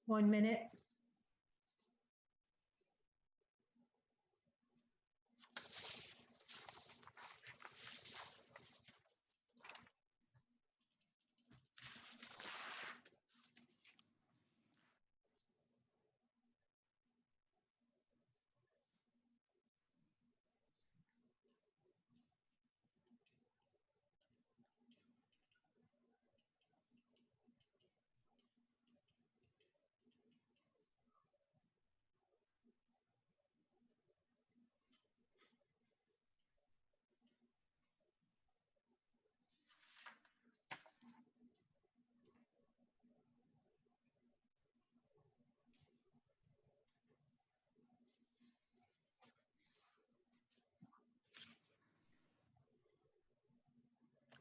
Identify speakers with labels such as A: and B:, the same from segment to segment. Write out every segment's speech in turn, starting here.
A: 1 minute.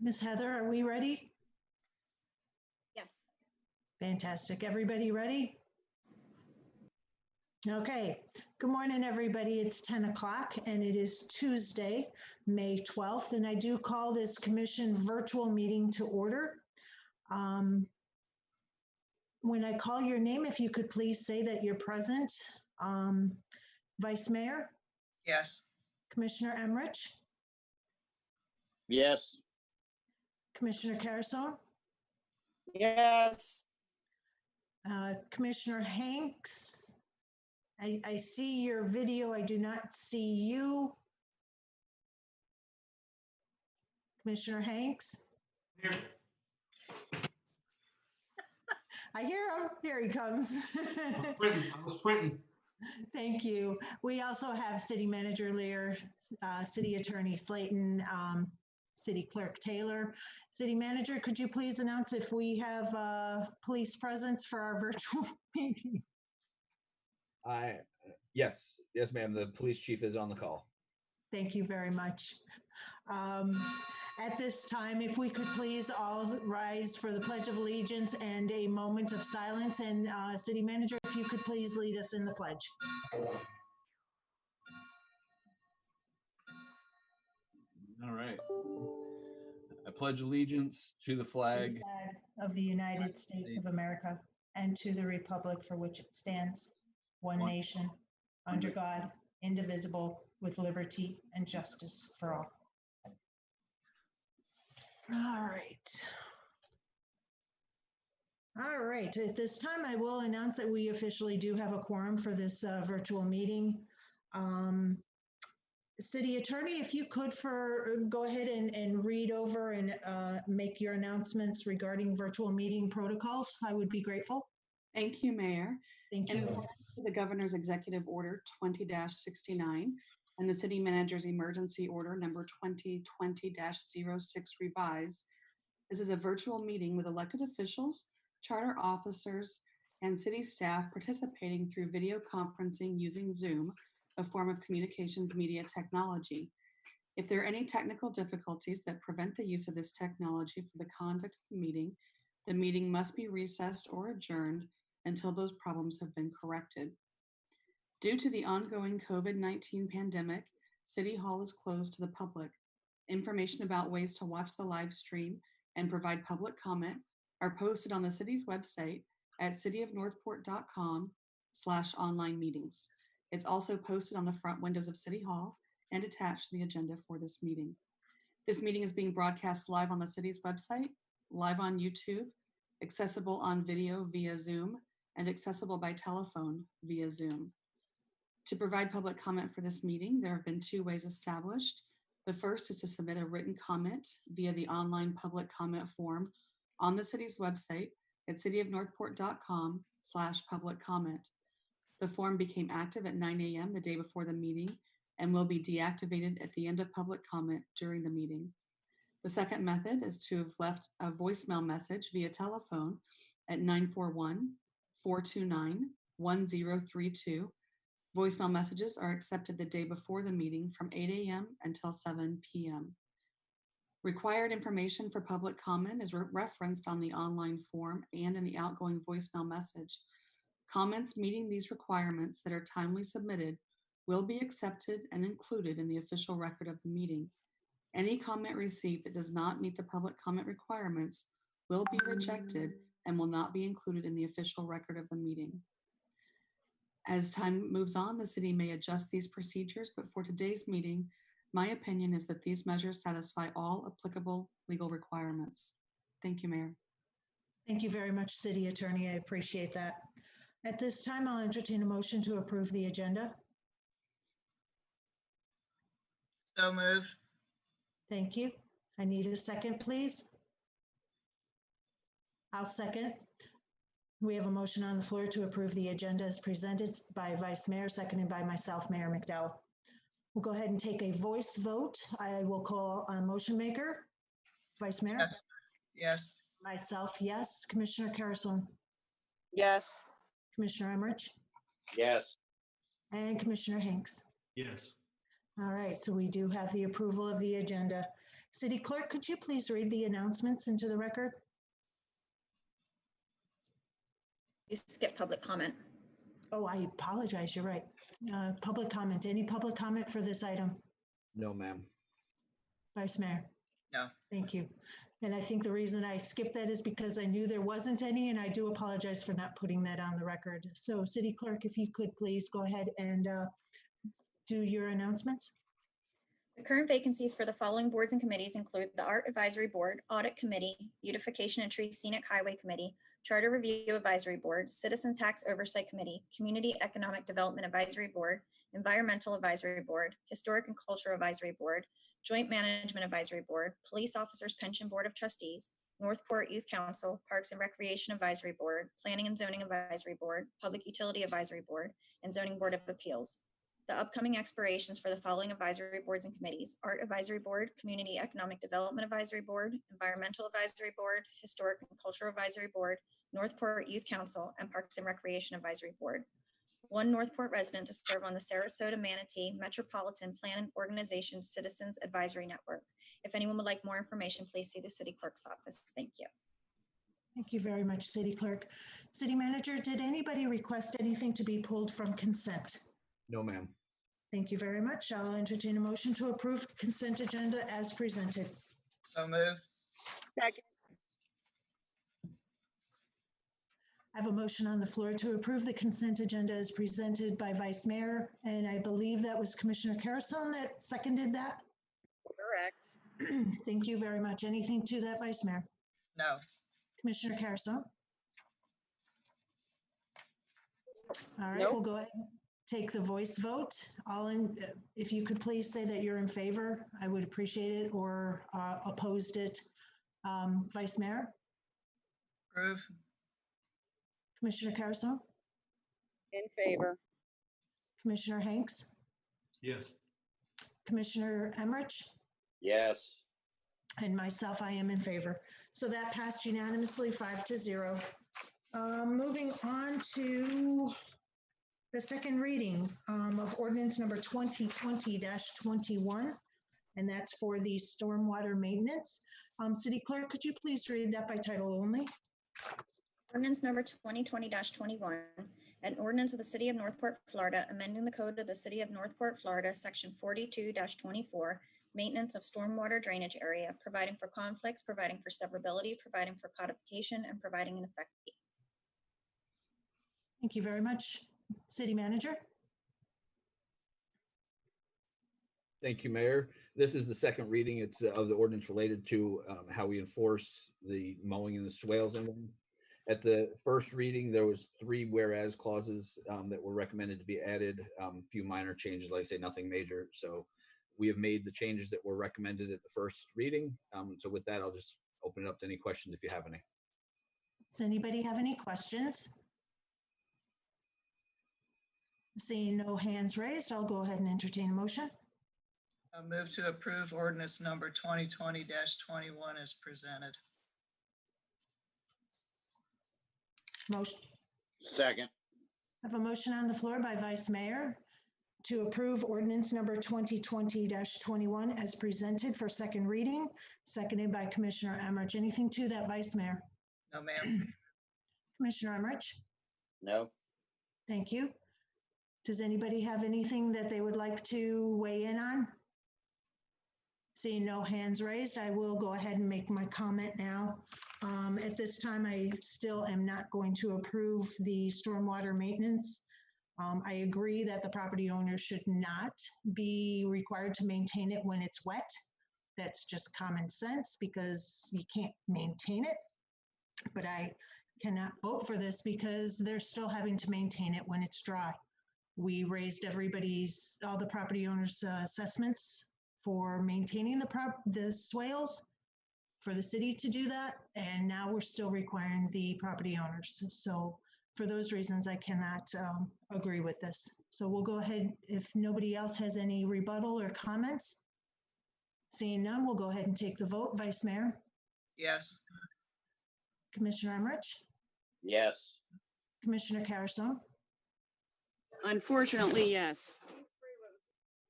A: Ms. Heather, are we ready?
B: Yes.
A: Fantastic. Everybody ready? Okay. Good morning, everybody. It's 10 o'clock and it is Tuesday, May 12th, and I do call this commission virtual meeting to order. When I call your name, if you could please say that you're present. Vice Mayor?
C: Yes.
A: Commissioner Amerige?
D: Yes.
A: Commissioner Carolyn?
D: Yes.
A: Commissioner Hanks? I see your video. I do not see you. Commissioner Hanks?
C: Here.
A: I hear him. Here he comes.
C: I was printing.
A: Thank you. We also have City Manager Lear, City Attorney Slayton, City Clerk Taylor. City Manager, could you please announce if we have police presence for our virtual meeting?
E: Yes, ma'am. The police chief is on the call.
A: Thank you very much. At this time, if we could please all rise for the Pledge of Allegiance and a moment of silence. And City Manager, if you could please lead us in the pledge.
E: All right. I pledge allegiance to the flag
A: Of the United States of America and to the republic for which it stands, one nation, under God, indivisible, with liberty and justice for all. All right. At this time, I will announce that we officially do have a quorum for this virtual meeting. City Attorney, if you could go ahead and read over and make your announcements regarding virtual meeting protocols, I would be grateful.
B: Thank you, Mayor.
A: Thank
B: In
A: you.
B: accordance with the Governor's Executive Order 20-69 and the City Manager's Emergency Order number 2020-06 revised, this is a virtual meeting with elected officials, charter officers, and city staff participating through video conferencing using Zoom, a form of communications media technology. If there are any technical difficulties that prevent the use of this technology for the conduct of the meeting must be recessed or adjourned until those problems have been corrected. Due to the ongoing COVID-19 pandemic, City Hall is closed to the public. Information about ways to watch the live stream and provide public comment are posted on the city's website at cityofnorthport.com/online meetings. It's also posted on the front windows of City Hall and attached to the agenda for this meeting. This meeting is being broadcast live on the city's website, live on YouTube, accessible on video via Zoom, and accessible by telephone via Zoom. To provide public comment for this meeting, there have been two ways established. The first is to submit a written comment via the online public comment form on the city's website at cityofnorthport.com/public comment. The form became active at 9 a.m. the day before the meeting and will be deactivated at the end of public comment during the meeting. The second method is to have left a voicemail message via telephone at 941-429-1032. Voicemail messages are accepted the day before the meeting from 8 a.m. until 7 p.m. Required information for public comment is referenced on the online form and in the outgoing voicemail message. Comments meeting these requirements that are timely submitted will be accepted and included in the official record of the meeting. Any comment received that does not meet the public comment requirements will be rejected and will not be included in the official record of the meeting. As time moves on, the city may adjust these procedures, but for today's meeting, my opinion is that these measures satisfy all applicable legal requirements. Thank you, Mayor.
A: Thank you very much, City Attorney. I appreciate that. At this time, I'll entertain a motion to approve the agenda.
C: So move.
A: Thank you. I need a second, please. I'll second. We have a motion on the floor to approve the agenda as presented by Vice Mayor, seconded by myself, Mayor McDowell. We'll go ahead and take a voice vote. I will call on motion maker. Vice Mayor?
C: Yes. Yes.
A: Myself, yes. Commissioner Carolyn?
D: Yes.
A: Commissioner Emmerich?
E: Yes.
A: And Commissioner Hanks?
C: Yes.
A: All right, so we do have the approval of the agenda. City Clerk, could you please read the announcements into the record?
F: You skip public comment.
A: Oh, I apologize, you're right. Public comment, any public comment for this item?
E: No, ma'am.
A: Vice Mayor?
C: No.
A: Thank you. And I think the reason I skipped that is because I knew there wasn't any, and I do apologize for not putting that on the record. So City Clerk, if you could please go ahead and do your announcements.
F: The current vacancies for the following boards and committees include the Art Advisory Board, Audit Committee, Beautification and Tree Scenic Highway Committee, Charter Review Advisory Board, Citizens Tax Oversight Committee, Community Economic Development Advisory Board, Environmental Advisory Board, Historic and Cultural Advisory Board, Joint Management Advisory Board, Police Officers Pension Board of Trustees, Northport Youth Council, Parks and Recreation Advisory Board, Planning and Zoning Advisory Board, Public Utility Advisory Board, and Zoning Board of Appeals. The upcoming expirations for the following advisory boards and committees: Art Advisory Board, Community Economic Development Advisory Board, Environmental Advisory Board, Historic and Cultural Advisory Board, Northport Youth Council, and Parks and Recreation Advisory Board. One Northport resident to serve on the Sarasota Manatee Metropolitan Plan and Organization Citizens Advisory Network. If anyone would like more information, please see the City Clerk's office. Thank you.
A: Thank you very much, City Clerk. City Manager, did anybody request anything to be pulled from consent?
E: No, ma'am.
A: Thank you very much. I'll entertain a motion to approve consent agenda as presented.
C: So move.
D: Second.
A: I have a motion on the floor to approve the consent agenda as presented by Vice Mayor, and I believe that was Commissioner Carolyn that seconded that.
D: Correct.
A: Thank you very much. Anything to that, Vice Mayor?
C: No.
A: Commissioner Carolyn? All right,
D: Nope.
A: we'll go ahead and take the voice vote. All in, if you could please say that you're in favor, I would appreciate it, or opposed it. Vice Mayor?
C: Approve.
A: Commissioner Carolyn?
D: In favor.
A: Commissioner Hanks?
C: Yes.
A: Commissioner Emmerich?
E: Yes.
A: And myself, I am in favor. So that passed unanimously 5-0. Moving on to the second reading of ordinance number 2020-21, and that's for the stormwater maintenance. City Clerk, could you please read that by title only?
F: Ordinance number 2020-21, an ordinance of the City of Northport, Florida, amending the code of the City of Northport, Florida, section 42-24, maintenance of stormwater drainage area, providing for conflicts, providing for severability, providing for codification, and providing an effective date.
A: Thank you very much. City Manager?
E: Thank you, Mayor. This is the second reading. It's of the ordinance related to how we enforce the mowing in the swales. At the first reading, there was 3 whereas clauses that were recommended to be added. A few minor changes, like I say, nothing major. So we have made the changes that were recommended at the first reading. So with that, I'll just open it up to any questions if you have any.
A: Does anybody have any questions? Seeing no hands raised, I'll go ahead and entertain a motion.
C: I move to approve ordinance number 2020-21 as presented.
A: Motion.
G: Second.
A: I have a motion on the floor by Vice Mayor to approve ordinance number 2020-21 as presented for second reading, seconded by Commissioner Emmerich. Anything to that, Vice Mayor?
C: No, ma'am.
A: Commissioner Emmerich?
G: No.
A: Thank you. Does anybody have anything that they would like to weigh in on? Seeing no hands raised, I will go ahead and make my comment now. At this time, I still am not going to approve the stormwater maintenance. I agree that the property owner should not be required to maintain it when it's wet. That's just common sense because you can't maintain it. But I cannot vote for this because they're still having to maintain it when it's dry. We raised all the property owners' assessments for maintaining the swales for the city to do that, and now we're still requiring the property owners. So for those reasons, I cannot agree with this. So we'll go ahead, if nobody else has any rebuttal or comments. Seeing none, we'll go ahead and take the vote. Vice Mayor,
C: Yes.
A: Commissioner Emmerich,
G: Yes.
A: Commissioner Carrison,
D: Unfortunately, yes.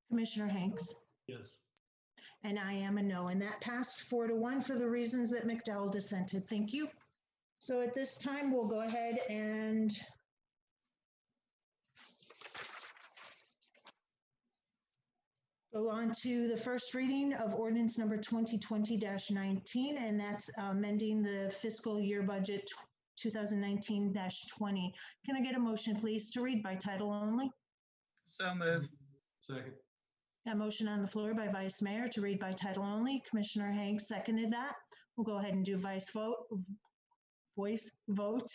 A: Commissioner Hanks,
H: Yes.
A: and I am a no, and that passed 4-1 for the reasons that Mcdowell dissented. Thank you. So at this time, we'll go ahead and go on to the first reading of ordinance number 2020-19, and that's amending the fiscal year budget 2019-20. Can I get a motion, please, to read by title only?
C: So moved.
H: Second.
A: A motion on the floor by Vice Mayor to read by title only. Commissioner Hanks seconded that. We'll go ahead and do voice vote.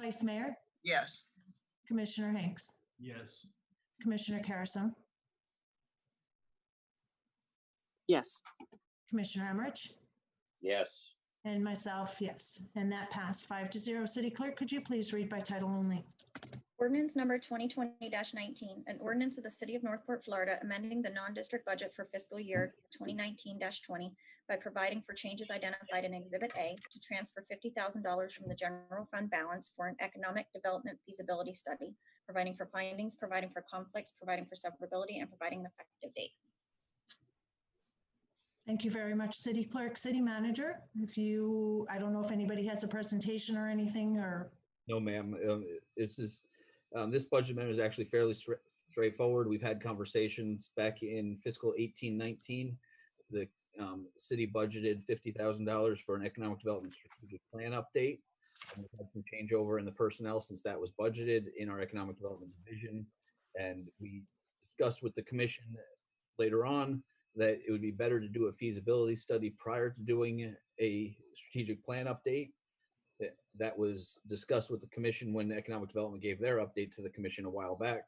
A: Vice Mayor,
C: Yes.
A: Commissioner Hanks,
H: Yes.
A: Commissioner Carrison,
D: Yes.
A: Commissioner Emmerich,
G: Yes.
A: and myself, yes. And that passed 5-0. City Clerk, could you please read by title only?
F: Ordinance number 2020-19, an ordinance of the City of Northport, Florida, amending the non-district budget for fiscal year 2019-20 by providing for changes identified in Exhibit A to transfer $50,000 from the general fund balance for an economic development feasibility study, providing for findings, providing for conflicts, providing for severability, and providing an effective date.
A: Thank you very much, City Clerk. City Manager, I don't know if anybody has a presentation or anything, or.
E: No, ma'am. This budget amendment is actually fairly straightforward. We've had conversations back in fiscal 18-19. The city budgeted $50,000 for an economic development strategic plan update. And we've had some changeover in the personnel since that was budgeted in our economic development division. And we discussed with the commission later on that it would be better to do a feasibility study prior to doing a strategic plan update. That was discussed with the commission when economic development gave their update to the commission a while back.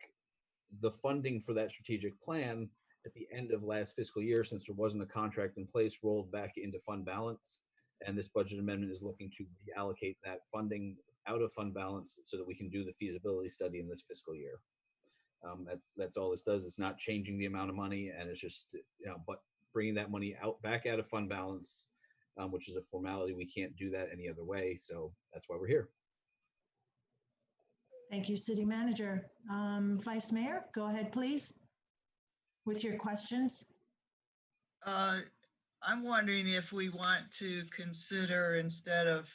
E: The funding for that strategic plan at the end of last fiscal year, since there wasn't a contract in place, rolled back into fund balance. And this budget amendment is looking to reallocate that funding out of fund balance so that we can do the feasibility study in this fiscal year. That's all this does. It's not changing the amount of money, and it's just but bringing that money back out of fund balance, which is a formality. We can't do that any other way, so that's why we're here.
A: Thank you, City Manager. Vice Mayor, go ahead, please, with your questions.
C: I'm wondering if we want to consider, instead of,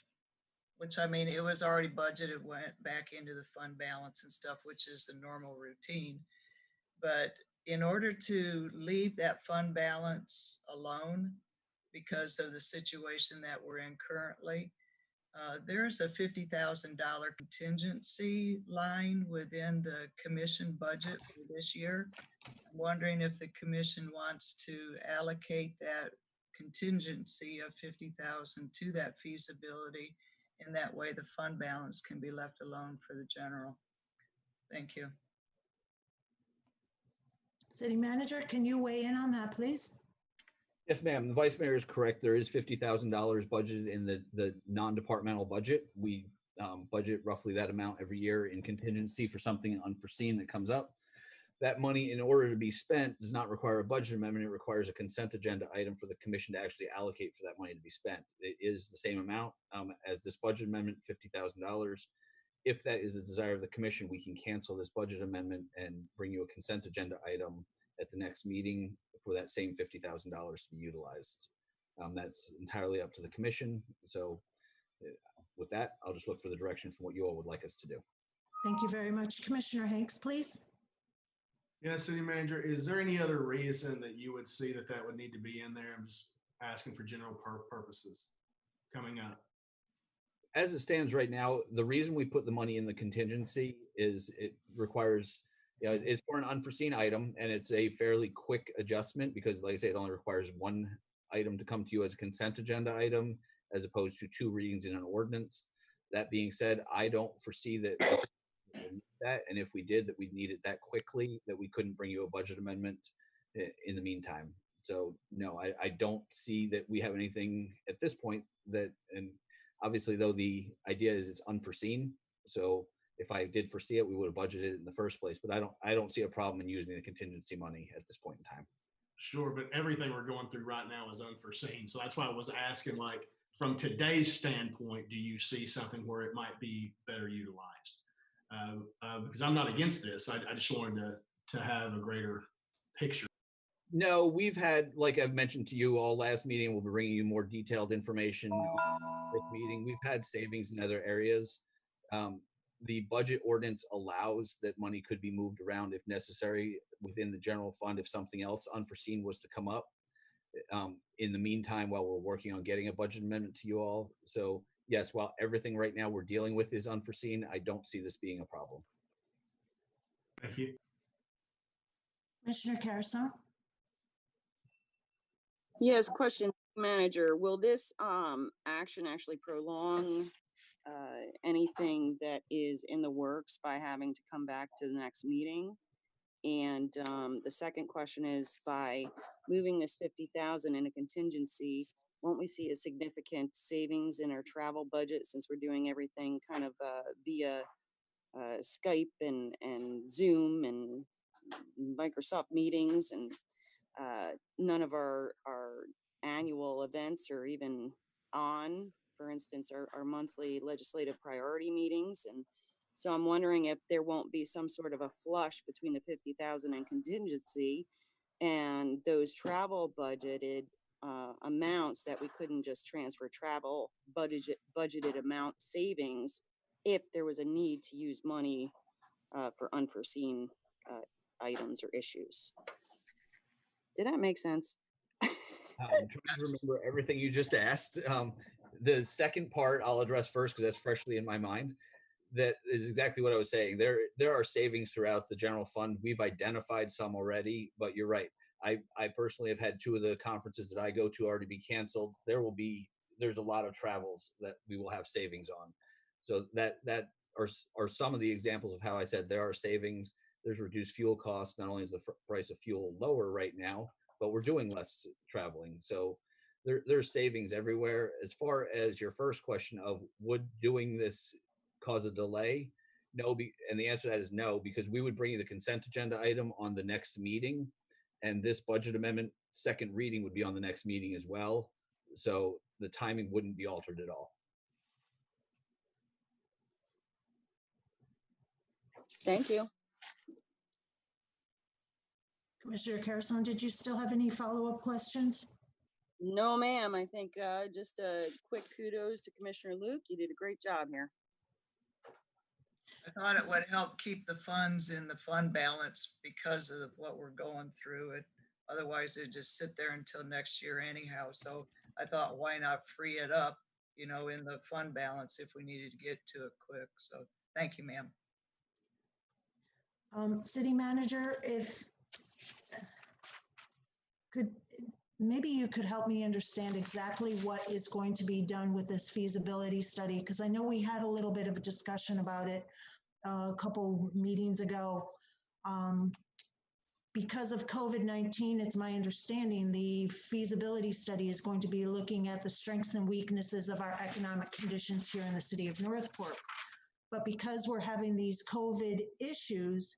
C: which I mean, it was already budgeted, went back into the fund balance and stuff, which is the normal routine. But in order to leave that fund balance alone because of the situation that we're in currently, there's a $50,000 contingency line within the commission budget for this year. I'm wondering if the commission wants to allocate that contingency of $50,000 to that feasibility. In that way, the fund balance can be left alone for the general. Thank you.
A: City Manager, can you weigh in on that, please?
E: Yes, ma'am. The Vice Mayor is correct. There is $50,000 budgeted in the non-departmental budget. We budget roughly that amount every year in contingency for something unforeseen that comes up. That money, in order to be spent, does not require a budget amendment. It requires a consent agenda item for the commission to actually allocate for that money to be spent. It is the same amount as this budget amendment, $50,000. If that is the desire of the commission, we can cancel this budget amendment and bring you a consent agenda item at the next meeting for that same $50,000 to be utilized. That's entirely up to the commission. So with that, I'll just look for the direction from what you all would like us to do.
A: Thank you very much. Commissioner Hanks, please.
H: Yeah, city manager, is there any other reason that you would see that that would need to be in there? I'm just asking for general purposes coming up.
E: As it stands right now, the reason we put the money in the contingency is it requires, it's for an unforeseen item, and it's a fairly quick adjustment because, like I say, it only requires one item to come to you as a consent agenda item, as opposed to 2 readings in an ordinance. That being said, I don't foresee that we will need that, and if we did, that we'd need it that quickly, that we couldn't bring you a budget amendment in the meantime. So no, I don't see that we have anything at this point that, and obviously, though, the idea is it's unforeseen. So if I did foresee it, we would have budgeted it in the first place. But I don't see a problem in using the contingency money at this point in time.
H: Sure, but everything we're going through right now is unforeseen. So that's why I was asking, like, from today's standpoint, do you see something where it might be better utilized? Because I'm not against this. I just wanted to have a greater picture.
E: No, we've had, like I've mentioned to you all last meeting, we'll be bringing you more detailed information this meeting. We've had savings in other areas. The budget ordinance allows that money could be moved around if necessary within the general fund if something else unforeseen was to come up. In the meantime, while we're working on getting a budget amendment to you all. So yes, while everything right now we're dealing with is unforeseen, I don't see this being a problem.
H: Thank you.
A: Commissioner Carrison?
D: Yes, question, manager. Will this action actually prolong anything that is in the works by having to come back to the next meeting? And the second question is, by moving this 50,000 in a contingency, won't we see a significant savings in our travel budget since we're doing everything kind of via Skype and Zoom and Microsoft meetings, and none of our annual events are even on, for instance, our monthly legislative priority meetings. And so I'm wondering if there won't be some sort of a flush between the 50,000 and contingency and those travel budgeted amounts that we couldn't just transfer travel budgeted amount savings if there was a need to use money for unforeseen items or issues. Did that make sense?
E: I'm trying to remember everything you just asked. The second part I'll address first because that's freshly in my mind. That is exactly what I was saying. There are savings throughout the general fund. We've identified some already, but you're right. I personally have had 2 of the conferences that I go to already be canceled. There's a lot of travels that we will have savings on. So that are some of the examples of how I said there are savings. There's reduced fuel costs. Not only is the price of fuel lower right now, but we're doing less traveling. So there's savings everywhere. As far as your first question of would doing this cause a delay? No, and the answer to that is no, because we would bring you the consent agenda item on the next meeting, and this budget amendment second reading would be on the next meeting as well. So the timing wouldn't be altered at all.
D: Thank you.
A: Commissioner Carrison, did you still have any follow-up questions?
D: No, ma'am. I think just a quick kudos to Commissioner Luke. You did a great job here.
C: I thought it would help keep the funds in the fund balance because of what we're going through. Otherwise, it'd just sit there until next year anyhow. So I thought, why not free it up, in the fund balance if we needed to get to it quick. So thank you, ma'am.
A: City manager, maybe you could help me understand exactly what is going to be done with this feasibility study, because I know we had a little bit of a discussion about it a couple meetings ago. Because of COVID-19, it's my understanding the feasibility study is going to be looking at the strengths and weaknesses of our economic conditions here in the city of Northport. But because we're having these COVID issues,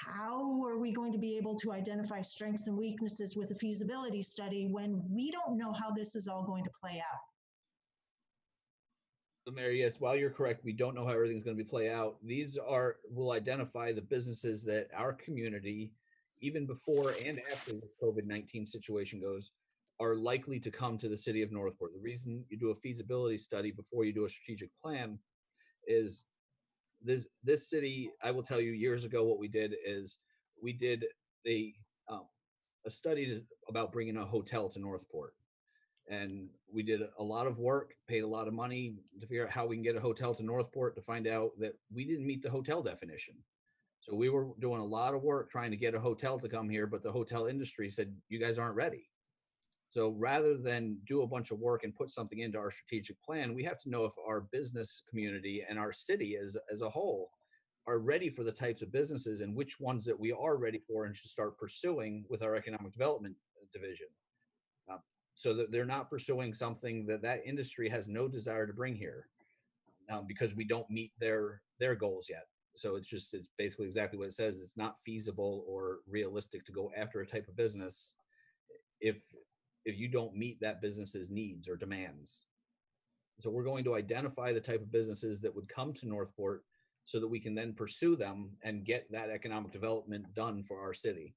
A: how are we going to be able to identify strengths and weaknesses with a feasibility study when we don't know how this is all going to play out?
E: So Mary, yes, while you're correct, we don't know how everything's going to be play out. Will identify the businesses that our community, even before and after the COVID-19 situation goes, are likely to come to the city of Northport. The reason you do a feasibility study before you do a strategic plan is this city, I will tell you years ago what we did is we did a study about bringing a hotel to Northport. And we did a lot of work, paid a lot of money to figure out how we can get a hotel to Northport, to find out that we didn't meet the hotel definition. So we were doing a lot of work trying to get a hotel to come here, but the hotel industry said, you guys aren't ready. So rather than do a bunch of work and put something into our strategic plan, we have to know if our business community and our city as a whole are ready for the types of businesses, and which ones that we are ready for and should start pursuing with our economic development division. So that they're not pursuing something that industry has no desire to bring here, because we don't meet their goals yet. So it's basically exactly what it says. It's not feasible or realistic to go after a type of business if you don't meet that business's needs or demands. So we're going to identify the type of businesses that would come to Northport so that we can then pursue them and get that economic development done for our city.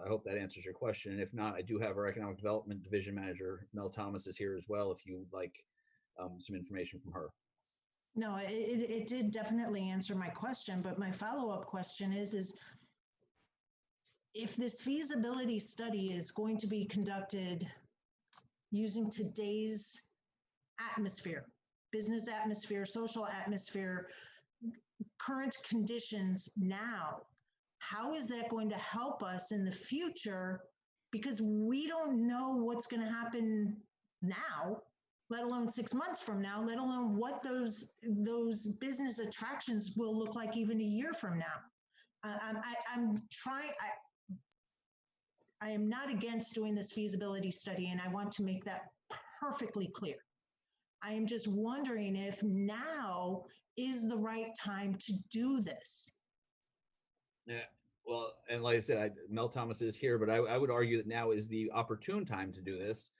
E: I hope that answers your question. And if not, I do have our economic development division manager, Mel Thomas, is here as well, if you would like some information from her.
A: No, it did definitely answer my question, but my follow-up question is if this feasibility study is going to be conducted using today's atmosphere, business atmosphere, social atmosphere, current conditions now, how is that going to help us in the future? Because we don't know what's going to happen now, let alone 6 months from now, let alone what those business attractions will look like even a year from now. I am not against doing this feasibility study, and I want to make that perfectly clear. I am just wondering if now is the right time to do this.
E: Yeah, well, and like I said, Mel Thomas is here, but I would argue that now is the opportune time to do this,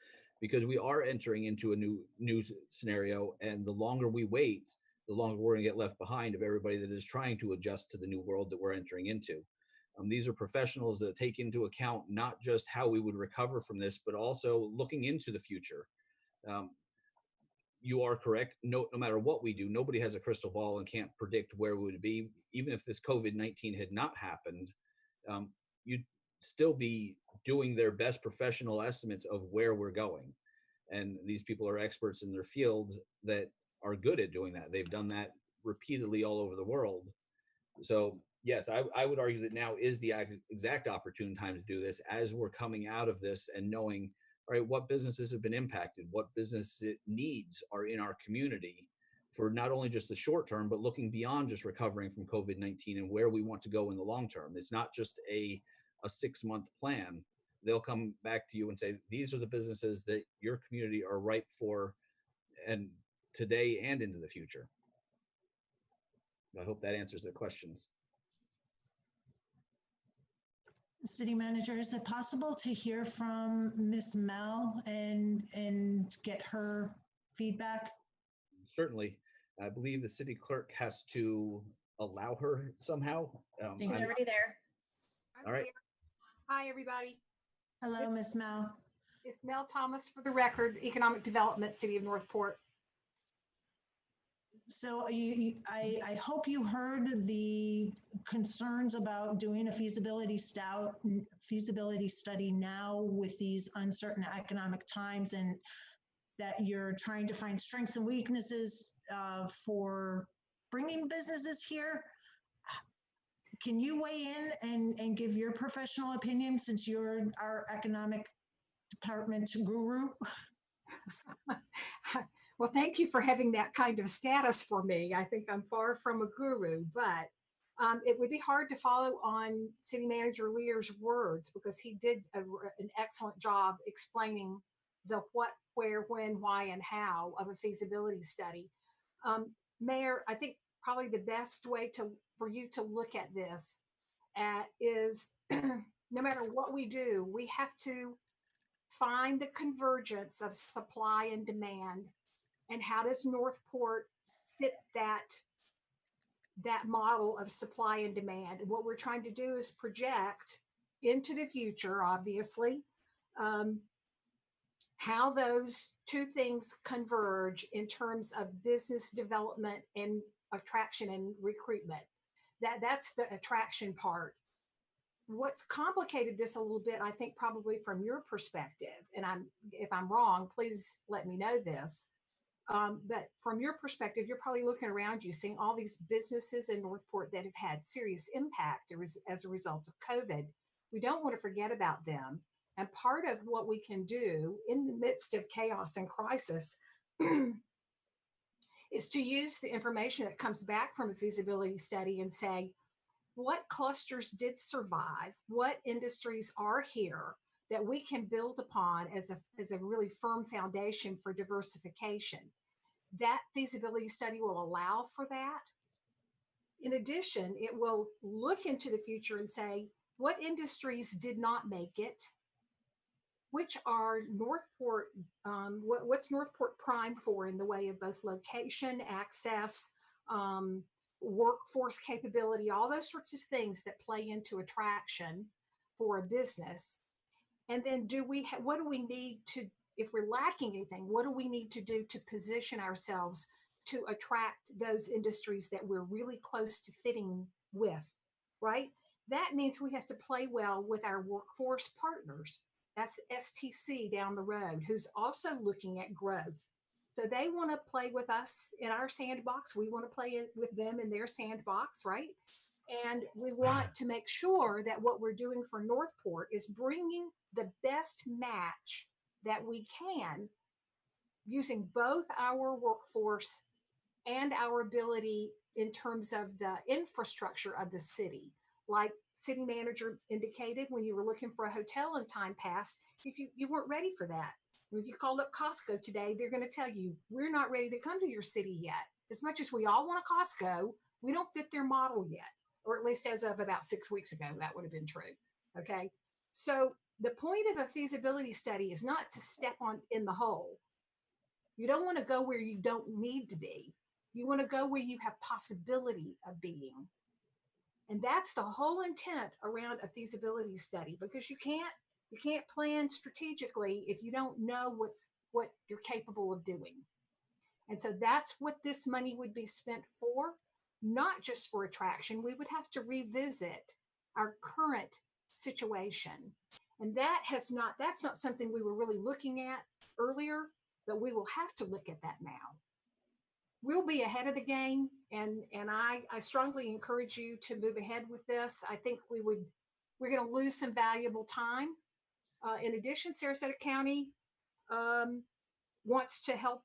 E: because we are entering into a new scenario, and the longer we wait, the longer we're going to get left behind of everybody that is trying to adjust to the new world that we're entering into. These are professionals that take into account not just how we would recover from this, but also looking into the future. You are correct. No matter what we do, nobody has a crystal ball and can't predict where we would be. Even if this COVID-19 had not happened, you'd still be doing their best professional estimates of where we're going. And these people are experts in their field that are good at doing that. They've done that repeatedly all over the world. So yes, I would argue that now is the exact opportune time to do this, as we're coming out of this and knowing, all right, what businesses have been impacted, what business needs are in our community for not only just the short term, but looking beyond just recovering from COVID-19 and where we want to go in the long term. It's not just a 6-month plan. They'll come back to you and say, these are the businesses that your community are ripe for, and today and into the future. I hope that answers the questions.
A: City Manager, is it possible to hear from Miss Mel and get her feedback?
E: Certainly. I believe the city clerk has to allow her somehow.
F: She's already there.
E: All right.
I: Hi, everybody.
A: Hello, Miss Mel.
I: It's Mel Thomas, for the record, Economic Development, City of Northport.
A: So I hope you heard the concerns about doing a feasibility study now with these uncertain economic times, and that you're trying to find strengths and weaknesses for bringing businesses here. Can you weigh in and give your professional opinion, since you're our economic department guru?
I: Well, thank you for having that kind of status for me. I think I'm far from a guru, but it would be hard to follow on City Manager Lear's words, because he did an excellent job explaining the what, where, when, why, and how of a feasibility study. Mayor, I think probably the best way for you to look at this is no matter what we do, we have to find the convergence of supply and demand. And how does Northport fit that model of supply and demand? And what we're trying to do is project into the future, obviously, how those two things converge in terms of business development and attraction and recruitment. That's the attraction part. What's complicated this a little bit, I think, probably from your perspective, and if I'm wrong, please let me know this. But from your perspective, you're probably looking around you, seeing all these businesses in Northport that have had serious impact as a result of COVID. We don't want to forget about them. And part of what we can do in the midst of chaos and crisis is to use the information that comes back from a feasibility study and say, what clusters did survive? What industries are here that we can build upon as a really firm foundation for diversification? That feasibility study will allow for that. In addition, it will look into the future and say, what industries did not make it? Which are Northport, what's Northport primed for in the way of both location, access, workforce capability, all those sorts of things that play into attraction for a business. And then what do we need to, if we're lacking anything, what do we need to do to position ourselves to attract those industries that we're really close to fitting with, right? That means we have to play well with our workforce partners. That's STC down the road, who's also looking at growth. So they want to play with us in our sandbox. We want to play with them in their sandbox, right? And we want to make sure that what we're doing for Northport is bringing the best match that we can using both our workforce and our ability in terms of the infrastructure of the city. Like city manager indicated, when you were looking for a hotel in time past, if you weren't ready for that. If you called up Costco today, they're going to tell you, we're not ready to come to your city yet. As much as we all want a Costco, we don't fit their model yet, or at least as of about 6 weeks ago, that would have been true. Okay. So the point of a feasibility study is not to step on in the hole. You don't want to go where you don't need to be. You want to go where you have possibility of being. And that's the whole intent around a feasibility study, because you can't plan strategically if you don't know what you're capable of doing. And so that's what this money would be spent for, not just for attraction. We would have to revisit our current situation. And that's not something we were really looking at earlier, but we will have to look at that now. We'll be ahead of the game, and I strongly encourage you to move ahead with this. I think we're going to lose some valuable time. In addition, Sarasota County wants to help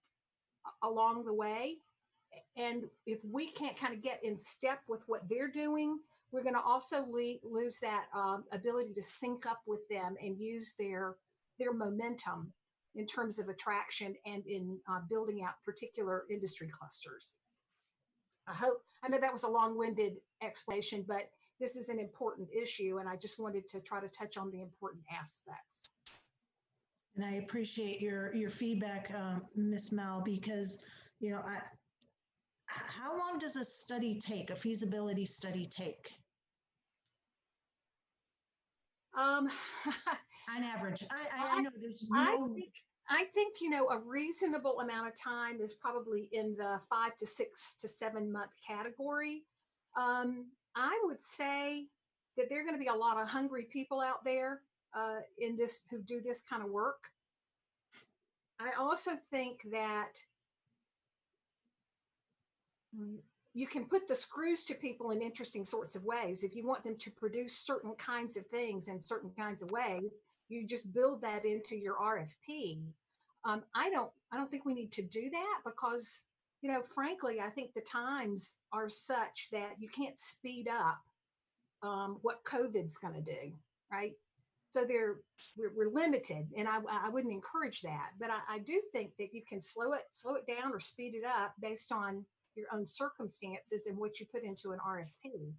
I: along the way. And if we can't kind of get in step with what they're doing, we're going to also lose that ability to sync up with them and use their momentum in terms of attraction and in building out particular industry clusters. I know that was a long-winded explanation, but this is an important issue, and I just wanted to try to touch on the important aspects.
A: And I appreciate your feedback, Ms. Mal, because, you know, how long does a study take, a feasibility study take? On average, I know there's no.
I: I think, you know, a reasonable amount of time is probably in the 5 to 6 to 7 month category. I would say that there are going to be a lot of hungry people out there in this who do this kind of work. I also think that you can put the screws to people in interesting sorts of ways. If you want them to produce certain kinds of things in certain kinds of ways, you just build that into your RFP. I don't think we need to do that because, you know, frankly, I think the times are such that you can't speed up what COVID's going to do, right? So we're limited, and I wouldn't encourage that. But I do think that you can slow it down or speed it up based on your own circumstances and what you put into an RFP.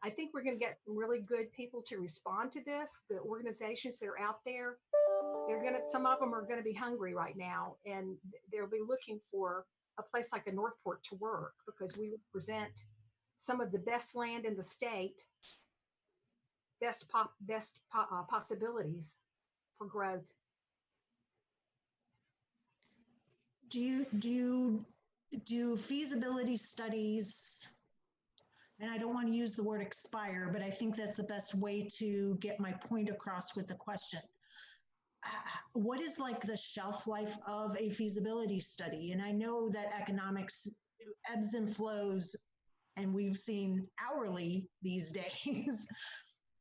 I: I think we're going to get some really good people to respond to this. The organizations that are out there, some of them are going to be hungry right now, and they'll be looking for a place like a Northport to work because we represent some of the best land in the state, best possibilities for growth.
A: Do feasibility studies and I don't want to use the word expire, but I think that's the best way to get my point across with the question. What is like the shelf life of a feasibility study? And I know that economics ebbs and flows, and we've seen hourly these days,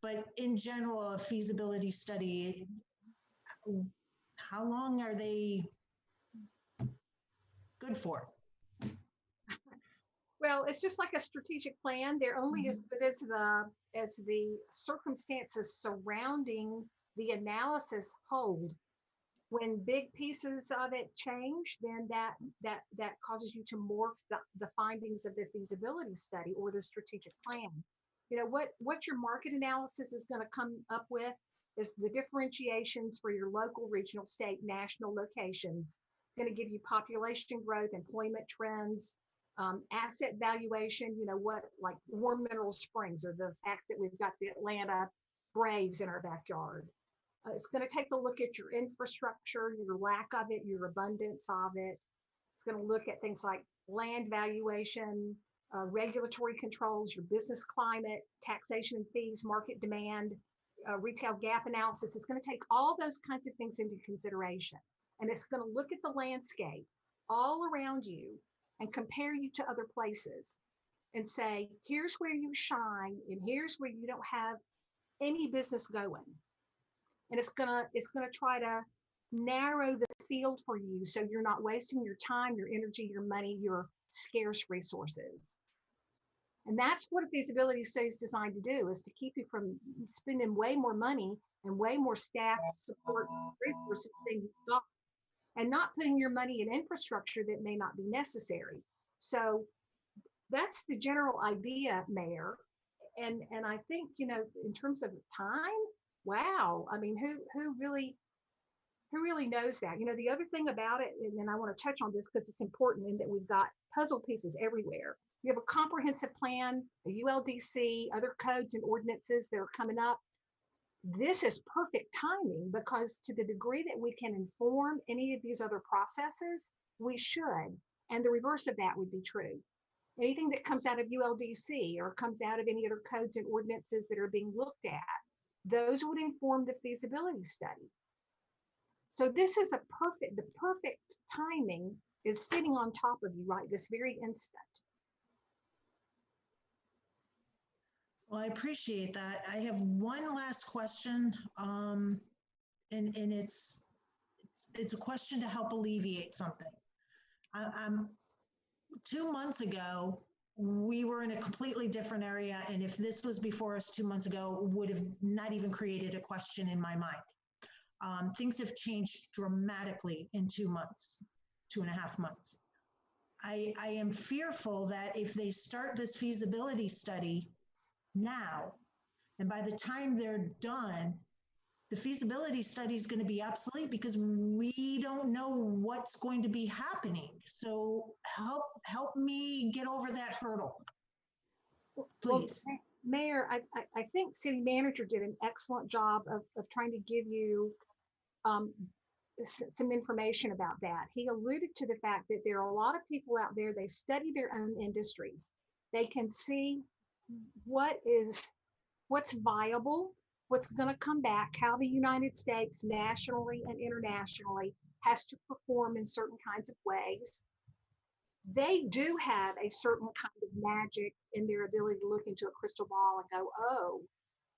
A: but in general, a feasibility study, how long are they good for?
I: Well, it's just like a strategic plan. They're only as good as the circumstances surrounding the analysis hold. When big pieces of it change, then that causes you to morph the findings of the feasibility study or the strategic plan. You know, what your market analysis is going to come up with is the differentiations for your local, regional, state, national locations. Going to give you population growth, employment trends, asset valuation, you know, what, like Warm Mineral Springs, or the fact that we've got the Atlanta Braves in our backyard. It's going to take a look at your infrastructure, your lack of it, your abundance of it. It's going to look at things like land valuation, regulatory controls, your business climate, taxation and fees, market demand, retail gap analysis. It's going to take all those kinds of things into consideration. And it's going to look at the landscape all around you and compare you to other places and say, here's where you shine and here's where you don't have any business going. And it's gonna try to narrow the field for you so you're not wasting your time, your energy, your money, your scarce resources. And that's what a feasibility study is designed to do, is to keep you from spending way more money and way more staff support resources than you've got, and not putting your money in infrastructure that may not be necessary. So that's the general idea, Mayor. And I think, you know, in terms of time, wow. I mean, who really knows that? You know, the other thing about it, and then I want to touch on this because it's important, in that we've got puzzle pieces everywhere. You have a comprehensive plan, a ULDC, other codes and ordinances that are coming up. This is perfect timing, because to the degree that we can inform any of these other processes, we should. And the reverse of that would be true. Anything that comes out of ULDC or comes out of any other codes and ordinances that are being looked at, those would inform the feasibility study. So this is the perfect timing is sitting on top of you right this very instant.
A: Well, I appreciate that. I have one last question, and it's a question to help alleviate something. 2 months ago, we were in a completely different area, and if this was before us 2 months ago, would have not even created a question in my mind. Things have changed dramatically in 2 months, 2.5 months. I am fearful that if they start this feasibility study now, and by the time they're done, the feasibility study is going to be obsolete because we don't know what's going to be happening. So help me get over that hurdle, please.
I: Well, Mayor, I think City Manager did an excellent job of trying to give you some information about that. He alluded to the fact that there are a lot of people out there, they study their own industries. They can see what's viable, what's going to come back, how the United States nationally and internationally has to perform in certain kinds of ways. They do have a certain kind of magic in their ability to look into a crystal ball and go, oh,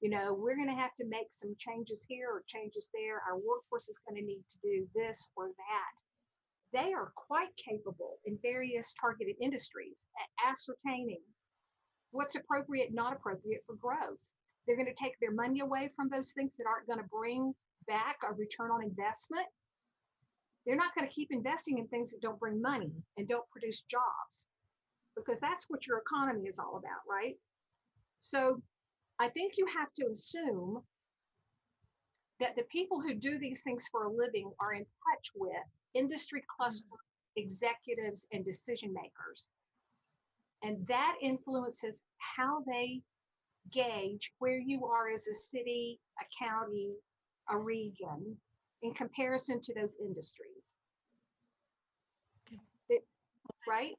I: you know, we're going to have to make some changes here or changes there. Our workforce is going to need to do this or that. They are quite capable in various targeted industries at ascertaining what's appropriate, not appropriate for growth. They're going to take their money away from those things that aren't going to bring back a return on investment. They're not going to keep investing in things that don't bring money and don't produce jobs, because that's what your economy is all about, right? So I think you have to assume that the people who do these things for a living are in touch with industry cluster executives and decision makers. And that influences how they gauge where you are as a city, a county, a region in comparison to those industries.
A: Okay.
I: Right?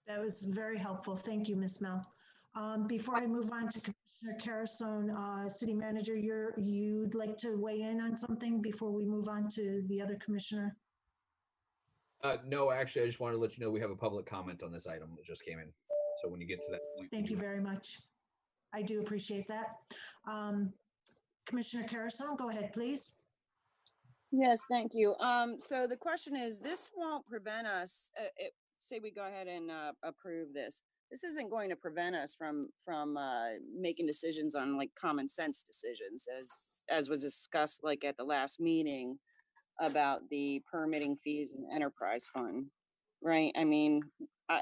A: That was very helpful. Thank you, Ms. Mel. Before I move on to Commissioner Carrison, City Manager, you'd like to weigh in on something before we move on to the other commissioner?
E: No, actually, I just wanted to let you know we have a public comment on this item that just came in. So when you get to that point.
A: Thank you very much. I do appreciate that. Commissioner Carrison, go ahead, please.
D: Yes, thank you. So the question is, this won't prevent us, say we go ahead and approve this. This isn't going to prevent us from making decisions on like common sense decisions, as was discussed like at the last meeting about the permitting fees and enterprise fund, right? I mean,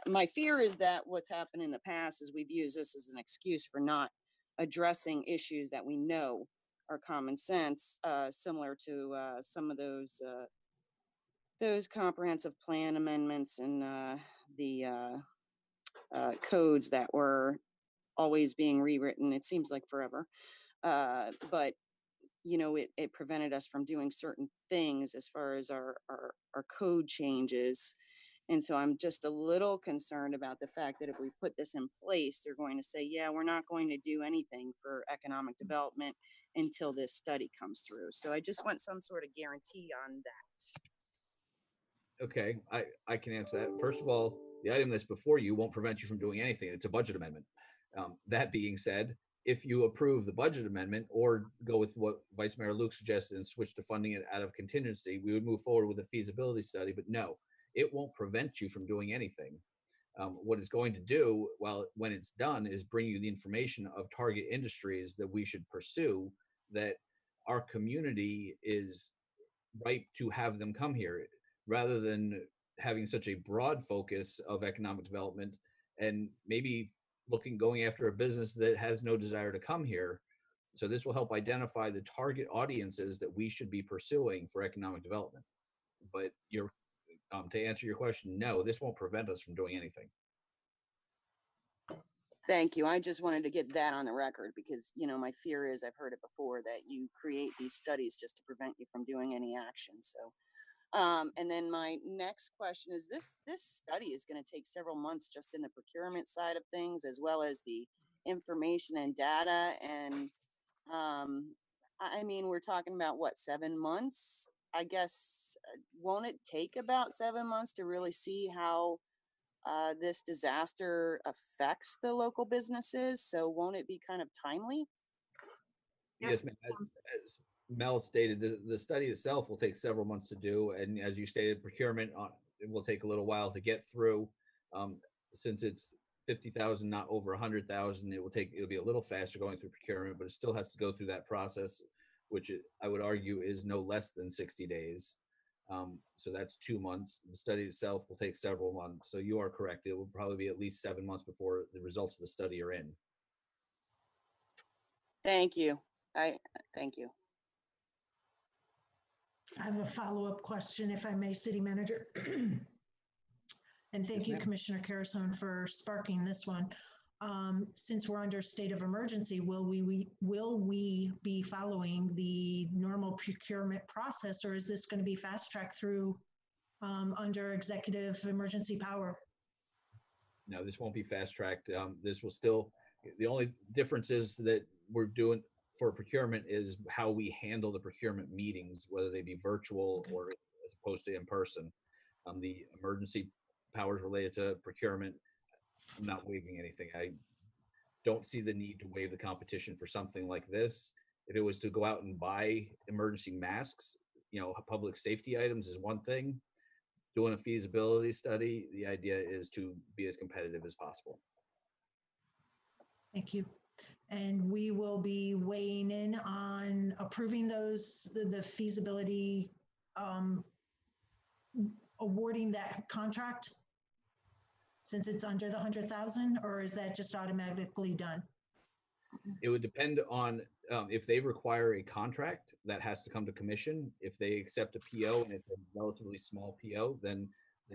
D: my fear is that what's happened in the past is we've used this as an excuse for not addressing issues that we know are common sense, similar to some of those comprehensive plan amendments and the codes that were always being rewritten. It seems like forever, but you know, it prevented us from doing certain things as far as our code changes. And so I'm just a little concerned about the fact that if we put this in place, they're going to say, yeah, we're not going to do anything for economic development until this study comes through. So I just want some sort of guarantee on that.
E: Okay, I can answer that. First of all, the item that's before you won't prevent you from doing anything. It's a budget amendment. That being said, if you approve the budget amendment or go with what Vice Mayor Luke suggested and switch to funding it out of contingency, we would move forward with a feasibility study. But no, it won't prevent you from doing anything. What it's going to do, when it's done, is bring you the information of target industries that we should pursue, that our community is ripe to have them come here, rather than having such a broad focus of economic development and maybe going after a business that has no desire to come here. So this will help identify the target audiences that we should be pursuing for economic development. But to answer your question, no, this won't prevent us from doing anything.
D: Thank you. I just wanted to get that on the record because, you know, my fear is, I've heard it before, that you create these studies just to prevent you from doing any action. So, and then my next question is, this study is going to take several months just in the procurement side of things, as well as the information and data. And I mean, we're talking about what, 7 months? I guess, won't it take about 7 months to really see how this disaster affects the local businesses? So won't it be kind of timely?
E: Yes, ma'am. As Mel stated, the study itself will take several months to do. And as you stated, procurement, it will take a little while to get through. Since it's 50,000, not over 100,000, it'll be a little faster going through procurement, but it still has to go through that process, which I would argue is no less than 60 days. So that's 2 months. The study itself will take several months. So you are correct. It will probably be at least 7 months before the results of the study are in.
D: Thank you. Thank you.
A: I have a follow-up question, if I may, City Manager. And thank you, Commissioner Carrison, for sparking this one. Since we're under state of emergency, will we be following the normal procurement process, or is this going to be fast-tracked through under executive emergency power?
E: No, this won't be fast-tracked. This will still, the only difference is that we're doing for procurement is how we handle the procurement meetings, whether they be virtual or as opposed to in person. The emergency powers related to procurement, I'm not waiving anything. I don't see the need to waive the competition for something like this. If it was to go out and buy emergency masks, public safety items is one thing. Doing a feasibility study, the idea is to be as competitive as possible.
A: Thank you. And we will be weighing in on approving the feasibility, awarding that contract since it's under the 100,000, or is that just automatically done?
E: It would depend on if they require a contract, that has to come to commission. If they accept a PO and it's a relatively small PO, then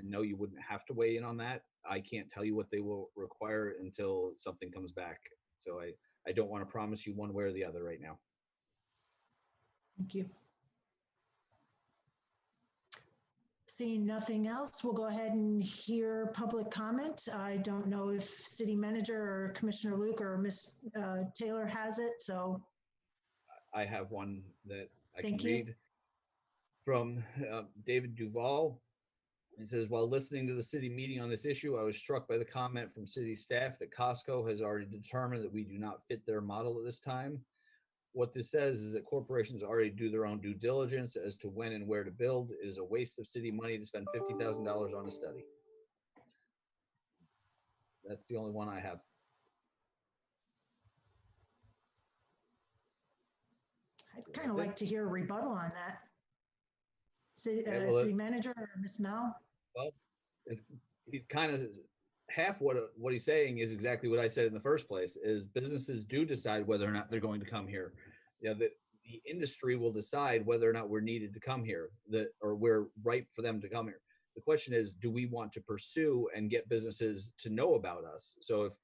E: no, you wouldn't have to weigh in on that. I can't tell you what they will require until something comes back. So I don't want to promise you one way or the other right now.
A: Thank you. Seeing nothing else, we'll go ahead and hear public comment. I don't know if City Manager or Commissioner Luke or Ms. Taylor has it, so
E: I have one that I can
A: Thank you.
E: read from David Duval. He says, while listening to the city meeting on this issue, I was struck by the comment from city staff that Costco has already determined that we do not fit their model at this time. What this says is that corporations already do their own due diligence as to when and where to build. It is a waste of city money to spend $50,000 on a study. That's the only one I have.
A: I'd kind of like to hear a rebuttal on that. City,
E: Okay, well,
A: City Manager or Ms. Mel?
E: Well, he's kind of half what he's saying is exactly what I said in the first place, is businesses do decide whether or not they're going to come here. You know, the industry will decide whether or not we're needed to come here, or we're ripe for them to come here. The question is, do we want to pursue and get businesses to know about us? So if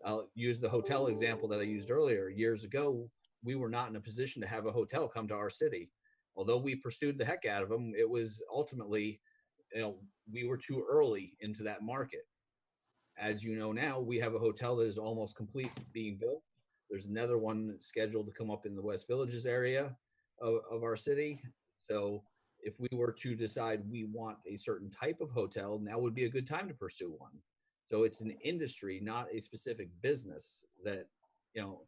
E: I'll use the hotel example that I used earlier, years ago, we were not in a position to have a hotel come to our city. Although we pursued the heck out of them, it was ultimately, you know, we were too early into that market. As you know now, we have a hotel that is almost complete being built. There's another one scheduled to come up in the West Villages area of our city. So if we were to decide we want a certain type of hotel, now would be a good time to pursue one. So it's an industry, not a specific business, that, you know,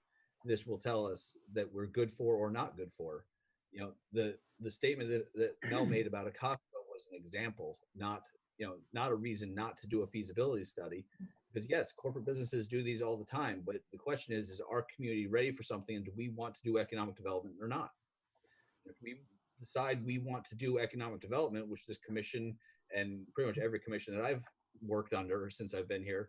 E: this will tell us that we're good for or not good for. You know, the statement that Mel made about a Costco was an example, not, you know, not a reason not to do a feasibility study. Because yes, corporate businesses do these all the time, but the question is our community ready for something, and do we want to do economic development or not? If we decide we want to do economic development, which this commission and pretty much every commission that I've worked under since I've been here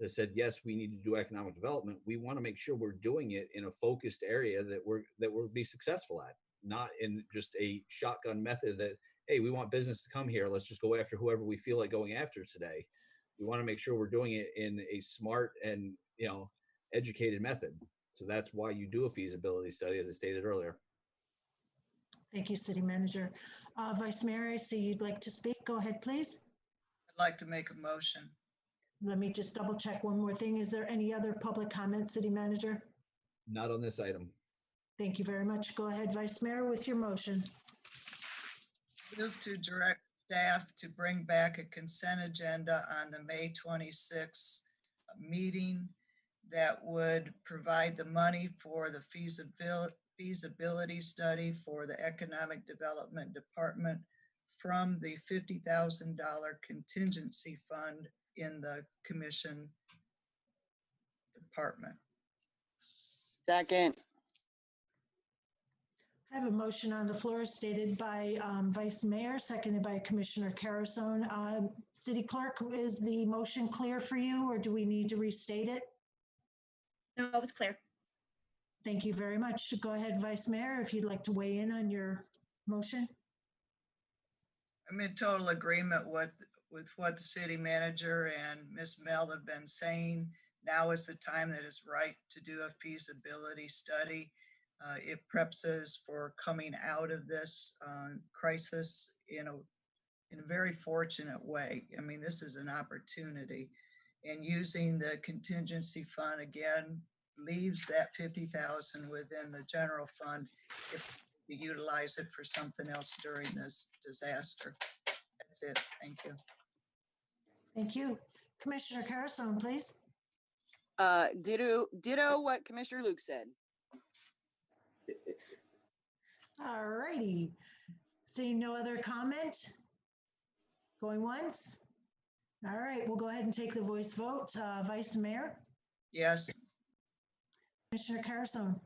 E: that said, yes, we need to do economic development, we want to make sure we're doing it in a focused area that we'll be successful at, not in just a shotgun method that, hey, we want business to come here, let's just go after whoever we feel like going after today. We want to make sure we're doing it in a smart and, you know, educated method. So that's why you do a feasibility study, as I stated earlier.
A: Thank you, City Manager. Vice Mayor, I see you'd like to speak. Go ahead, please.
C: I'd like to make a motion.
A: Let me just double check one more thing. Is there any other public comment, City Manager?
E: Not on this item.
A: Thank you very much. Go ahead, Vice Mayor, with your motion.
C: Move to direct staff to bring back a consent agenda on the May 26th meeting that would provide the money for the feasibility study for the Economic Development Department from the $50,000 contingency fund in the commission department.
D: Second.
A: I have a motion on the floor stated by Vice Mayor, seconded by Commissioner Carolyn. City Clerk, is the motion clear for you, or do we need to restate it?
F: No, it was clear.
A: Thank you very much. Go ahead, Vice Mayor, if you'd like to weigh in on your motion.
C: I'm in total agreement with what the city manager and Ms. Mel have been saying. Now is the time that is right to do a feasibility study. It preps us for coming out of this crisis in a very fortunate way. I mean, this is an opportunity, and using the contingency fund again leaves that 50,000 within the general fund if we utilize it for something else during this disaster. That's it. Thank you.
A: Thank you. Commissioner Carolyn, please.
D: Ditto what Commissioner Luke said.
A: All righty. Seeing no other comment? Going once? All right, we'll go ahead and take the voice vote. Vice Mayor?
C: Yes.
A: Commissioner Carolyn?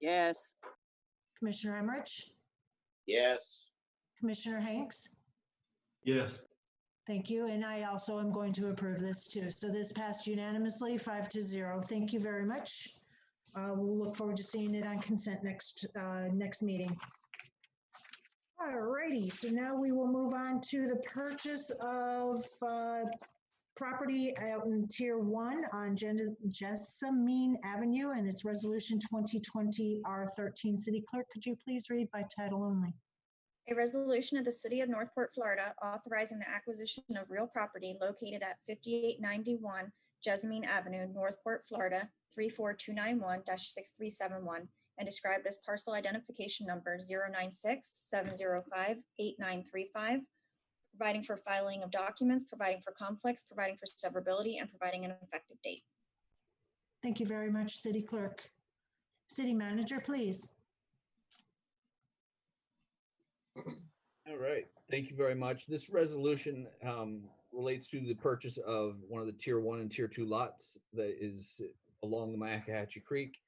D: Yes.
A: Commissioner Amerige?
G: Yes.
A: Commissioner Hanks?
H: Yes.
A: Thank you. And I also am going to approve this too. So this passed unanimously 5-0. Thank you very much. We'll look forward to seeing it on consent next meeting. All righty. So now we will move on to the purchase of property out in Tier 1 on Jessamine Avenue, and it's Resolution 2020 R13. City Clerk, could you please read by title only?
F: A resolution of the City of Northport, Florida, authorizing the acquisition of real property located at 5891 Jessamine Avenue, Northport, Florida, 34291-6371, and described as parcel identification number 096-705-8935, providing for filing of documents, providing for conflicts, providing for severability, and providing an effective date.
A: Thank you very much, City Clerk. City Manager, please.
E: All right, thank you very much. This resolution relates to the purchase of one of the Tier 1 and Tier 2 lots that is along the Myakkahatchee Creek.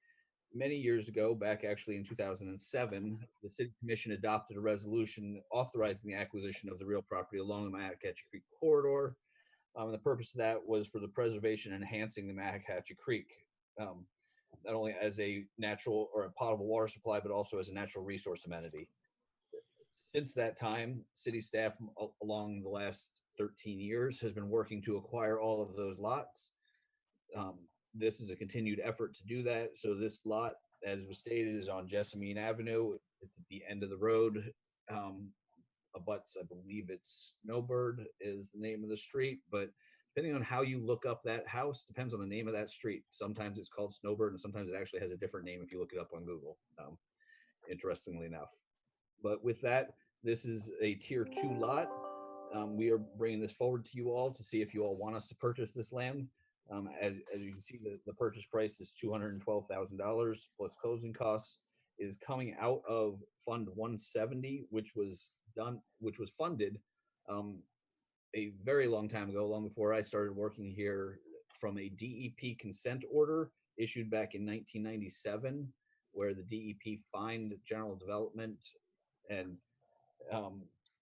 E: Many years ago, back actually in 2007, the City Commission adopted a resolution authorizing the acquisition of the real property along the Myakkahatchee Creek corridor. The purpose of that was for the preservation and enhancing the Myakkahatchee Creek, not only as a natural or a potable water supply, but also as a natural resource amenity. Since that time, city staff along the last 13 years has been working to acquire all of those lots. This is a continued effort to do that. So this lot, as was stated, is on Jessamine Avenue. It's at the end of the road. Abuts, I believe it's Snowbird is the name of the street, but depending on how you look up that house, depends on the name of that street. Sometimes it's called Snowbird, and sometimes it actually has a different name if you look it up on Google, interestingly enough. But with that, this is a Tier 2 lot. We are bringing this forward to you all to see if you all want us to purchase this land. As you can see, the purchase price is $212,000 plus closing costs. It is coming out of Fund 170, which was funded a very long time ago, long before I started working here, from a DEP consent order issued back in 1997, where the DEP fined General Development, and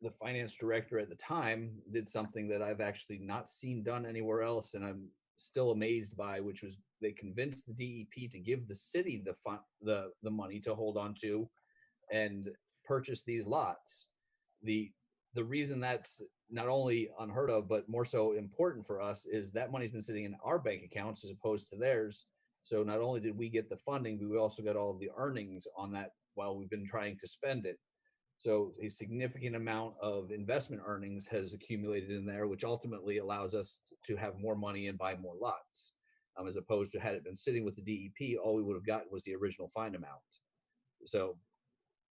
E: the finance director at the time did something that I've actually not seen done anywhere else, and I'm still amazed by, which was they convinced the DEP to give the city the money to hold on to and purchase these lots. The reason that's not only unheard of, but more so important for us is that money's been sitting in our bank accounts as opposed to theirs. So not only did we get the funding, but we also got all of the earnings on that while we've been trying to spend it. So a significant amount of investment earnings has accumulated in there, which ultimately allows us to have more money and buy more lots, as opposed to had it been sitting with the DEP, all we would have gotten was the original fine amount. So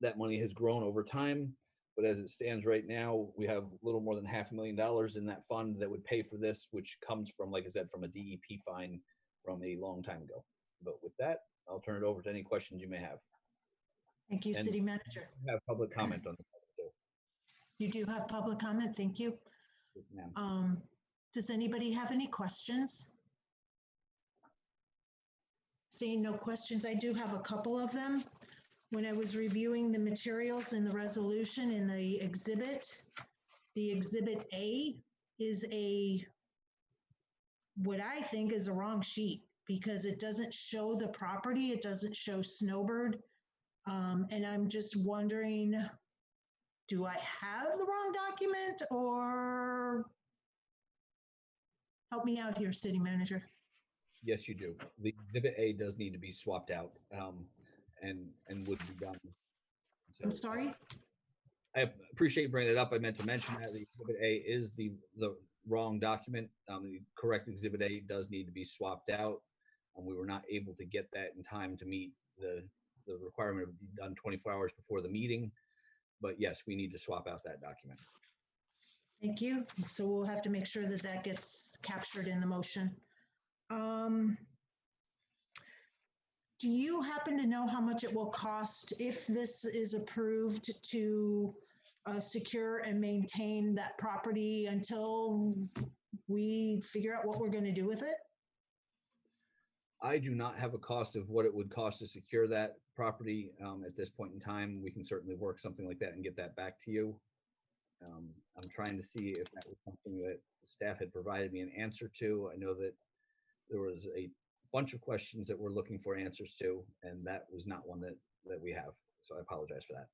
E: that money has grown over time, but as it stands right now, we have a little more than $500,000 in that fund that would pay for this, which comes from, like I said, from a DEP fine from a long time ago. But with that, I'll turn it over to any questions you may have.
A: Thank you,
E: And
A: City Manager.
E: have public comment on this too.
A: You do have public comment. Thank you.
E: Yes, ma'am.
A: Does anybody have any questions? Seeing no questions, I do have a couple of them. When I was reviewing the materials in the resolution in the exhibit A is what I think is a wrong sheet, because it doesn't show the property. It doesn't show Snowbird. And I'm just wondering, do I have the wrong document, or help me out here, City Manager?
E: Yes, you do. The Exhibit A does need to be swapped out and would be done. So,
A: I'm sorry?
E: I appreciate you bringing it up. I meant to mention that the Exhibit A is the wrong document. The correct Exhibit A does need to be swapped out. We were not able to get that in time to meet the requirement to be done 24 hours before the meeting. But yes, we need to swap out that document.
A: Thank you. So we'll have to make sure that that gets captured in the motion. Do you happen to know how much it will cost if this is approved to secure and maintain that property until we figure out what we're going to do with it?
E: I do not have a cost of what it would cost to secure that property at this point in time. We can certainly work something like that and get that back to you. I'm trying to see if that was something that staff had provided me an answer to. I know that there was a bunch of questions that we're looking for answers to, and that was not one that we have. So I apologize for that.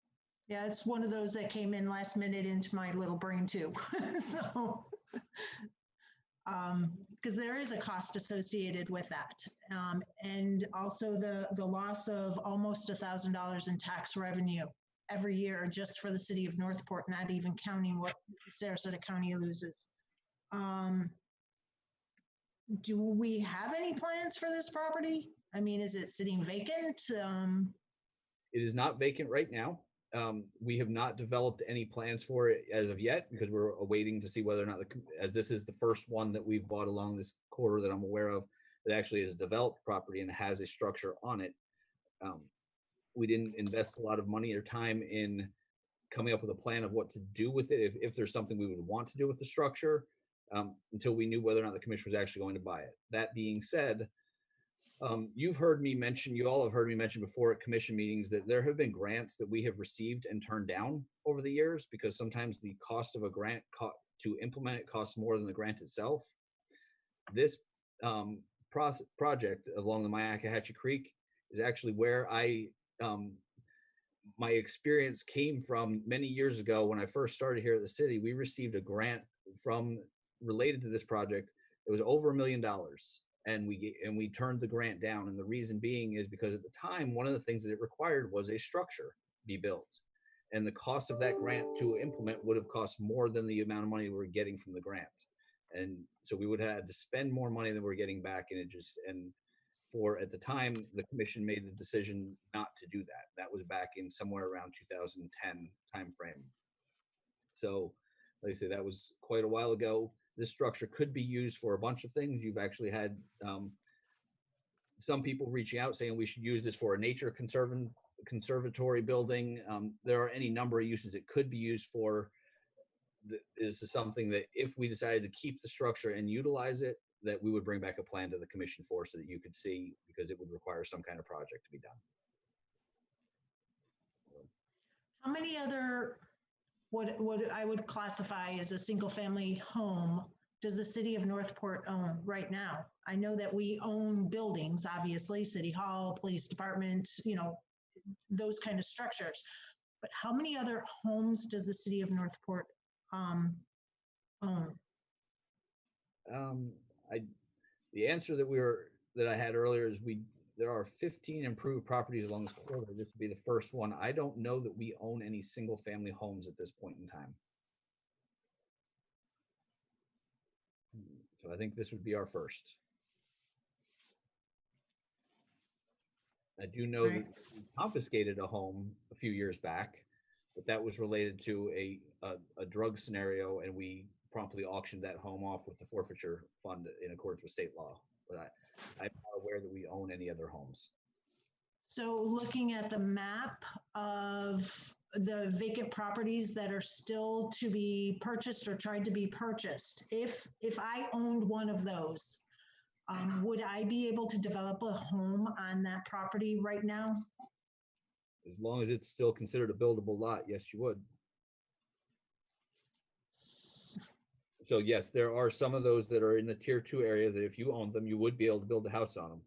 A: Yeah, it's one of those that came in last minute into my little brain too. So, because there is a cost associated with that. And also the loss of almost $1,000 in tax revenue every year just for the city of Northport, not even counting what Sarasota County loses. Do we have any plans for this property? I mean, is it sitting vacant?
E: It is not vacant right now. We have not developed any plans for it as of yet because we're awaiting to see whether or not, as this is the first one that we've bought along this corridor that I'm aware of, that actually is a developed property and has a structure on it. We didn't invest a lot of money or time in coming up with a plan of what to do with it, if there's something we would want to do with the structure, until we knew whether or not the commission was actually going to buy it. That being said, you've heard me mention, you all have heard me mention before at commission meetings that there have been grants that we have received and turned down over the years because sometimes the cost of a grant to implement it costs more than the grant itself. This project along the Myakkahatchee Creek is actually where my experience came from many years ago when I first started here at the city. We received a grant related to this project. It was over $1 million. And we turned the grant down. And the reason being is because at the time, one of the things that it required was a structure be built. And the cost of that grant to implement would have cost more than the amount of money we were getting from the grant. And so we would have had to spend more money than we're getting back. At the time, the commission made the decision not to do that. That was back in somewhere around 2010 timeframe. So like I say, that was quite a while ago. This structure could be used for a bunch of things. You've actually had some people reaching out saying we should use this for a nature conservatory building. There are any number of uses it could be used for. This is something that if we decided to keep the structure and utilize it, that we would bring back a plan to the commission for so that you could see, because it would require some kind of project to be done.
A: How many other, what I would classify as a single family home does the city of Northport own right now? I know that we own buildings, obviously, City Hall, Police Department, those kind of structures. But how many other homes does the city of Northport own?
E: The answer that I had earlier is there are 15 improved properties along this corridor. This would be the first one. I don't know that we own any single family homes at this point in time. So I think this would be our first. I do know that we confiscated a home a few years back, but that was related to a drug scenario, and we promptly auctioned that home off with the forfeiture fund in accordance with state law. But I'm not aware that we own any other homes.
A: So looking at the map of the vacant properties that are still to be purchased or tried to be purchased, if I owned one of those, would I be able to develop a home on that property right now?
E: As long as it's still considered a buildable lot, yes, you would. So yes, there are some of those that are in the tier 2 area that if you owned them, you would be able to build a house on them.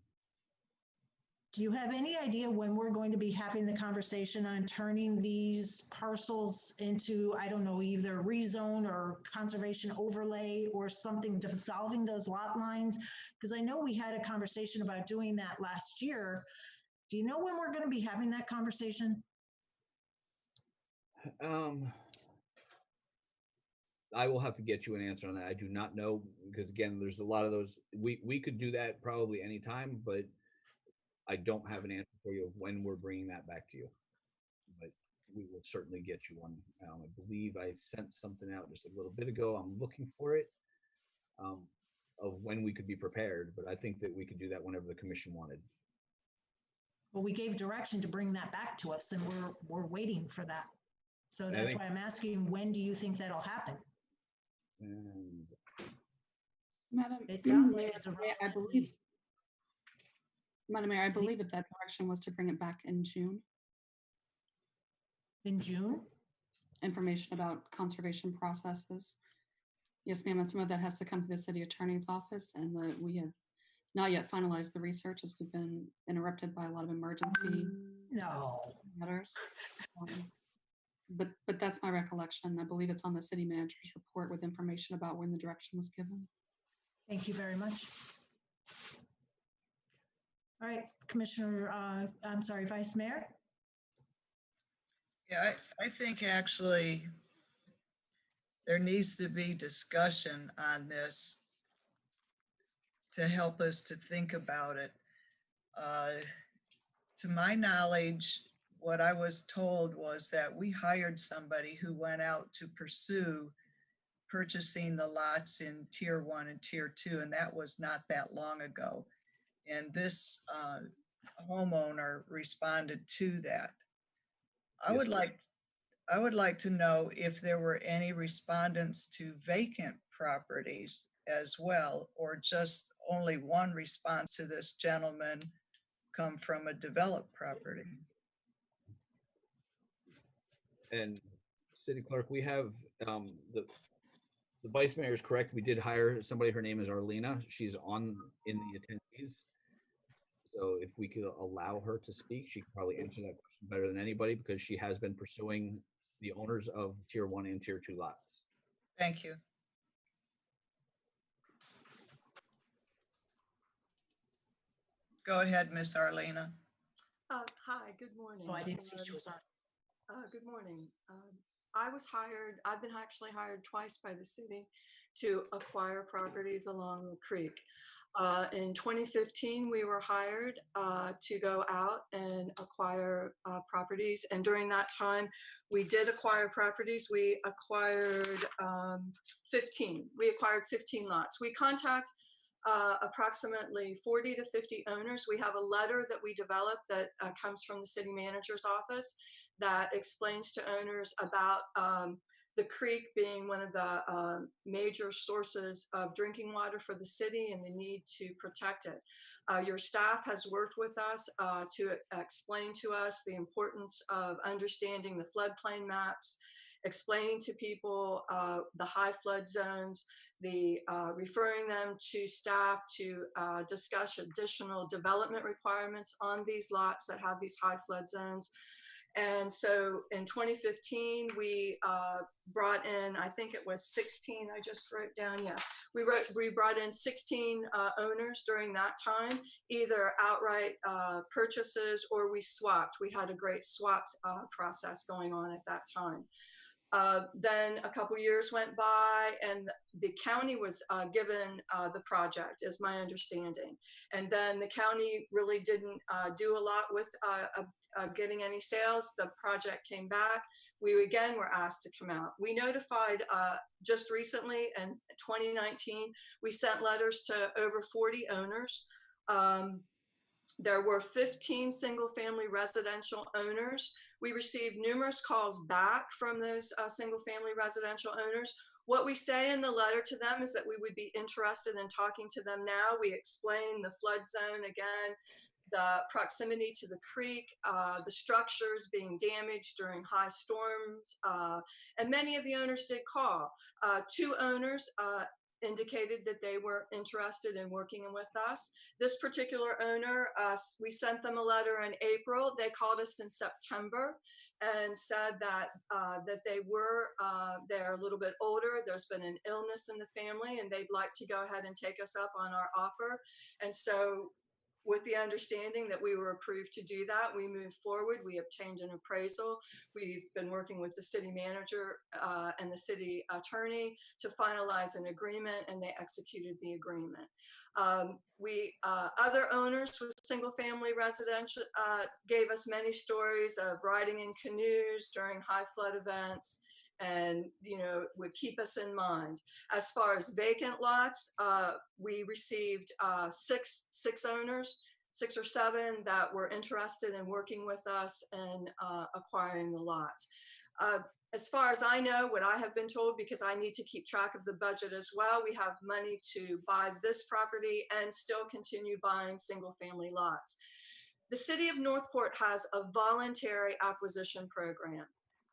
A: Do you have any idea when we're going to be having the conversation on turning these parcels into, I don't know, either rezone or conservation overlay or something, dissolving those lot lines? Because I know we had a conversation about doing that last year. Do you know when we're going to be having that conversation?
E: I will have to get you an answer on that. I do not know, because again, there's a lot of those. We could do that probably anytime, but I don't have an answer for you of when we're bringing that back to you. But we will certainly get you one. I believe I sent something out just a little bit ago. I'm looking for it, of when we could be prepared, but I think that we could do that whenever the commission wanted.
A: Well, we gave direction to bring that back to us, and we're waiting for that. So that's why I'm asking, when do you think that'll happen?
E: And
B: Madam,
A: It sounds
B: Mayor,
A: like it's a
B: I believe, Madam Mayor, I believe that direction was to bring it back in June.
A: In June?
B: Information about conservation processes. Yes, ma'am, and some of that has to come to the city attorney's office, and we have not yet finalized the research as we've been interrupted by a lot of emergency matters. But that's my recollection. I believe it's on the city manager's report with information about when the direction was given.
A: Thank you very much. All right, Commissioner, I'm sorry, Vice Mayor.
C: Yeah, I think actually there needs to be discussion on this to help us to think about it. To my knowledge, what I was told was that we hired somebody who went out to pursue purchasing the lots in tier 1 and tier 2, and that was not that long ago. And this homeowner responded to that. I
E: Yes,
C: would
E: ma'am.
C: like to know if there were any respondents to vacant properties as well, or just only one response to this gentleman come from a developed property.
E: And City Clerk, we have the Vice Mayor is correct. We did hire somebody. Her name is Arlena. She's in the attendees. So if we could allow her to speak, she could probably answer that question better than anybody because she has been pursuing the owners of tier 1 and tier 2 lots.
C: Thank you. Go ahead, Miss Arlena.
J: Hi, good morning.
A: Oh, I didn't see she was on.
J: Good morning. I've been actually hired twice by the city to acquire properties along the creek. In 2015, we were hired to go out and acquire properties. And during that time, we did acquire properties. We acquired 15. We acquired 15 lots. We contact approximately 40 to 50 owners. We have a letter that we developed that comes from the city manager's office that explains to owners about the creek being one of the major sources of drinking water for the city and the need to protect it. Your staff has worked with us to explain to us the importance of understanding the floodplain maps, explaining to people the high flood zones, referring them to staff to discuss additional development requirements on these lots that have these high flood zones. And so in 2015, we brought in, I think it was 16, I just wrote down, yeah. We brought in 16 owners during that time, either outright purchases or we swapped. We had a great swap process going on at that time. Then a couple years went by and the county was given the project, is my understanding. And then the county really didn't do a lot with getting any sales. The project came back. We again were asked to come out. We notified just recently in 2019, we sent letters to over 40 owners. There were 15 single family residential owners. We received numerous calls back from those single family residential owners. What we say in the letter to them is that we would be interested in talking to them now. We explain the flood zone again, the proximity to the creek, the structures being damaged during high storms, and many of the owners did call. 2 owners indicated that they were interested in working with us. This particular owner, we sent them a letter in April. They called us in September and said that they're a little bit older. There's been an illness in the family and they'd like to go ahead and take us up on our offer. And so with the understanding that we were approved to do that, we moved forward. We obtained an appraisal. We've been working with the city manager and the city attorney to finalize an agreement, and they executed the agreement. Other owners with single family residential gave us many stories of riding in canoes during high flood events, and would keep us in mind. As far as vacant lots, we received 6 owners, 6 or 7 that were interested in working with us and acquiring the lots. As far as I know, what I have been told, because I need to keep track of the budget as well, we have money to buy this property and still continue buying single family lots. The city of Northport has a voluntary acquisition program.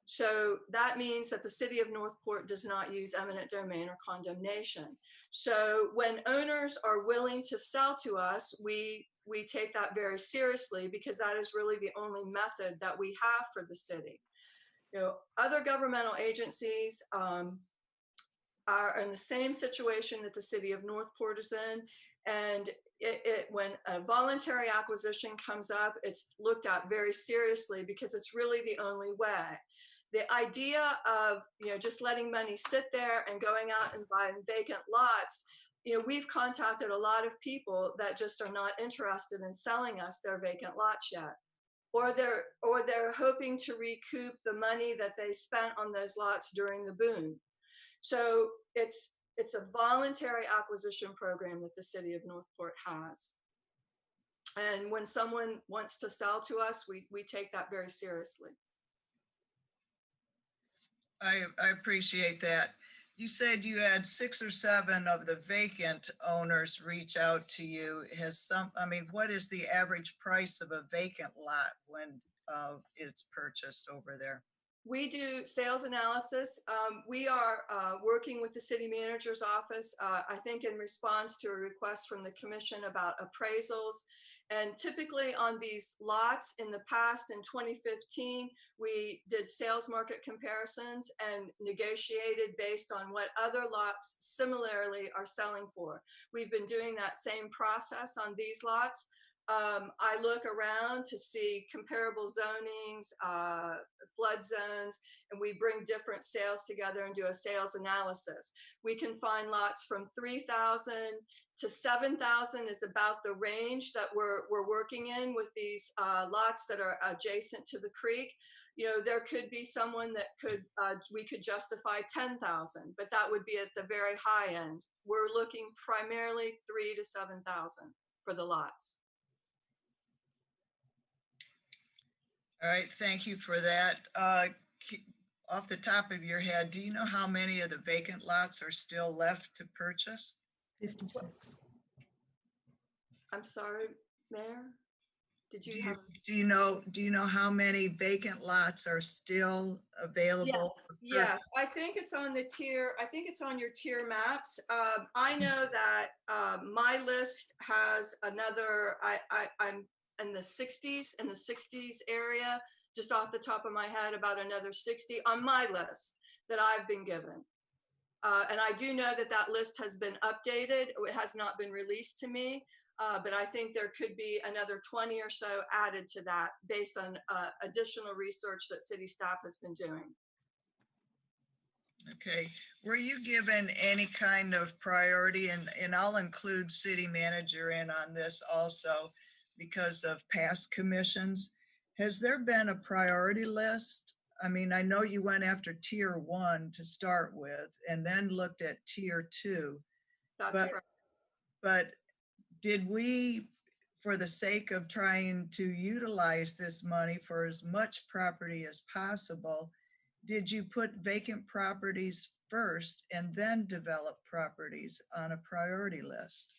J: So that means that the city of Northport does not use eminent domain or condemnation. So when owners are willing to sell to us, we take that very seriously, because that is really the only method that we have for the city. Other governmental agencies are in the same situation that the city of Northport is in. And when a voluntary acquisition comes up, it's looked at very seriously because it's really the only way. The idea of, just letting money sit there and going out and buying vacant lots, we've contacted a lot of people that just are not interested in selling us their vacant lots yet. Or they're hoping to recoup the money that they spent on those lots during the boom. So it's a voluntary acquisition program that the city of Northport has. And when someone wants to sell to us, we take that very seriously.
C: I appreciate that. You said you had 6 or 7 of the vacant owners reach out to you. What is the average price of a vacant lot when it's purchased over there?
J: We do sales analysis. We are working with the city manager's office, I think in response to a request from the commission about appraisals. And typically on these lots in the past, in 2015, we did sales market comparisons and negotiated based on what other lots similarly are selling for. We've been doing that same process on these lots. I look around to see comparable zonings, flood zones, and we bring different sales together and do a sales analysis. We can find lots from 3,000 to 7,000 is about the range that we're working in with these lots that are adjacent to the creek. There could be someone that we could justify 10,000, but that would be at the very high end. We're looking primarily 3,000 to 7,000 for the lots.
C: All right, thank you for that. Off the top of your head, do you know how many of the vacant lots are still left to purchase?
A: 56.
J: I'm sorry, Mayor. Did you have?
C: Do you know how many vacant lots are still available?
J: Yes. I think it's on the tier. I think it's on your tier maps. I know that my list has another. I'm in the 60s area, just off the top of my head, about another 60 on my list that I've been given. And I do know that list has been updated. It has not been released to me, but I think there could be another 20 or so added to that based on additional research that city staff has been doing.
C: Okay, were you given any kind of priority, and I'll include city manager in on this also, because of past commissions? Has there been a priority list? I mean, I know you went after tier 1 to start with and then looked at tier 2.
J: That's correct.
C: But did we, for the sake of trying to utilize this money for as much property as possible, did you put vacant properties first and then develop properties on a priority list?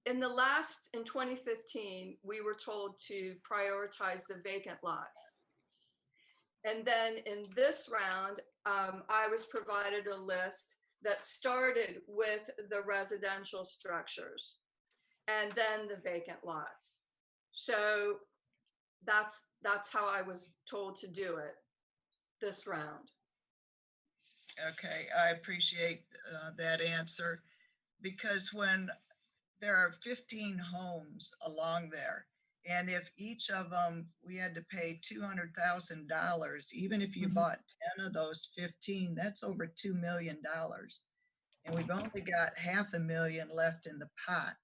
J: In 2015, we were told to prioritize the vacant lots. And then in this round, I was provided a list that started with the residential structures and then the vacant lots. So that's how I was told to do it this round.
C: Okay, I appreciate that answer, because when there are 15 homes along there, and if each of them we had to pay $200,000, even if you bought 10 of those 15, that's over $2 million. And we've only got $500,000 left in the pot.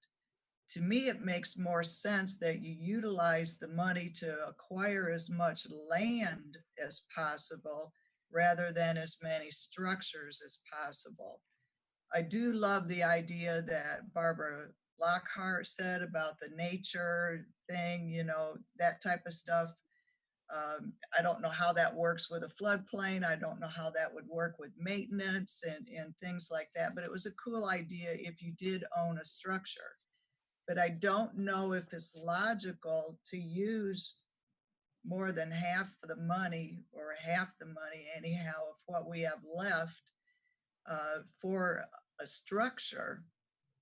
C: To me, it makes more sense that you utilize the money to acquire as much land as possible rather than as many structures as possible. I do love the idea that Barbara Lockhart said about the nature thing, that type of stuff. I don't know how that works with a floodplain. I don't know how that would work with maintenance and things like that, but it was a cool idea if you did own a structure. But I don't know if it's logical to use more than half of the money, or half the money anyhow, of what we have left for a structure,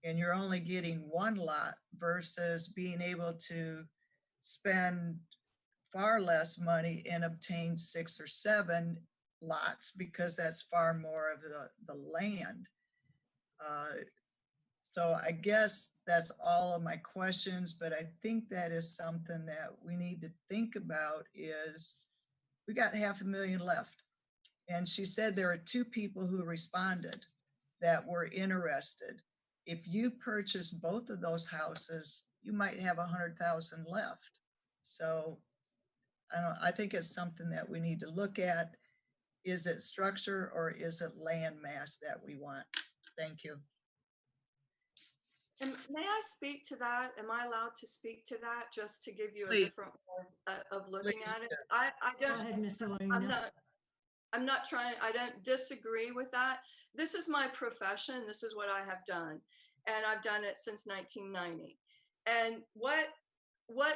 C: and you're only getting one lot, versus being able to spend far less money and obtain 6 or 7 lots, because that's far more of the land. So I guess that's all of my questions, but I think that is something that we need to think about is we got $500,000 left. And she said there are 2 people who responded that were interested. If you purchase both of those houses, you might have 100,000 left. So I think it's something that we need to look at. Is it structure or is it land mass that we want? Thank you.
J: And may I speak to that? Am I allowed to speak to that just to give you a
C: Please.
J: different way of looking
C: Please
J: at it?
C: do.
J: I
A: Go
J: don't,
A: ahead, Ms.
J: I'm
A: Lorena.
J: not trying, I don't disagree with that. This is my profession. This is what I have done. And I've done it since 1990. And what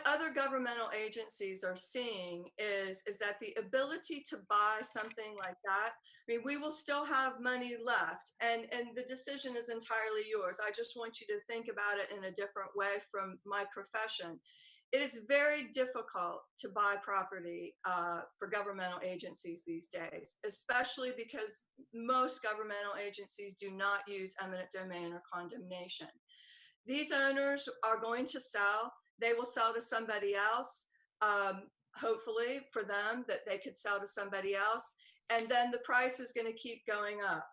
J: other governmental agencies are seeing is that the ability to buy something like that, I mean, we will still have money left, and the decision is entirely yours. I just want you to think about it in a different way from my profession. It is very difficult to buy property for governmental agencies these days, especially because most governmental agencies do not use eminent domain or condemnation. These owners are going to sell. They will sell to somebody else, hopefully for them that they could sell to somebody else. And then the price is going to keep going up.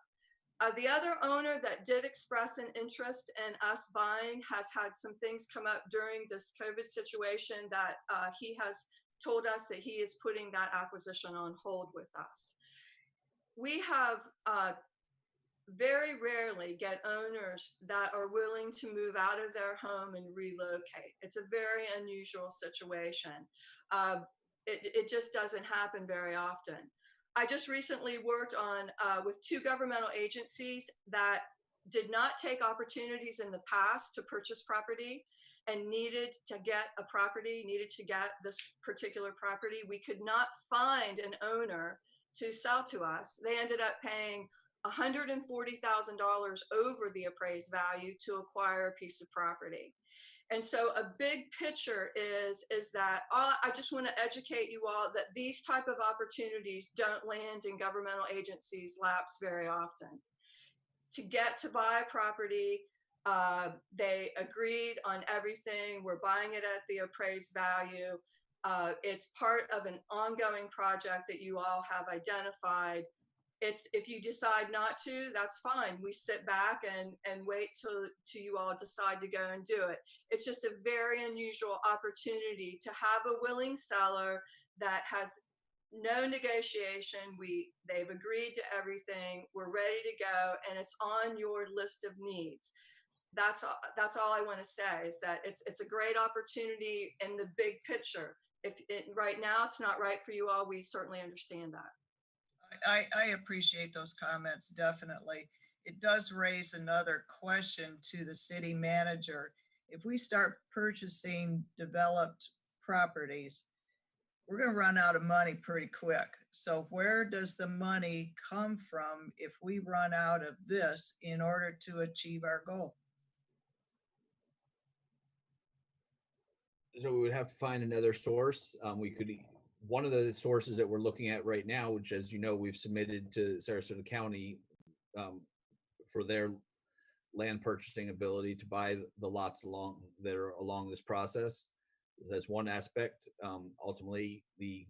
J: The other owner that did express an interest in us buying has had some things come up during this COVID situation that he has told us that he is putting that acquisition on hold with us. We have very rarely get owners that are willing to move out of their home and relocate. It's a very unusual situation. It just doesn't happen very often. I just recently worked on with 2 governmental agencies that did not take opportunities in the past to purchase property and needed to get a property, needed to get this particular property. We could not find an owner to sell to us. They ended up paying $140,000 over the appraised value to acquire a piece of property. And so a big picture is that I just want to educate you all that these type of opportunities don't land in governmental agencies' laps very often. To get to buy a property, they agreed on everything. We're buying it at the appraised value. It's part of an ongoing project that you all have identified. If you decide not to, that's fine. We sit back and wait till you all decide to go and do it. It's just a very unusual opportunity to have a willing seller that has no negotiation. They've agreed to everything. We're ready to go, and it's on your list of needs. That's all I want to say is that it's a great opportunity in the big picture. Right now it's not right for you all, we certainly understand that.
C: I appreciate those comments, definitely. It does raise another question to the city manager. If we start purchasing developed properties, we're going to run out of money pretty quick. So where does the money come from if we run out of this in order to achieve our goal?
E: So we would have to find another source. One of the sources that we're looking at right now, which, as you know, we've submitted to Sarasota County for their land purchasing ability to buy the lots that are along this process. That's one aspect. Ultimately, the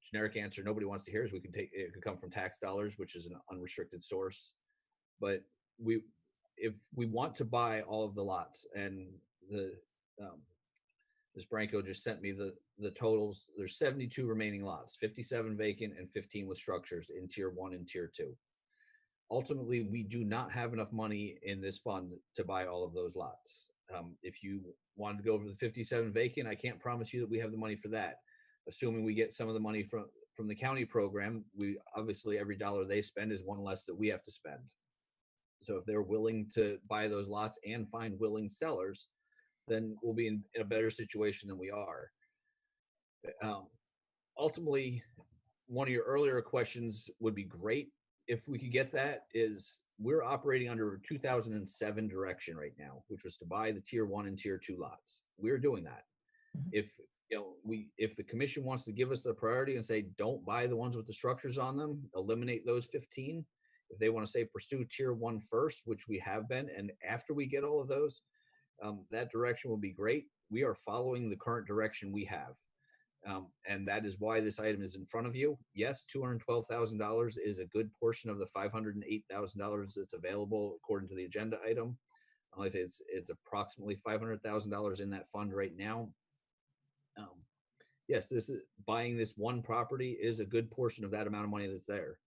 E: generic answer nobody wants to hear is it could come from tax dollars, which is an unrestricted source. But if we want to buy all of the lots, and Ms. Branco just sent me the totals. There's 72 remaining lots, 57 vacant and 15 with structures in tier 1 and tier 2. Ultimately, we do not have enough money in this fund to buy all of those lots. If you wanted to go over the 57 vacant, I can't promise you that we have the money for that. Assuming we get some of the money from the county program, obviously every dollar they spend is one less that we have to spend. So if they're willing to buy those lots and find willing sellers, then we'll be in a better situation than we are. Ultimately, one of your earlier questions would be great if we could get that. Is we're operating under a 2007 direction right now, which was to buy the tier 1 and tier 2 lots. We're doing that. If the commission wants to give us the priority and say don't buy the ones with the structures on them, eliminate those 15, If they want to say pursue tier 1 first, which we have been, and after we get all of those, that direction will be great. We are following the current direction we have. And that is why this item is in front of you. Yes, $212,000 is a good portion of the $508,000 that's available according to the agenda item. Like I say, it's approximately $500,000 in that fund right now. Yes, this is buying this one property is a good portion of that amount of money that's there.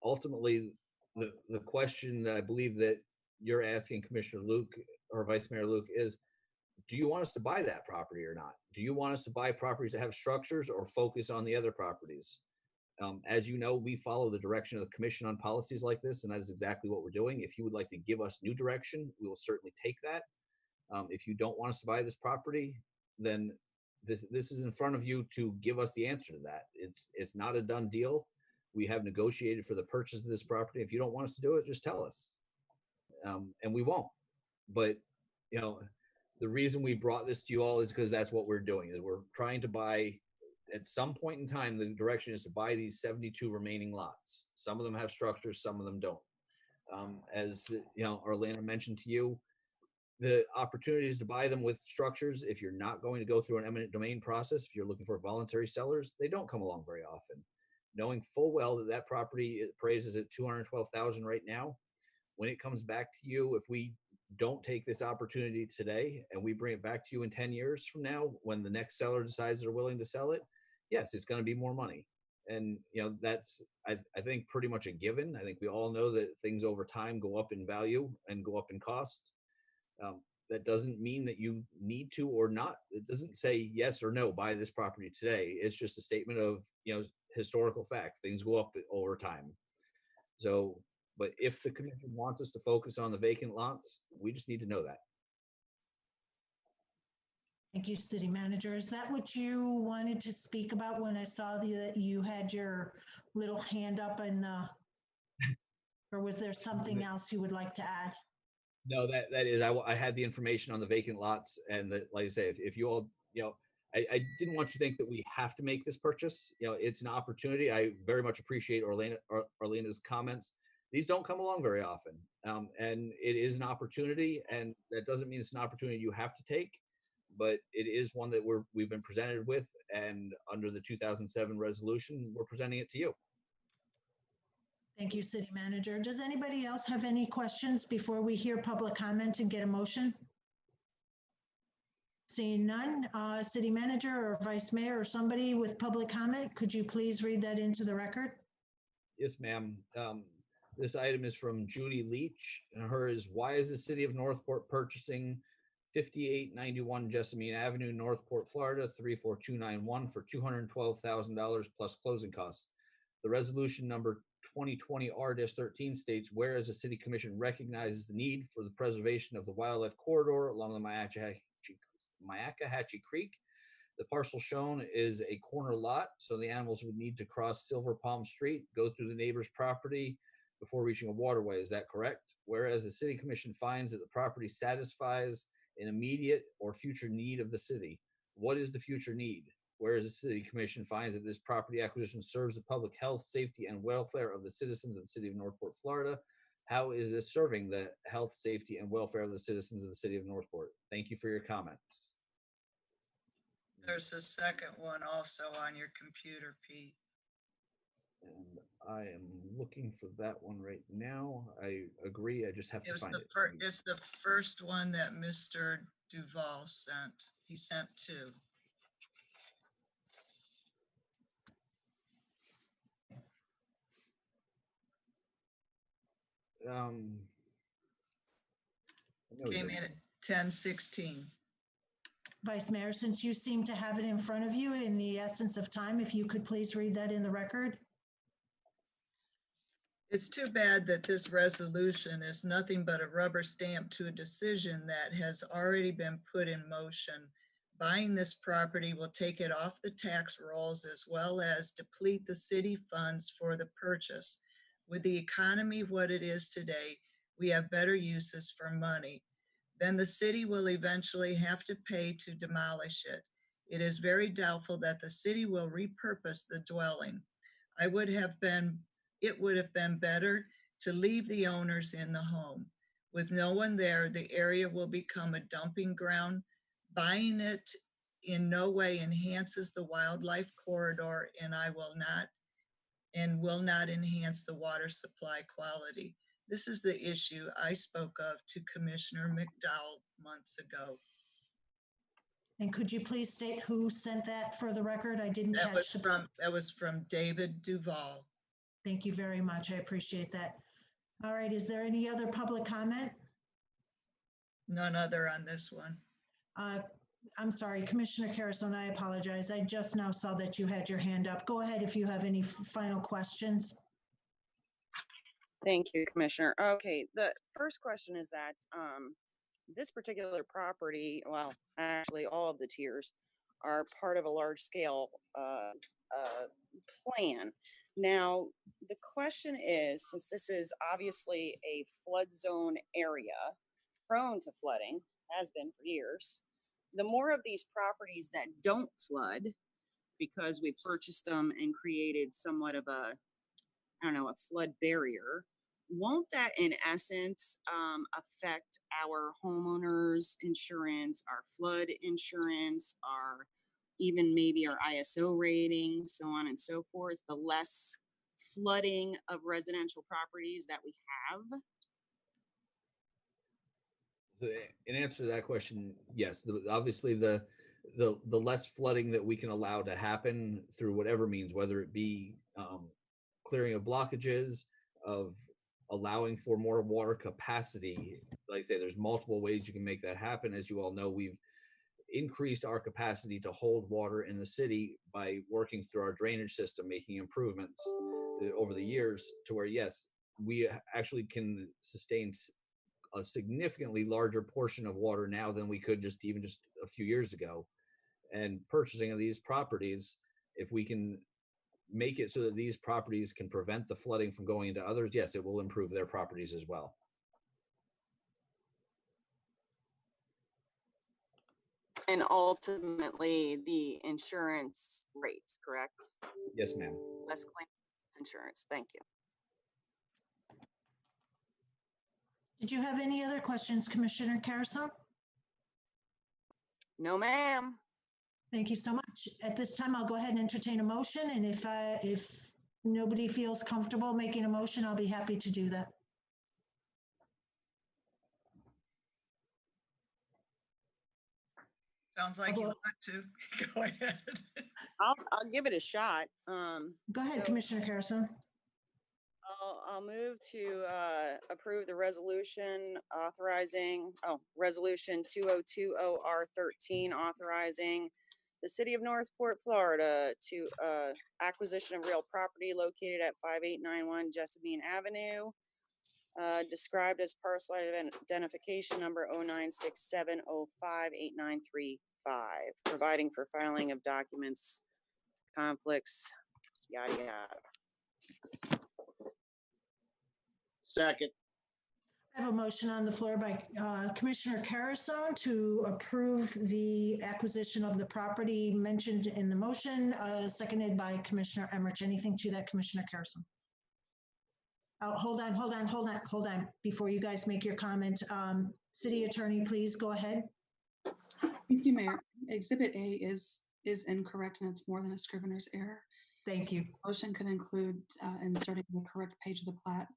E: Ultimately, the question that I believe that you're asking Commissioner Luke or Vice Mayor Luke is, do you want us to buy that property or not? Do you want us to buy properties that have structures or focus on the other properties? As you know, we follow the direction of the commission on policies like this, and that is exactly what we're doing. If you would like to give us new direction, we will certainly take that. If you don't want us to buy this property, then this is in front of you to give us the answer to that. It's not a done deal. We have negotiated for the purchase of this property. If you don't want us to do it, just tell us, and we won't. But you know, the reason we brought this to you all is because that's what we're doing. Is we're trying to buy. At some point in time, the direction is to buy these 72 remaining lots. Some of them have structures, some of them don't. As you know, Orlando mentioned to you, the opportunities to buy them with structures, if you're not going to go through an eminent domain process, if you're looking for voluntary sellers, they don't come along very often. Knowing full well that that property appraises at $212,000 right now, when it comes back to you, if we don't take this opportunity today and we bring it back to you in 10 years from now, when the next seller decides they're willing to sell it, yes, it's going to be more money. And, you know, that's, I think, pretty much a given. I think we all know that things over time go up in value and go up in cost. That doesn't mean that you need to or not. It doesn't say yes or no, buy this property today. It's just a statement of, you know, historical fact. Things go up over time. So, but if the commission wants us to focus on the vacant lots, we just need to know that.
A: Thank you, City Manager. Is that what you wanted to speak about when I saw that you had your little hand up in the, or was there something else you would like to add?
E: No, that is, I had the information on the vacant lots, and that, like I say, if you all, you know, I didn't want you to think that we have to make this purchase. You know, it's an opportunity. I very much appreciate Orlando's comments. These don't come along very often, and it is an opportunity, and that doesn't mean it's an opportunity you have to take, but it is one that we've been presented with, and under the 2007 resolution, we're presenting it to you.
A: Thank you, City Manager. Does anybody else have any questions before we hear public comment and get a motion? Seeing none, City Manager or Vice Mayor or somebody with public comment, could you please read that into the record?
E: Yes, ma'am. This item is from Judy Leach, and her is, why is the City of Northport purchasing 5891 Jessamine Avenue, Northport, Florida, 34291 for $212,000 plus closing costs? The resolution number 2020 R-13 states, whereas the City Commission recognizes the need for the preservation of the wildlife corridor along the Myakkahatchee Creek. The parcel shown is a corner lot, so the animals would need to cross Silver Palm Street, go through the neighbor's property before reaching a waterway. Is that correct? Whereas the City Commission finds that the property satisfies an immediate or future need of the city. What is the future need? Whereas the City Commission finds that this property acquisition serves the public health, safety, and welfare of the citizens of the City of Northport, Florida. How is this serving the health, safety, and welfare of the citizens of the City of Northport? Thank you for your comments.
C: There's a second one also on your computer, Pete.
E: And I am looking for that one right now. I agree. I just have to find it.
C: It's the first one that Mr. Duval sent. He sent two. Came in at 10:16.
A: Vice Mayor, since you seem to have it in front of you in the essence of time, if you could please read that in the record.
C: It's too bad that this resolution is nothing but a rubber stamp to a decision that has already been put in motion. Buying this property will take it off the tax rolls as well as deplete the city funds for the purchase. With the economy what it is today, we have better uses for money. Then the city will eventually have to pay to demolish it. It is very doubtful that the city will repurpose the dwelling. It would have been better to leave the owners in the home. With no one there, the area will become a dumping ground. Buying it in no way enhances the wildlife corridor, and will not enhance the water supply quality. This is the issue I spoke of to Commissioner McDowell months ago.
A: And could you please state who sent that for the record? I didn't catch the.
C: That was from David Duval.
A: Thank you very much. I appreciate that. All right, is there any other public comment?
C: None other on this one.
A: I'm sorry, Commissioner Carrison, I apologize. I just now saw that you had your hand up. Go ahead if you have any final questions.
D: Thank you, Commissioner. Okay, the first question is that this particular property, well, actually all of the tiers are part of a large scale plan. Now, the question is, since this is obviously a flood zone area, prone to flooding, has been for years, the more of these properties that don't flood, because we purchased them and created somewhat of a, I don't know, a flood barrier, won't that in essence affect our homeowners insurance, our flood insurance, our even maybe our ISO rating, so on and so forth, the less flooding of residential properties that we have?
E: So in answer to that question, yes, obviously the less flooding that we can allow to happen through whatever means, whether it be clearing of blockages, of allowing for more water capacity. Like I say, there's multiple ways you can make that happen. As you all know, we've increased our capacity to hold water in the city by working through our drainage system, making improvements over the years to where, yes, we actually can sustain a significantly larger portion of water now than we could just a few years ago. And purchasing of these properties, if we can make it so that these properties can prevent the flooding from going into others, yes, it will improve their properties as well.
D: And ultimately the insurance rates, correct?
E: Yes, ma'am.
D: Less claims insurance. Thank you.
A: Did you have any other questions, Commissioner Carrison?
D: No, ma'am.
A: Thank you so much. At this time, I'll go ahead and entertain a motion. And if nobody feels comfortable making a motion, I'll be happy to do that.
C: Sounds like you want to. Go ahead.
D: I'll give it a shot.
A: Go ahead, Commissioner Carrison.
D: I'll move to approve the resolution authorizing, resolution 2020R13 authorizing the city of Northport, Florida to acquisition of real property located at 5891 Jessamine Avenue, described as parcel identification number 0967058935, providing for filing of documents, conflicts, yada, yada.
G: Second.
A: I have a motion on the floor by Commissioner Carrison to approve the acquisition of the property mentioned in the motion, seconded by Commissioner Emmerich. Anything to that, Commissioner Carrison? Oh, hold on. Before you guys make your comment, City Attorney, please go ahead.
B: Thank you, Mayor. Exhibit A is incorrect, and it's more than a scrivener's error.
A: Thank you.
B: Motion could include inserting the correct page of the plat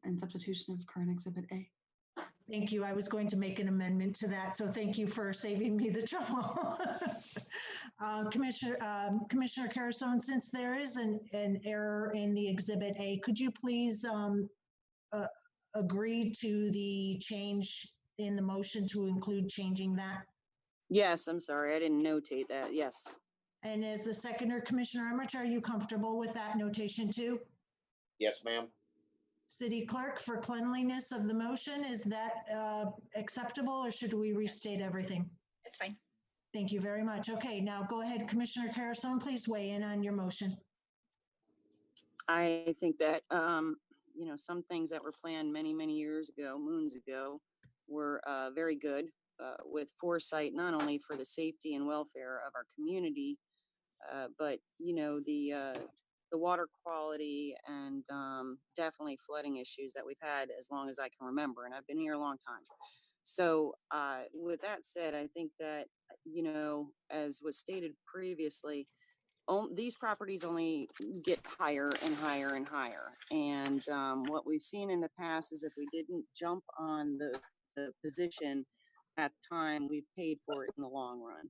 B: and substitution of current Exhibit A.
A: Thank you. I was going to make an amendment to that, so thank you for saving me the trouble. Commissioner Carrison, since there is an error in the Exhibit A, could you please agree to the change in the motion to include changing that?
D: Yes, I'm sorry, I didn't notate that. Yes.
A: And as the seconder, Commissioner Emmerich, are you comfortable with that notation too?
G: Yes, ma'am.
A: City Clerk, for cleanliness of the motion, is that acceptable, or should we restate everything?
F: It's fine.
A: Thank you very much. Okay, now go ahead, Commissioner Carrison, please weigh in on your motion.
D: I think that, some things that were planned many, many years ago, moons ago, were very good with foresight, not only for the safety and welfare of our community, but, the the water quality and definitely flooding issues that we've had as long as I can remember. And I've been here a long time. So with that said, I think that, you know, as was stated previously, these properties only get higher and higher and higher. And what we've seen in the past is if we didn't jump on the position at the time, we've paid for it in the long run.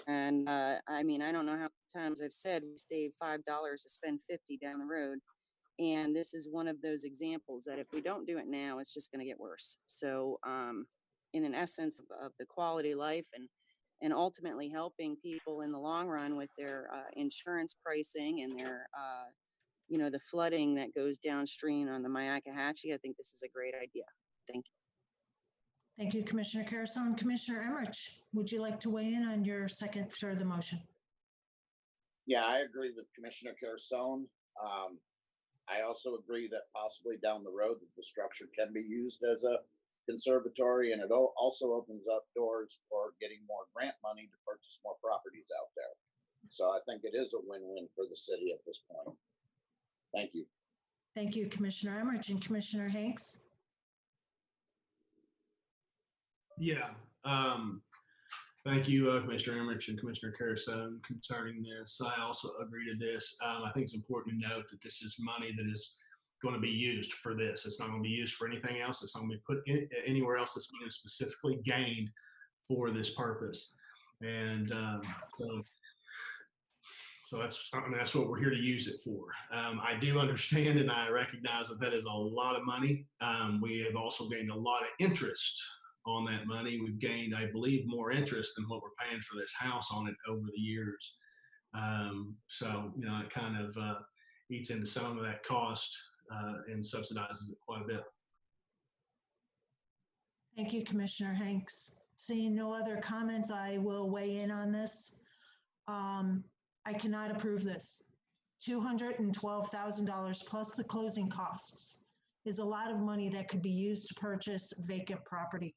D: And I mean, I don't know how many times I've said we save $5 to spend 50 down the road. And this is one of those examples that if we don't do it now, it's just going to get worse. So in an essence of the quality of life and ultimately helping people in the long run with their insurance pricing and their, you know, the flooding that goes downstream on the Myakkahatchee, I think this is a great idea. Thank you.
A: Thank you, Commissioner Carrison. Commissioner Emmerich, would you like to weigh in on your second for the motion?
G: Yeah, I agree with Commissioner Carrison. I also agree that possibly down the road that the structure can be used as a conservatory, and it also opens up doors for getting more grant money to purchase more properties out there. So I think it is a win-win for the city at this point. Thank you.
A: Thank you, Commissioner Emmerich. And Commissioner Hanks?
H: Yeah. Thank you, Commissioner Emmerich and Commissioner Carrison concerning this. I also agree to this. I think it's important to note that this is money that is going to be used for this. It's not going to be used for anything else. It's not going to be put anywhere else. It's being specifically gained for this purpose. And so that's what we're here to use it for. I do understand and I recognize that is a lot of money. We have also gained a lot of interest on that money. We've gained, I believe, more interest than what we're paying for this house on it over the years. So, you know, it kind of eats into some of that cost and subsidizes it quite a bit.
A: Thank you, Commissioner Hanks. Seeing no other comments, I will weigh in on this. I cannot approve this. $212,000 plus the closing costs is a lot of money that could be used to purchase vacant property.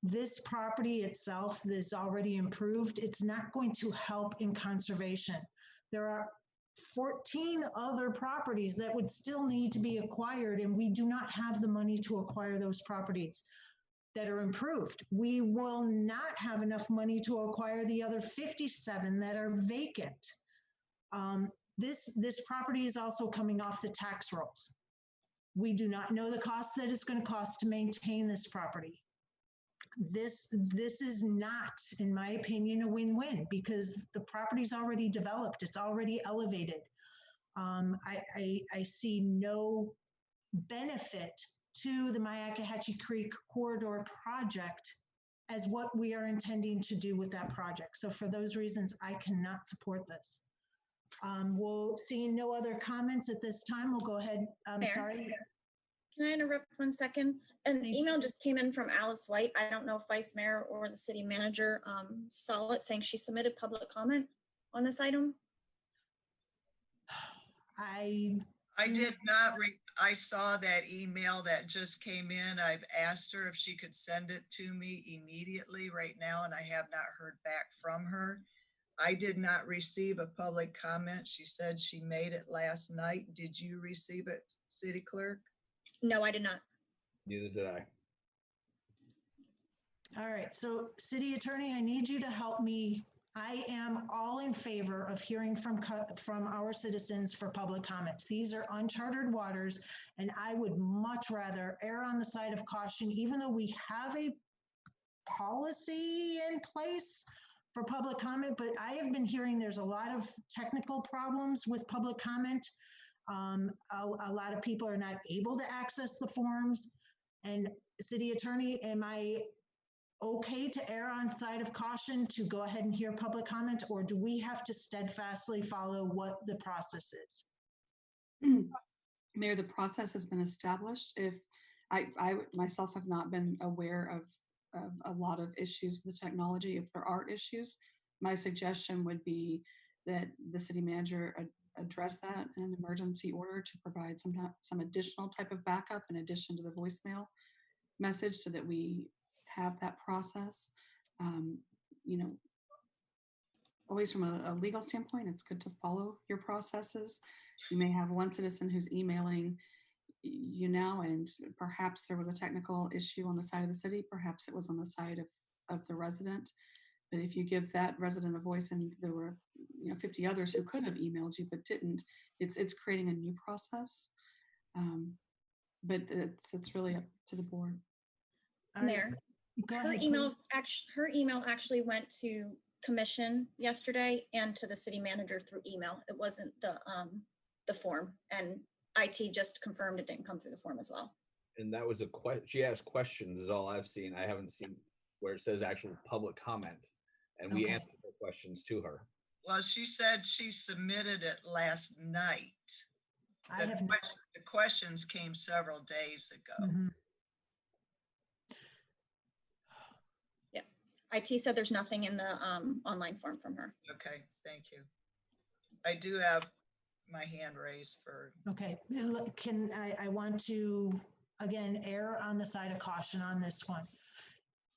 A: This property itself is already improved. It's not going to help in conservation. There are 14 other properties that would still need to be acquired, and we do not have the money to acquire those properties that are improved. We will not have enough money to acquire the other 57 that are vacant. This property is also coming off the tax rolls. We do not know the cost that it's going to cost to maintain this property. This is not, in my opinion, a win-win because the property's already developed. It's already elevated. I see no benefit to the Myakkahatchee Creek Corridor project as what we are intending to do with that project. So for those reasons, I cannot support this. We'll see no other comments at this time. We'll go ahead.
F: Mayor?
A: Sorry.
F: Can I interrupt 1 second? An
A: Thank
F: email just came in from Alice White. I don't know if Vice Mayor or the city manager saw it, saying she submitted public comment on this item.
A: I
C: did not I saw that email that just came in. I've asked her if she could send it to me immediately right now, and I have not heard back from her. I did not receive a public comment. She said she made it last night. Did you receive it, City Clerk?
F: No, I did not.
E: Neither did I.
A: All right, so City Attorney, I need you to help me. I am all in favor of hearing from our citizens for public comments. These are uncharted waters, and I would much rather err on the side of caution, even though we have a policy in place for public comment, but I have been hearing there's a lot of technical problems with public comment. A lot of people are not able to access the forms. And City Attorney, am I okay to err on the side of caution to go ahead and hear public comment, or do we have to steadfastly follow what the process is?
B: Mayor, the process has been established. If I myself have not been aware of a lot of issues with the technology. If there are issues, my suggestion would be that the city manager address that in an emergency order to provide some additional type of backup in addition to the voicemail message so that we have that process. You know, always from a legal standpoint, it's good to follow your processes. you may have one citizen who's emailing you now, and perhaps there was a technical issue on the side of the city. Perhaps it was on the side of the resident. But if you give that resident a voice, and there were 50 others who could have emailed you but didn't, it's creating a new process. But it's really up to the board.
A: All right.
F: Mayor,
A: Go
F: her
A: ahead,
F: email
A: please.
F: her email actually went to commission yesterday and to the city manager through email. It wasn't the form, and IT just confirmed it didn't come through the form as well.
E: And that was she asked questions is all I've seen. I haven't seen where it says actual public comment, and we
A: Okay.
E: answered the questions to her.
C: Well, she said she submitted it last night.
A: I have
C: The questions came several days ago.
A: Mhm.
F: IT said there's nothing in the online form from her.
C: Okay, thank you. I do have my hand raised for,
A: Okay, I want to, again, err on the side of caution on this one.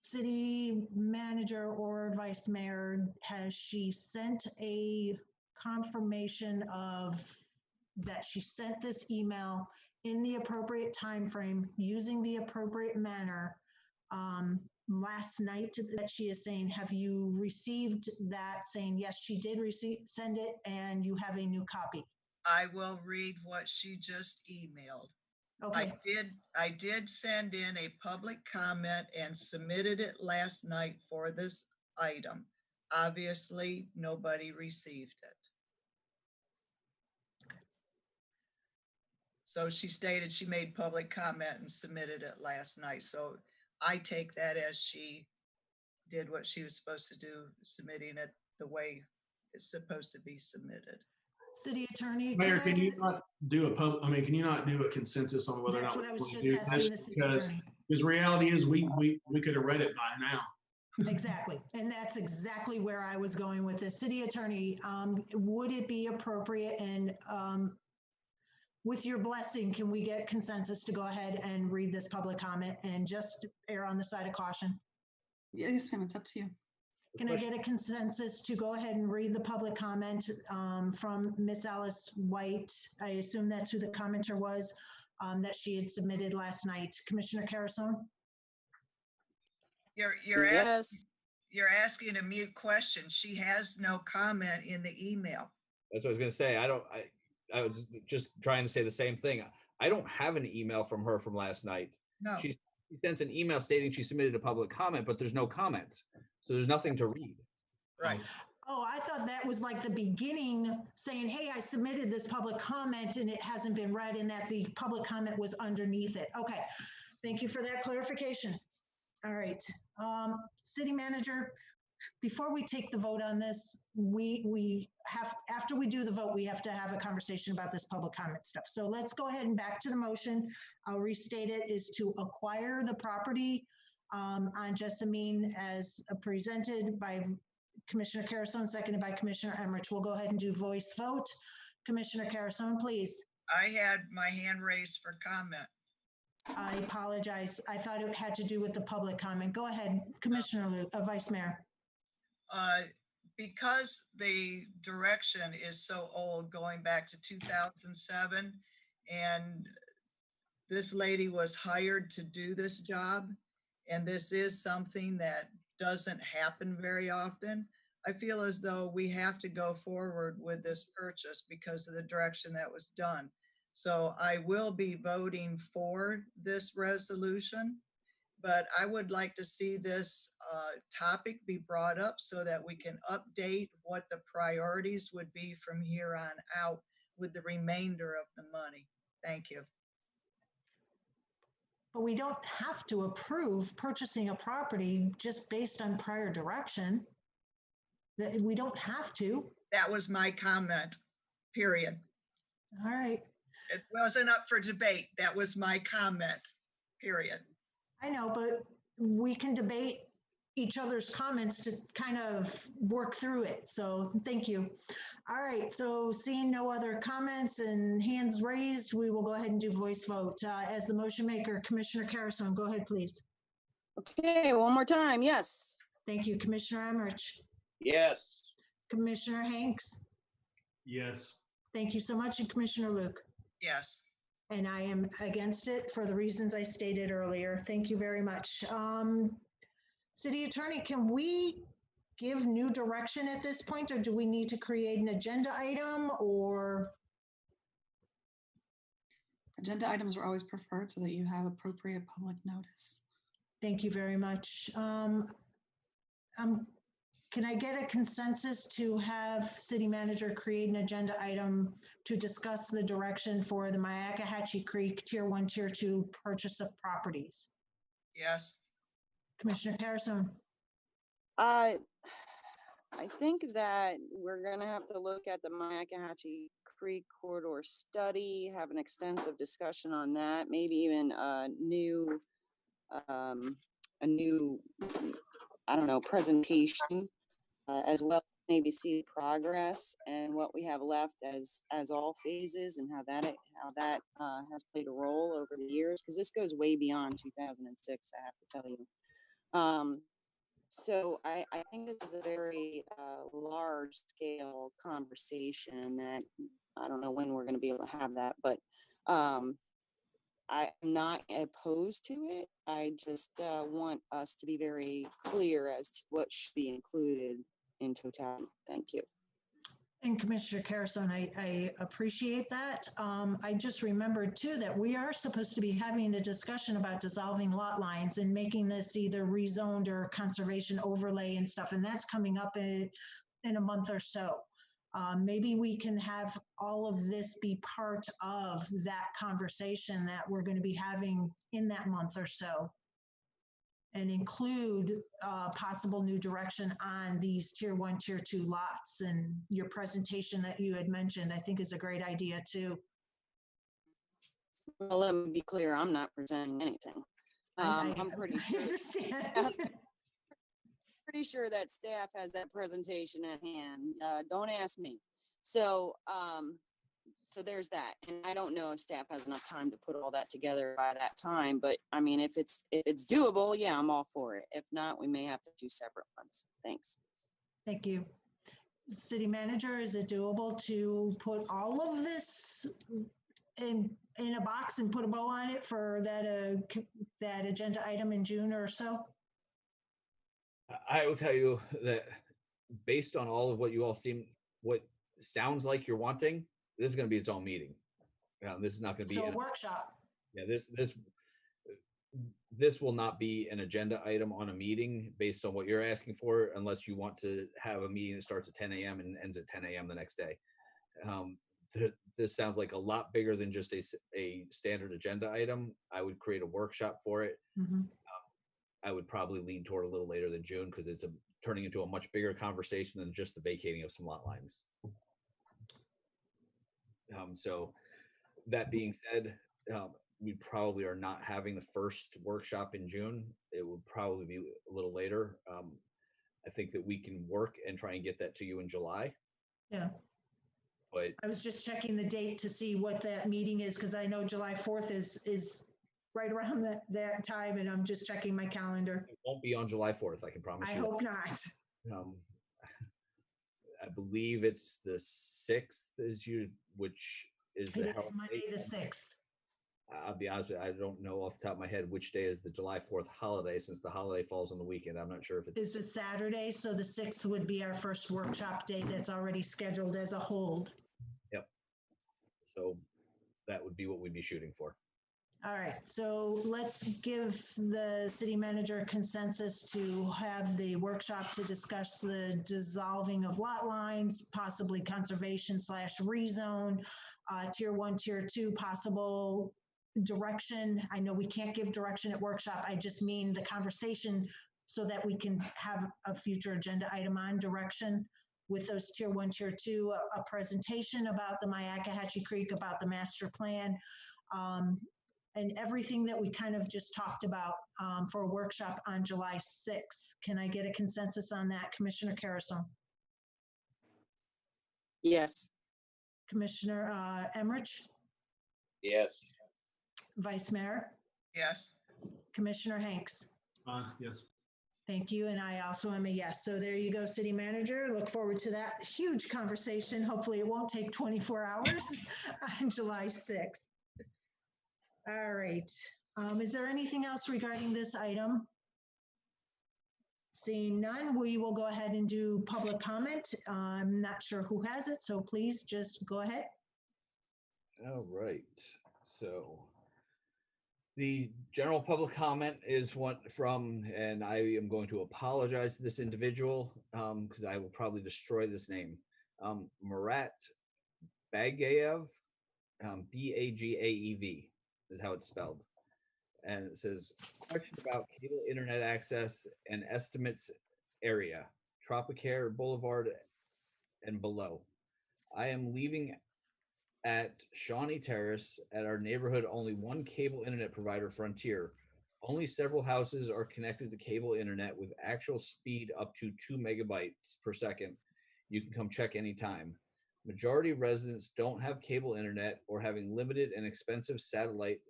A: City manager or vice mayor, has she sent a confirmation of that she sent this email in the appropriate time frame using the appropriate manner last night that she is saying? Have you received that saying, yes, she did send it and you have a new copy?
C: I will read what she just emailed.
A: Okay.
C: I did send in a public comment and submitted it last night for this item. Obviously, nobody received it. So she stated she made public comment and submitted it last night. So I take that as she did what she was supposed to do, submitting it the way it's supposed to be submitted.
A: City attorney.
H: Mayor, can you not do can you not do a consensus on whether or
A: That's
H: not
A: what I was
H: we
A: just
H: do
A: asking the
H: this?
A: city
H: Because
A: attorney.
H: reality is we could have read it by now.
A: Exactly. And that's exactly where I was going with the city attorney. Would it be appropriate, and with your blessing, can we get consensus to go ahead and read this public comment and just err on the side of caution?
B: Yes, ma'am, it's up to you.
A: Can I get a consensus to go ahead and read the public comment from Miss Alice White? I assume that's who the commenter was, that she had submitted last night. Commissioner Carasone?
D: Yes.
C: You're asking a mute question. She has no comment in the email.
E: That's what I was going to say. I was just trying to say the same thing. I don't have an email from her from last night.
C: No.
E: She sent an email stating she submitted a public comment, but there's no comment. So there's nothing to read.
C: Right.
A: Oh, I thought that was like the beginning saying, hey, I submitted this public comment and it hasn't been read, and that the public comment was underneath it. Okay. Thank you for that clarification. All right. City manager, before we take the vote on this, we have, after we do the vote, we have to have a conversation about this public comment stuff. So let's go ahead and back to the motion. I'll restate it, is to acquire the property on Jessamine as presented by Commissioner Carasone, seconded by Commissioner Emmerich. We'll go ahead and do voice vote. Commissioner Carasone, please.
C: I had my hand raised for comment.
A: I apologize. I thought it had to do with the public comment. Go ahead, Commissioner Vice Mayor.
C: Because the direction is so old, going back to 2007, and this lady was hired to do this job, and this is something that doesn't happen very often, I feel as though we have to go forward with this purchase because of the direction that was done. So I will be voting for this resolution, but I would like to see this topic be brought up so that we can update what the priorities would be from here on out with the remainder of the money. Thank you.
A: But we don't have to approve purchasing a property just based on prior direction. We don't have to.
C: That was my comment, period.
A: All right.
C: It wasn't up for debate. That was my comment, period.
A: I know, but we can debate each other's comments to kind of work through it. So thank you. All right. So seeing no other comments and hands raised, we will go ahead and do voice vote. As the motion maker, Commissioner Carasone, go ahead, please.
D: Okay, one more time. Yes.
A: Thank you. Commissioner Emmerich.
G: Yes.
A: Commissioner Hanks.
H: Yes.
A: Thank you so much. And Commissioner Luke?
C: Yes.
A: And I am against it for the reasons I stated earlier. Thank you very much. City Attorney, can we give new direction at this point, or do we need to create an agenda item, or?
B: Agenda items are always preferred so that you have appropriate public notice.
A: Thank you very much. Can I get a consensus to have city manager create an agenda item to discuss the direction for the Myakkahatchee Creek Tier 1, Tier 2 purchase of properties?
C: Yes.
A: Commissioner Carrison?
D: I think that we're gonna have to look at the Myakkahatchee Creek corridor study, have an extensive discussion on that, maybe even a new, I don't know, presentation, as well, maybe see progress and what we have left as all phases and how that has played a role over the years, because this goes way beyond 2006, I have to tell you. So I think this is a very large scale conversation that I don't know when we're going to be able to have that, but I'm not opposed to it. I just want us to be very clear as to what should be included in totality. Thank you.
A: And Commissioner Carrison, I appreciate that. I just remembered too that we are supposed to be having a discussion about dissolving lot lines and making this either rezoned or conservation overlay and stuff, and that's coming up in a month or so. Maybe we can have all of this be part of that conversation that we're going to be having in that month or so, and include possible new direction on these Tier 1, Tier 2 lots. And your presentation that you had mentioned, I think is a great idea too.
D: Well, let me be clear, I'm not presenting anything. I'm pretty sure.
A: I understand.
D: Pretty sure that staff has that presentation at hand. Don't ask me. So, so there's that. And I don't know if staff has enough time to put all that together by that time, but I mean, if it's doable, yeah, I'm all for it. If not, we may have to do separate ones. Thanks.
A: Thank you. City manager, is it doable to put all of this in a box and put a bow on it for that agenda item in June or so?
E: I will tell you that based on all of what you all what sounds like you're wanting, this is going to be its own meeting. This is not going to be
A: a workshop.
E: Yeah, this will not be an agenda item on a meeting based on what you're asking for, unless you want to have a meeting that starts at 10 a.m. and ends at 10 a.m. the next day. This sounds like a lot bigger than just a standard agenda item. I would create a workshop for it.
A: Mm-hmm.
E: I would probably lean toward a little later than June, because it's turning into a much bigger conversation than just the vacating of some lot lines. So that being said, we probably are not having the first workshop in June. It will probably be a little later. I think that we can work and try and get that to you in July.
A: Yeah.
E: But
A: I was just checking the date to see what that meeting is, because I know July 4th is right around that time, and I'm just checking my calendar.
E: It won't be on July 4th, I can promise you.
A: I hope not.
E: I believe it's the 6th, which is the
A: It is Monday the 6th.
E: I'll be honest with you, I don't know off the top of my head which day is the July 4th holiday, since the holiday falls on the weekend. I'm not sure if
A: It's a Saturday, so the 6th would be our first workshop day that's already scheduled as a hold.
E: Yep. So that would be what we'd be shooting for.
A: All right, so let's give the city manager consensus to have the workshop to discuss the dissolving of lot lines, possibly conservation / rezone, Tier 1, Tier 2, possible direction. I know we can't give direction at workshop. I just mean the conversation so that we can have a future agenda item on direction with those Tier 1, Tier 2, a presentation about the Myakkahatchee Creek, about the master plan, and everything that we kind of just talked about for a workshop on July 6th. Can I get a consensus on that, Commissioner Carrison?
D: Yes.
A: Commissioner Amerige?
G: Yes.
A: Vice Mayor?
C: Yes.
A: Commissioner Hanks?
H: Yes.
A: Thank you. And I also am a yes. So there you go, City Manager. Look forward to that huge conversation. Hopefully it won't take 24 hours on July 6th. All right. Is there anything else regarding this item? Seeing none, we will go ahead and do public comment. I'm not sure who has it, so please just go ahead.
E: All right. So the general public comment is one from, and I am going to apologize to this individual because I will probably destroy this name. Murat Bagayev, Bagaev is how it's spelled. And it says, question about cable internet access and estimates area, Tropicare Boulevard and below. I am leaving at Shawnee Terrace at our neighborhood, only one cable internet provider, Frontier. Only several houses are connected to cable internet with actual speed up to 2 megabytes per second. You can come check anytime. Majority of residents don't have cable internet or having limited and expensive satellite.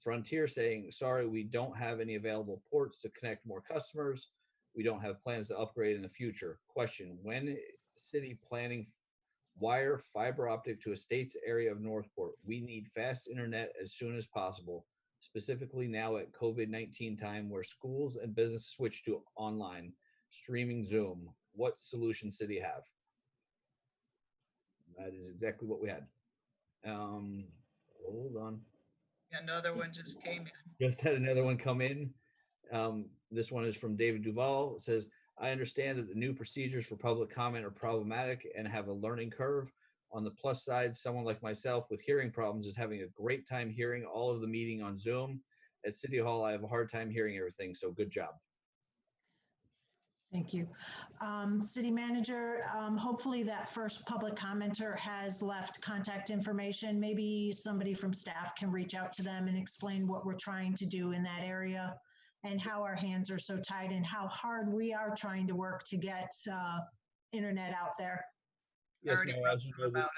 E: Frontier saying, sorry, we don't have any available ports to connect more customers. We don't have plans to upgrade in the future. Question, when city planning wire fiber optic to estates area of Northport? We need fast internet as soon as possible, specifically now at COVID-19 time where schools and business switch to online, streaming Zoom. What solution city have? That is exactly what we had. Hold on.
C: Another one just came in.
E: Just had another one come in. This one is from David Duval. It says, I understand that the new procedures for public comment are problematic and have a learning curve. On the plus side, someone like myself with hearing problems is having a great time hearing all of the meeting on Zoom. At City Hall, I have a hard time hearing everything, so good job.
A: Thank you. City Manager, hopefully that first public commenter has left contact information. Maybe somebody from staff can reach out to them and explain what we're trying to do in that area and how our hands are so tied and how hard we are trying to work to get internet out there.
E: Yes,
C: Already
E: Mayor,
C: wrote
E: as you know,
C: about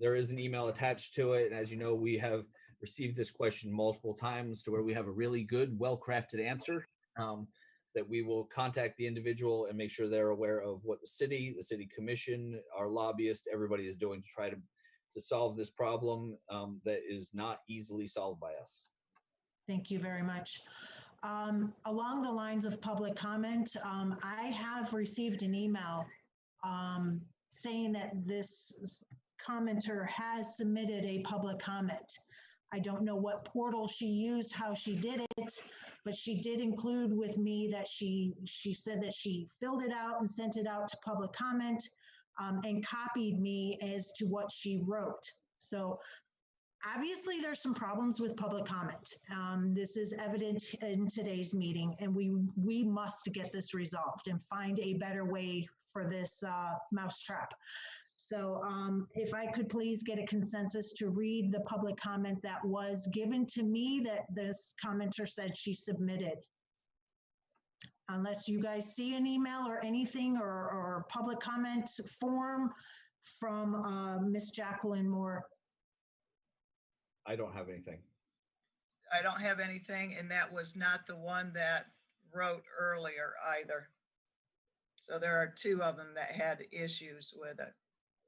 E: there is an email attached to it. And as you know, we have received this question multiple times to where we have a really good, well-crafted answer. That we will contact the individual and make sure they're aware of what the city commission, our lobbyist, everybody is doing to try to solve this problem that is not easily solved by us.
A: Thank you very much. Along the lines of public comment, I have received an email saying that this commenter has submitted a public comment. I don't know what portal she used, how she did it, but she did include with me that she said that she filled it out and sent it out to public comment and copied me as to what she wrote. So obviously there's some problems with public comment. This is evident in today's meeting, and we must get this resolved and find a better way for this mousetrap. So if I could please get a consensus to read the public comment that was given to me that this commenter said she submitted. Unless you guys see an email or anything or public comment form from Miss Jacqueline Moore.
E: I don't have anything.
C: I don't have anything, and that was not the one that wrote earlier either. So there are two of them that had issues with it.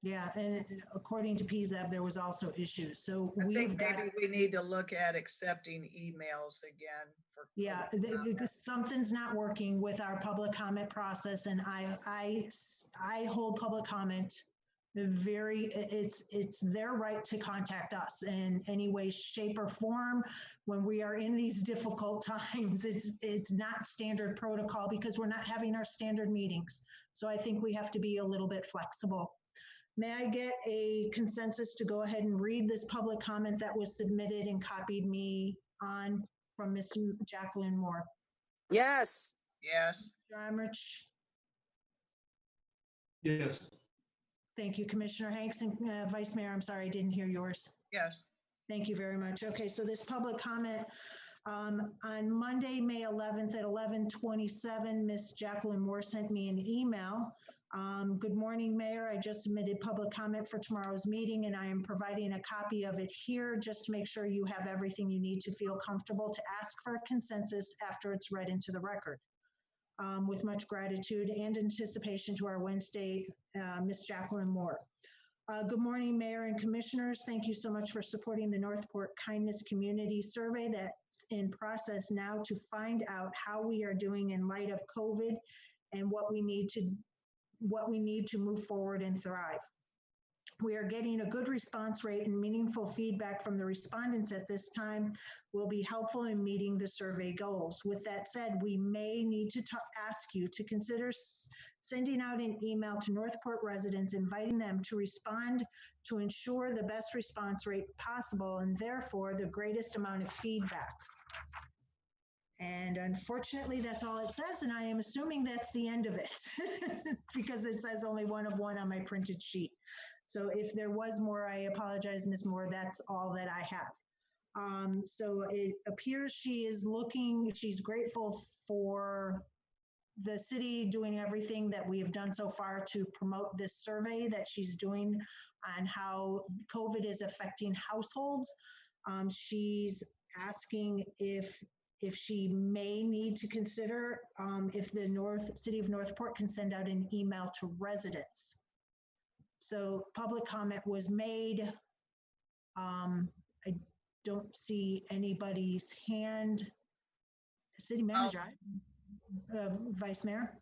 A: Yeah, and according to PZAB, there was also issues. So
C: I
A: we've
C: think
A: got,
C: maybe we need to look at accepting emails again. For
A: yeah, because something's not working with our public comment process, and I hold public comment very, it's their right to contact us in any way, shape, or form when we are in these difficult times. It's not standard protocol because we're not having our standard meetings. So I think we have to be a little bit flexible. May I get a consensus to go ahead and read this public comment that was submitted and copied me on from Ms. Jacqueline Moore?
D: Yes.
C: Yes.
A: Mr. Amerige?
H: Yes.
A: Thank you, Commissioner Hanks, and Vice Mayor, I'm sorry, I didn't hear yours.
C: Yes.
A: Thank you very much. Okay, so this public comment on Monday, May 11th at 11:27, Ms. Jacqueline Moore sent me an email. Good morning, Mayor. I just submitted public comment for tomorrow's meeting, and I am providing a copy of it here just to make sure you have everything you need to feel comfortable to ask for a consensus after it's read into the record. with much gratitude and anticipation to our Wednesday, Ms. Jacqueline Moore. Good morning, Mayor and Commissioners. Thank you so much for supporting the Northport Kindness Community Survey that's in process now to find out how we are doing in light of COVID and what we need to move forward and thrive. We are getting a good response rate, and meaningful feedback from the respondents at this time will be helpful in meeting the survey goals. With that said, we may need to ask you to consider sending out an email to Northport residents, inviting them to respond to ensure the best response rate possible and therefore the greatest amount of feedback. And unfortunately, that's all it says, and I am assuming that's the end of it because it says only one of one on my printed sheet. So if there was more, I apologize, Ms. Moore, that's all that I have. So it appears she's grateful for the city doing everything that we have done so far to promote this survey that she's doing on how COVID is affecting households. She's asking if she may need to consider if the City of Northport can send out an email to residents. So public comment was made. I don't see anybody's hand. City Manager, Vice Mayor?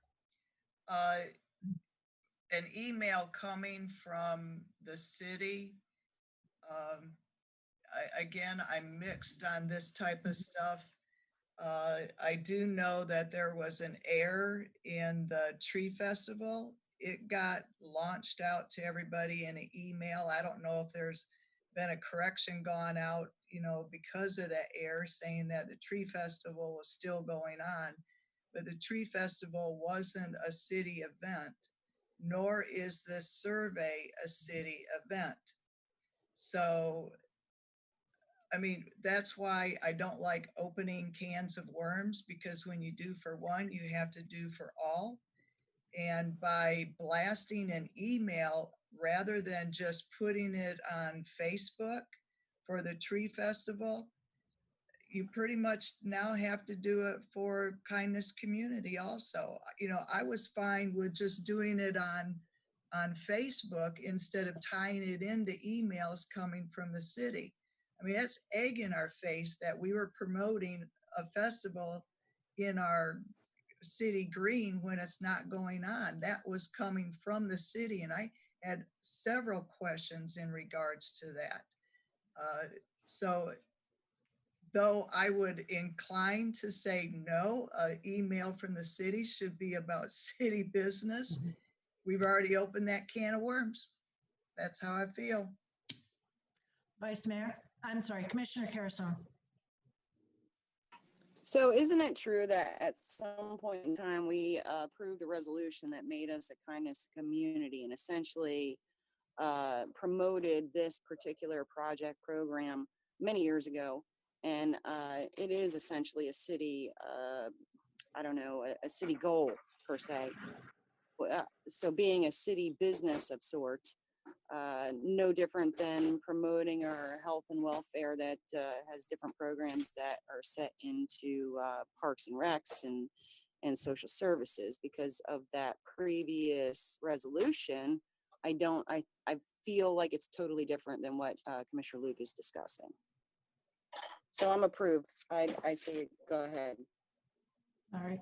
C: An email coming from the city. I'm mixed on this type of stuff. I do know that there was an error in the tree festival. It got launched out to everybody in an email. I don't know if there's been a correction gone out, because of that error, saying that the tree festival was still going on, but the tree festival wasn't a city event, nor is this survey a city event. So, that's why I don't like opening cans of worms, because when you do for one, you have to do for all. And by blasting an email, rather than just putting it on Facebook for the tree festival, you pretty much now have to do it for Kindness Community also. I was fine with just doing it on Facebook instead of tying it into emails coming from the city. That's egg in our face that we were promoting a festival in our city green when it's not going on. That was coming from the city, and I had several questions in regards to that. So though I would incline to say no, an email from the city should be about city business. We've already opened that can of worms. That's how I feel.
A: Commissioner Carolyn.
D: So isn't it true that at some point in time, we approved a resolution that made us a kindness community and essentially promoted this particular project program many years ago? And it is essentially a city, a city goal per se. So being a city business of sorts, no different than promoting our health and welfare that has different programs that are set into parks and recs and social services. Because of that previous resolution, I feel like it's totally different than what Commissioner Luke is discussing. So I'm approved. I say go ahead.
A: All right.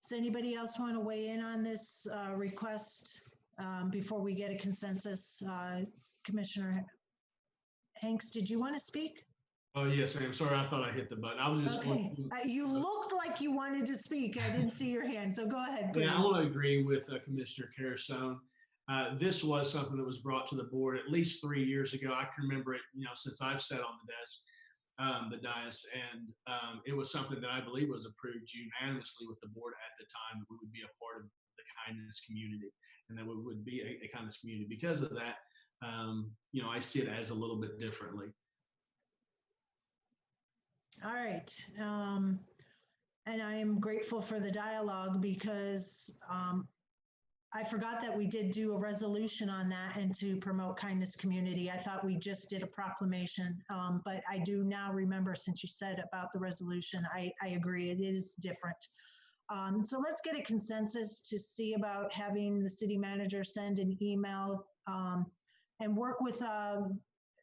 A: Does anybody else want to weigh in on this request before we get a consensus? Commissioner Hanks, did you want to speak?
H: Oh, yes, ma'am. Sorry, I thought I hit the button. I was just
A: okay. You looked like you wanted to speak. I didn't see your hand, so go ahead, please.
H: Yeah, I want to agree with Commissioner Carolyn. This was something that was brought to the board at least 3 years ago. I can remember it, since I've sat on the desk, the dais, and it was something that I believe was approved unanimously with the board at the time, that we would be a part of the kindness community and that we would be a kindness community. Because of that, I see it as a little bit differently.
A: All right. And I am grateful for the dialogue because I forgot that we did do a resolution on that and to promote kindness community. I thought we just did a proclamation, but I do now remember, since you said about the resolution, I agree, it is different. So let's get a consensus to see about having the city manager send an email and work with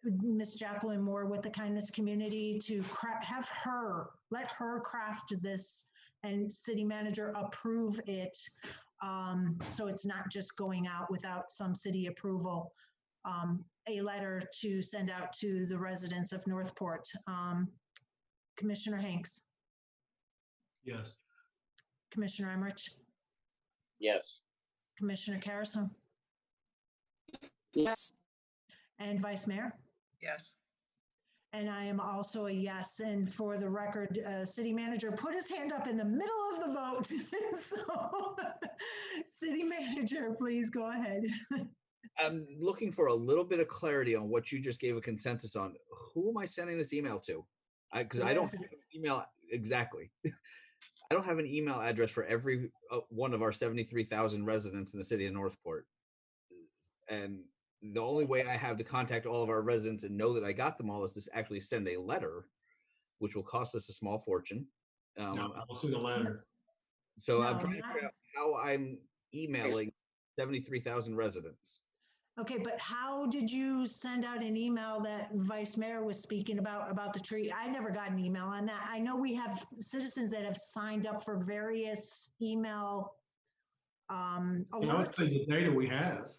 A: Miss Jacqueline Moore with the kindness community to let her craft this and city manager approve it. So it's not just going out without some city approval. A letter to send out to the residents of Northport. Commissioner Hanks,
H: Yes.
A: Commissioner Emmerich,
G: Yes.
A: Commissioner Carrison,
D: Yes.
A: and Vice Mayor.
C: Yes.
A: And I am also a yes. And for the record, city manager put his hand up in the middle of the vote. So city manager, please go ahead.
E: I'm looking for a little bit of clarity on what you just gave a consensus on. Who am I sending this email to? Because I don't have an
A: Residents.
E: email exactly. I don't have an email address for every one of our 73,000 residents in the city of Northport. And the only way I have to contact all of our residents and know that I got them all is to actually send a letter, which will cost us a small fortune.
H: No, I'll send a letter.
E: So
A: No,
E: I'm trying to
A: not-
E: figure out how I'm emailing 73,000 residents.
A: Okay, but how did you send out an email that Vice Mayor was speaking about the tree? I never got an email on that. I know we have citizens that have signed up for various email
H: And I would say
A: alerts.
H: the data we have.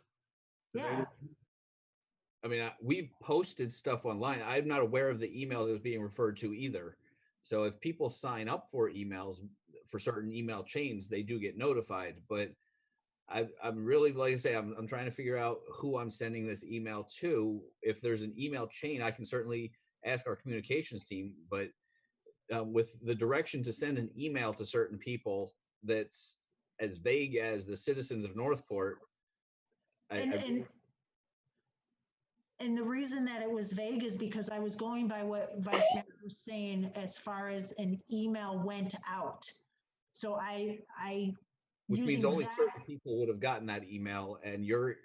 H: The
A: Yeah.
H: data-
E: I mean, we posted stuff online. I'm not aware of the email that was being referred to either. So if people sign up for emails for certain email chains, they do get notified. But I'm really, like I say, I'm trying to figure out who I'm sending this email to. If there's an email chain, I can certainly ask our communications team. But with the direction to send an email to certain people that's as vague as the citizens of Northport,
A: And the reason that it was vague is because I was going by what Vice Mayor was saying as far as an email went out. So
E: which means
A: using
E: only
A: that-
E: certain people would have gotten that email, and your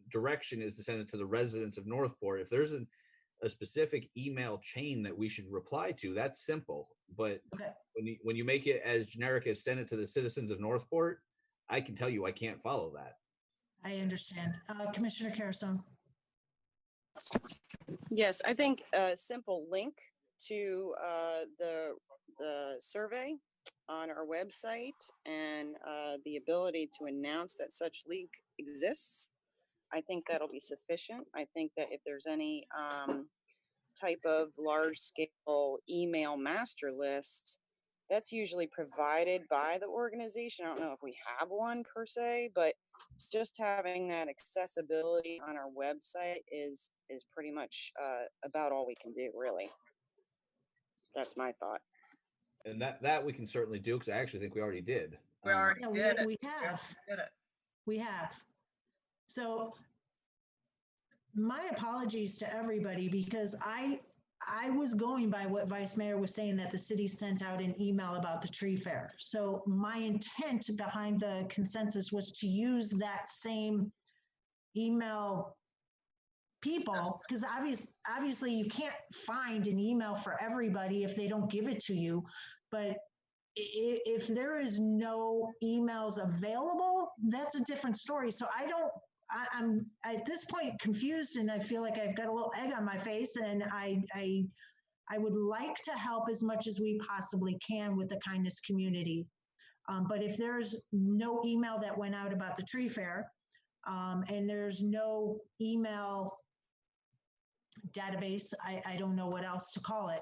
E: direction is to send it to the residents of Northport. If there's a specific email chain that we should reply to, that's simple. But
A: Okay.
E: when you make it as generic as send it to the citizens of Northport, I can tell you I can't follow that.
A: I understand. Commissioner Carrison.
D: Yes, I think a simple link to the survey on our website and the ability to announce that such link exists, I think that'll be sufficient. I think that if there's any type of large scale email master list, that's usually provided by the organization. I don't know if we have one per se, but just having that accessibility on our website is pretty much about all we can do, really. That's my thought.
E: And that we can certainly do, because I actually think we already did.
C: We already
A: Yeah,
C: did it.
A: we have.
C: Did it.
A: We have. So my apologies to everybody, because I was going by what Vice Mayor was saying, that the city sent out an email about the tree fair. So my intent behind the consensus was to use that same email people, because obviously you can't find an email for everybody if they don't give it to you. But if there is no emails available, that's a different story. So I'm at this point confused, and I feel like I've got a little egg on my face, and I would like to help as much as we possibly can with the kindness community. But if there's no email that went out about the tree fair, and there's no email database, I don't know what else to call it.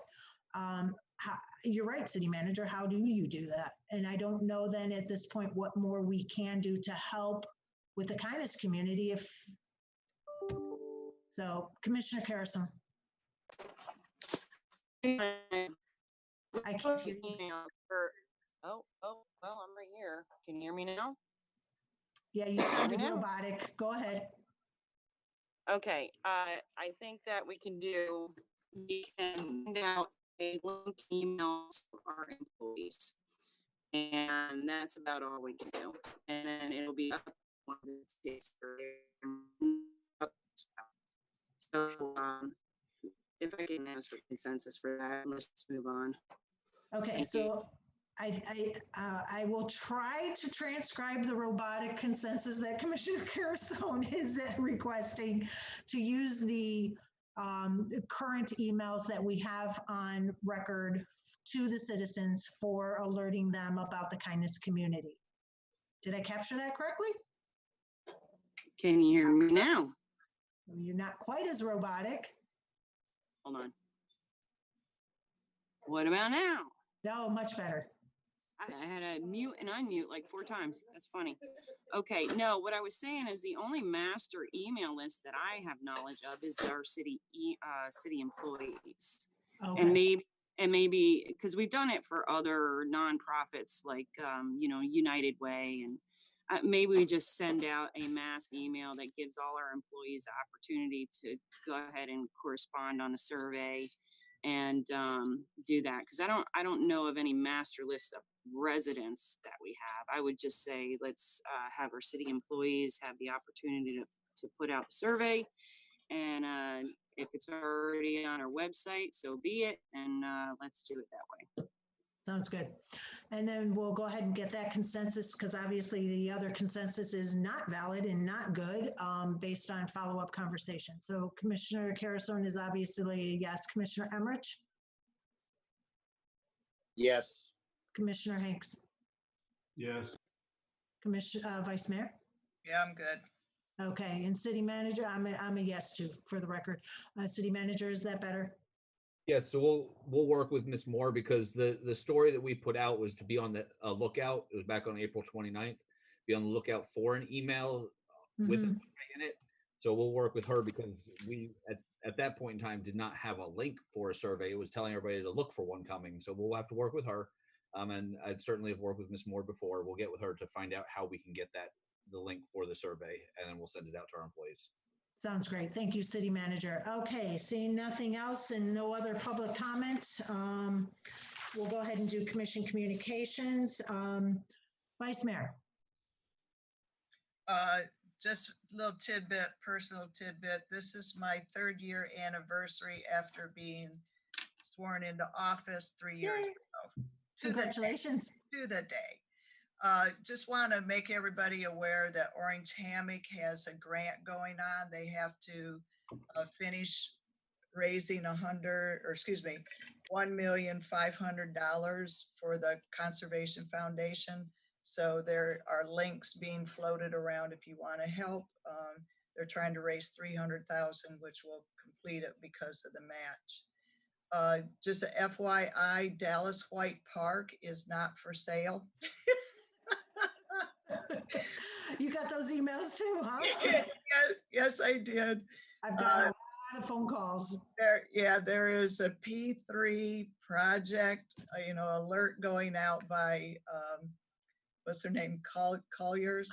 A: You're right, City Manager, how do you do that? And I don't know then at this point what more we can do to help with the kindness community. So, Commissioner Carrison. I can't hear you.
D: Oh, well, I'm right here. Can you hear me now?
A: Yeah, you sounded robotic. Go ahead.
D: Okay, I think that we can send out a link email to our employees. And that's about all we can do. And then it'll be up one of the days. So if I can ask for consensus for that, let's just move on.
A: Okay,
D: Thank
A: so I will try to transcribe the robotic consensus that Commissioner Carasone is requesting to use the current emails that we have on record to the citizens for alerting them about the kindness community. Did I capture that correctly?
D: Can you hear me now?
A: You're not quite as robotic.
D: Hold on. What about now?
A: No, much better.
D: I had to mute and unmute like 4 times. That's funny. Okay, no, what I was saying is the only master email list that I have knowledge of is our city employees.
A: Okay.
D: And maybe because we've done it for other nonprofits like United Way, and maybe we just send out a mass email that gives all our employees the opportunity to go ahead and correspond on a survey and do that, because I don't know of any master list of residents that we have. I would just say let's have our city employees have the opportunity to put out the survey, and if it's already on our website, so be it, and let's do it that way.
A: Sounds good. And then we'll go ahead and get that consensus, because obviously the other consensus is not valid and not good based on follow-up conversation. So Commissioner Carasone is obviously a yes. Commissioner Emmerich?
G: Yes.
A: Commissioner Hanks?
H: Yes.
A: Commissioner Vice Mayor?
C: Yeah, I'm good.
A: Okay, and City Manager, I'm a yes too, for the record. City Manager, is that better?
E: Yes, so we'll work with Ms. Moore, because the story that we put out was to be on the lookout. It was back on April 29th. Be on the lookout for an email with a survey in it. So we'll work with her, because we at that point in time did not have a link for a survey. It was telling everybody to look for one coming. So we'll have to work with her. And I'd certainly have worked with Ms. Moore before. We'll get with her to find out how we can get the link for the survey, and then we'll send it out to our employees.
A: Sounds great. Thank you, City Manager. Okay, seeing nothing else and no other public comment, we'll go ahead and do Commission communications. Vice Mayor.
C: Just a little tidbit, personal tidbit. This is my 3rd year anniversary after being sworn into office 3 years ago.
A: Congratulations.
C: To the day. Just want to make everybody aware that Orange Hammock has a grant going on. They have to finish raising $1,500,000 for the Conservation Foundation. So there are links being floated around if you want to help. They're trying to raise $300,000, which will complete it because of the match. Just a FYI, Dallas White Park is not for sale.
A: You got those emails too, huh?
C: Yes, I did.
A: I've got a lot of phone calls.
C: There is a P3 project, alert going out by, what's their name? Colliers.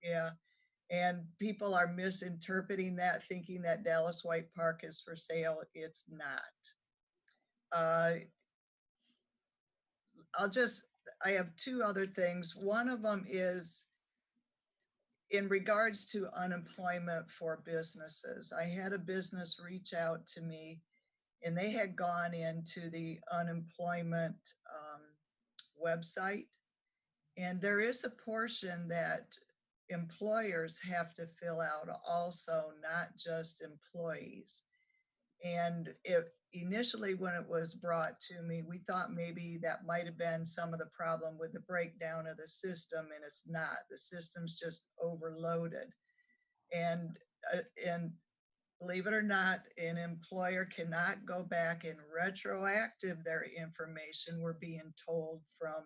C: Yeah. And people are misinterpreting that, thinking that Dallas White Park is for sale. It's not. I have 2 other things. One of them is in regards to unemployment for businesses. I had a business reach out to me, and they had gone into the unemployment website. And there is a portion that employers have to fill out also, not just employees. And initially when it was brought to me, we thought maybe that might have been some of the problem with the breakdown of the system, and it's not. The system's just overloaded. And believe it or not, an employer cannot go back and retroactive their information, we're being told from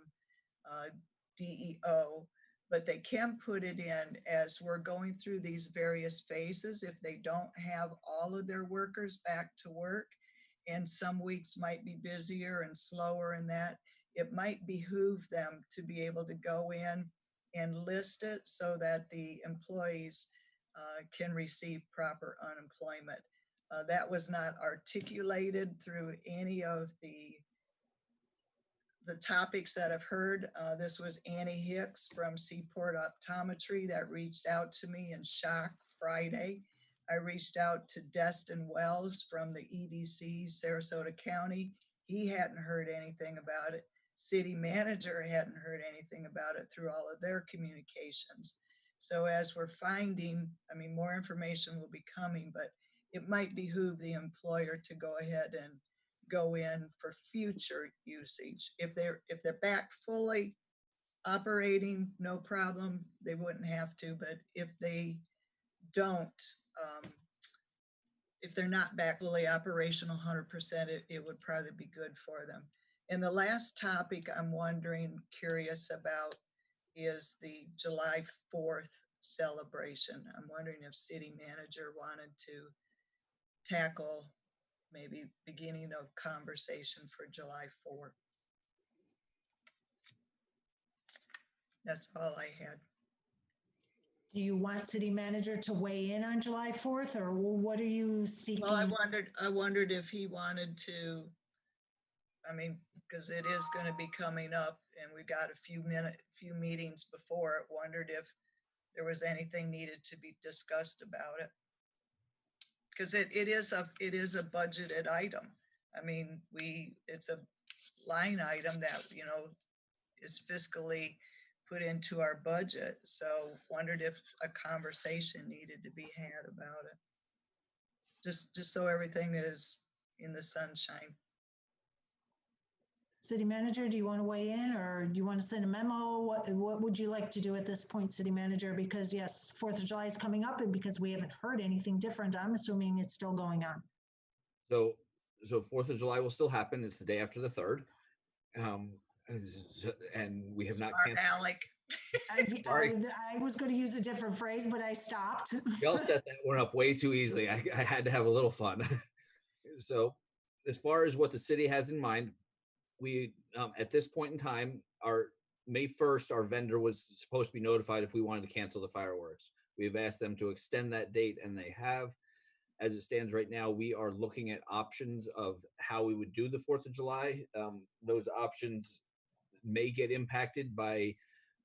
C: DEO, but they can put it in as we're going through these various phases. If they don't have all of their workers back to work, and some weeks might be busier and slower in that, it might behoove them to be able to go in and list it so that the employees can receive proper unemployment. That was not articulated through any of the topics that I've heard. This was Annie Hicks from Seaport Optometry that reached out to me in shock Friday. I reached out to Destin Wells from the EDC, Sarasota County. He hadn't heard anything about it. city manager hadn't heard anything about it through all of their communications. So as we're finding, I mean, more information will be coming, but it might behoove the employer to go ahead and go in for future usage. If they're back fully operating, no problem, they wouldn't have to, but if they don't, if they're not back fully operational 100%, it would probably be good for them. And the last topic I'm wondering, curious about, is the July 4th celebration. I'm wondering if city manager wanted to tackle maybe beginning a conversation for July 4th. That's all I had.
A: Do you want city manager to weigh in on July 4th, or what are you seeking?
C: Well, I wondered if he wanted to, I mean, because it is going to be coming up and we got a few meetings before it, wondered if there was anything needed to be discussed about it. Because it is a budgeted item. I mean, it's a line item that, you know, is fiscally put into our budget. So wondered if a conversation needed to be had about it. Just so everything is in the sunshine.
A: City manager, do you want to weigh in, or do you want to send a memo? What would you like to do at this point, city manager? Because yes, 4th of July is coming up, and because we haven't heard anything different, I'm assuming it's still going on.
E: So 4th of July will still happen. It's the day after the 3rd. And we have not
C: Smart Alec.
A: I was going to use a different phrase, but I stopped.
E: Y'all set that one up way too easily. I had to have a little fun. So as far as what the city has in mind, we, at this point in time, our May 1st, our vendor was supposed to be notified if we wanted to cancel the fireworks. We've asked them to extend that date, and they have. As it stands right now, we are looking at options of how we would do the 4th of July. Those options may get impacted by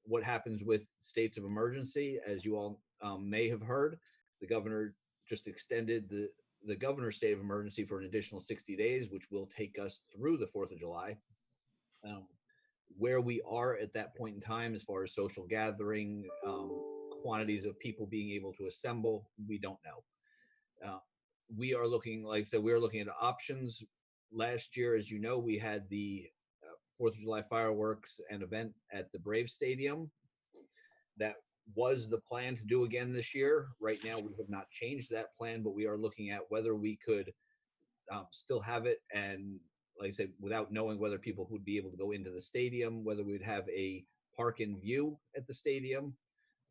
E: what happens with states of emergency. As you all may have heard, the governor just extended the governor's state of emergency for an additional 60 days, which will take us through the 4th of July. Where we are at that point in time, as far as social gathering, quantities of people being able to assemble, we don't know. We are looking, like I said, we are looking at options. Last year, as you know, we had the 4th of July fireworks and event at the Brave Stadium. That was the plan to do again this year. Right now, we have not changed that plan, but we are looking at whether we could still have it. And like I said, without knowing whether people would be able to go into the stadium, whether we'd have a park and view at the stadium.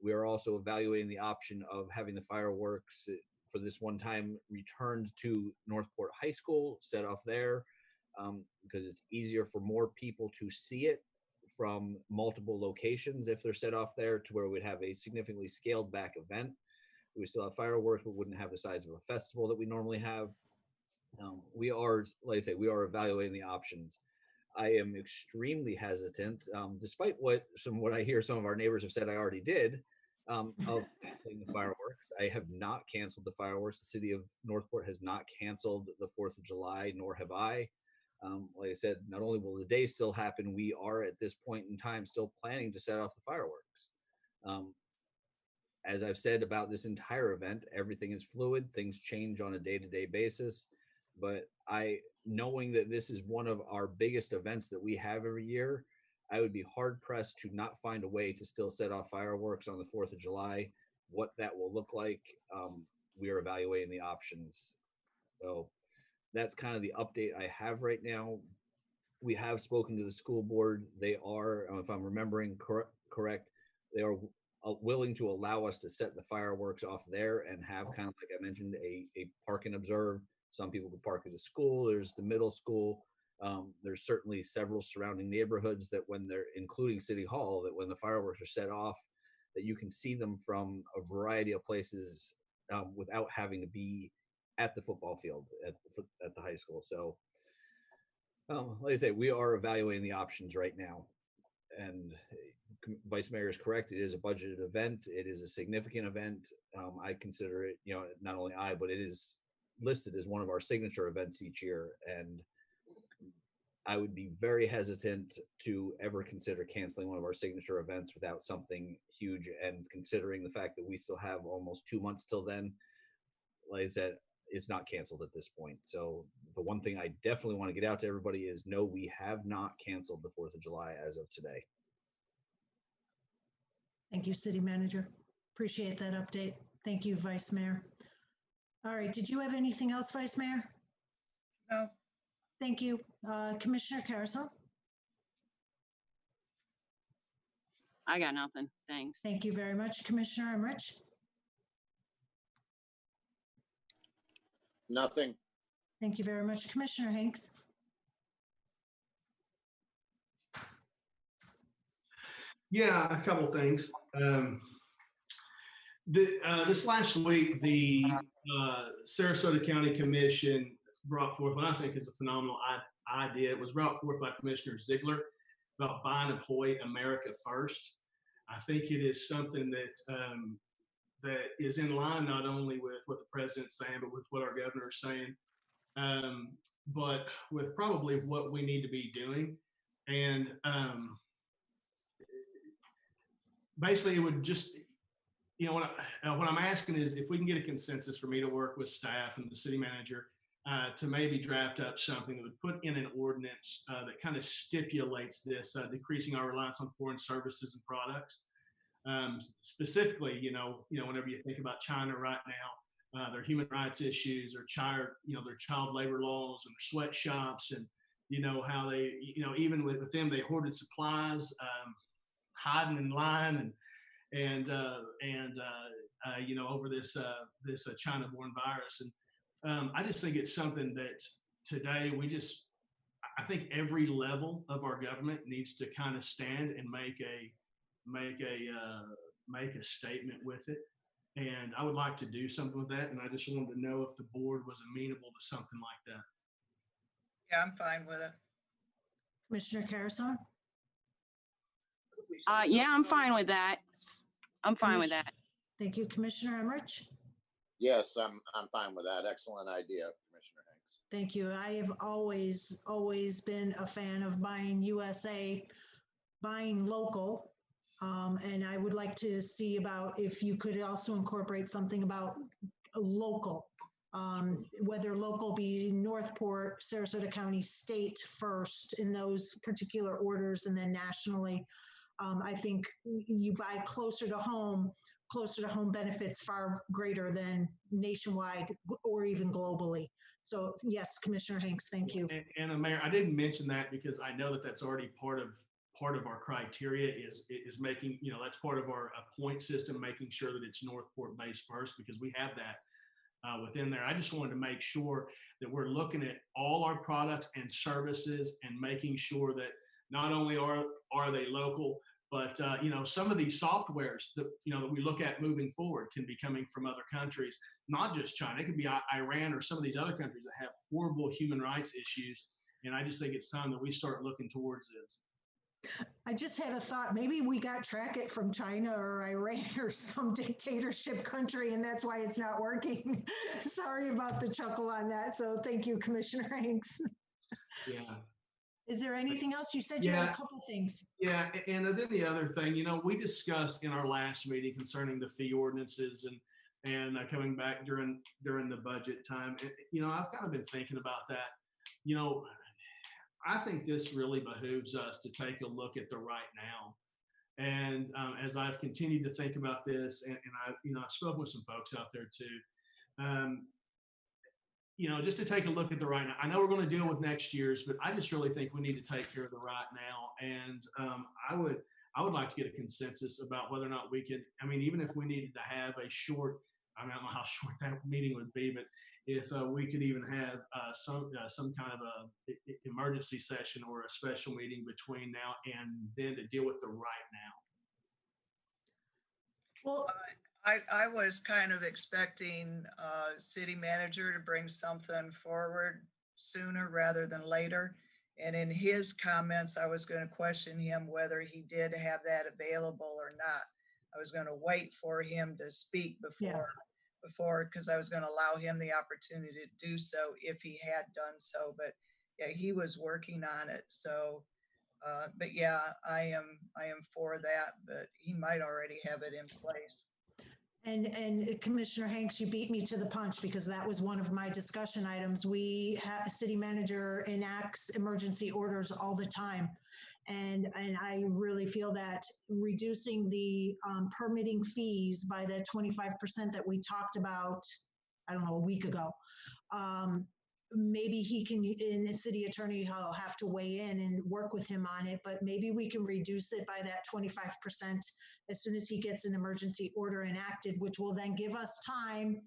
E: We are also evaluating the option of having the fireworks for this one time returned to Northport High School, set off there, because it's easier for more people to see it from multiple locations if they're set off there, to where we'd have a significantly scaled back event. We still have fireworks, but wouldn't have the size of a festival that we normally have. We are, like I say, we are evaluating the options. I am extremely hesitant, despite what I hear some of our neighbors have said I already did, of canceling the fireworks. I have not canceled the fireworks. The city of Northport has not canceled the 4th of July, nor have I. Like I said, not only will the day still happen, we are at this point in time still planning to set off the fireworks. As I've said about this entire event, everything is fluid. Things change on a day-to-day basis. But knowing that this is one of our biggest events that we have every year, I would be hard-pressed to not find a way to still set off fireworks on the 4th of July. What that will look like, we are evaluating the options. So that's kind of the update I have right now. We have spoken to the school board. They are, if I'm remembering correct, they are willing to allow us to set the fireworks off there and have, kind of like I mentioned, a park and observe. Some people could park at the school. There's the middle school. There's certainly several surrounding neighborhoods that when they're, including City Hall, that when the fireworks are set off, that you can see them from a variety of places without having to be at the football field at the high school. So like I say, we are evaluating the options right now. And Vice Mayor is correct. It is a budgeted event. It is a significant event. I consider it, not only I, but it is listed as one of our signature events each year. And I would be very hesitant to ever consider canceling one of our signature events without something huge. And considering the fact that we still have almost 2 months till then, like I said, it's not canceled at this point. So the one thing I definitely want to get out to everybody is no, we have not canceled the 4th of July as of today.
A: Thank you, City Manager. Appreciate that update. Thank you, Vice Mayor. All right, did you have anything else, Vice Mayor?
C: No,
A: Thank you. Commissioner Carousel?
D: I got nothing. Thanks.
A: Thank you very much, Commissioner Emmerich.
G: Nothing.
A: Thank you very much, Commissioner Hanks.
H: Yeah, a couple things. This last week, the Sarasota County Commission brought forth what I think is a phenomenal idea. It was brought forth by Commissioner Ziegler about buying employee America first. I think it is something that that is in line not only with what the president's saying, but with what our governor is saying, but with probably what we need to be doing. And basically, it would just, you know, what I'm asking is if we can get a consensus for me to work with staff and the city manager to maybe draft up something that would put in an ordinance that kind of stipulates this, decreasing our reliance on foreign services and products. Specifically, you know, whenever you think about China right now, their human rights issues, their child labor laws and their sweatshops, and how they, even with them, they hoarded supplies, hiding in line, and over this China-borne virus. And I just think it's something that today I think every level of our government needs to kind of stand and make a statement with it. And I would like to do something with that. And I just wanted to know if the board was amenable to something like that.
C: yeah, I'm fine with it.
A: Commissioner Carousel?
D: Yeah, I'm fine with that. I'm fine with that.
A: Thank you, Commissioner Emmerich.
G: Yes, I'm fine with that. Excellent idea, Commissioner Hanks.
A: Thank you. I have always been a fan of buying USA, buying local. And I would like to see about if you could also incorporate something about local, whether local be Northport, Sarasota County, state first in those particular orders, and then nationally. I think you buy closer to home benefits far greater than nationwide or even globally. So yes, Commissioner Hanks, thank you.
H: And Mayor, I didn't mention that because I know that that's already part of our criteria is making, that's part of our point system, making sure that it's Northport based first, because we have that within there. I just wanted to make sure that we're looking at all our products and services and making sure that not only are they local, but some of these softwares that that we look at moving forward can be coming from other countries, not just China. It could be Iran or some of these other countries that have horrible human rights issues. And I just think it's time that we start looking towards this.
A: I just had a thought, maybe we got track it from China or Iran or some dictatorship country, and that's why it's not working. Sorry about the chuckle on that. So thank you, Commissioner Hanks.
H: Yeah.
A: Is there anything else? You said you had a couple things.
H: Yeah, and then the other thing, we discussed in our last meeting concerning the fee ordinances and coming back during the budget time. And, I've kind of been thinking about that. I think this really behooves us to take a look at the right now. And as I've continued to think about this, and I've spoken with some folks out there too, just to take a look at the right now. I know we're going to deal with next year's, but I just really think we need to take care of the right now. And I would like to get a consensus about whether or not we can, even if we needed to have a short, I don't know how short that meeting would be, but if we could even have some kind of a emergency session or a special meeting between now and then to deal with the right now.
A: Well,
C: I was kind of expecting city manager to bring something forward sooner rather than later. And in his comments, I was going to question him whether he did have that available or not. I was going to wait for him to speak before, because I was going to allow him the opportunity to do so if he had done so. But yeah, he was working on it. So, but yeah, I am for that, but he might already have it in place.
A: And Commissioner Hanks, you beat me to the punch because that was one of my discussion items. We have, city manager enacts emergency orders all the time. And I really feel that reducing the permitting fees by the 25% that we talked about, I don't know, a week ago, maybe he can, and the city attorney, he'll have to weigh in and work with him on it, but maybe we can reduce it by that 25% as soon as he gets an emergency order enacted, which will then give us time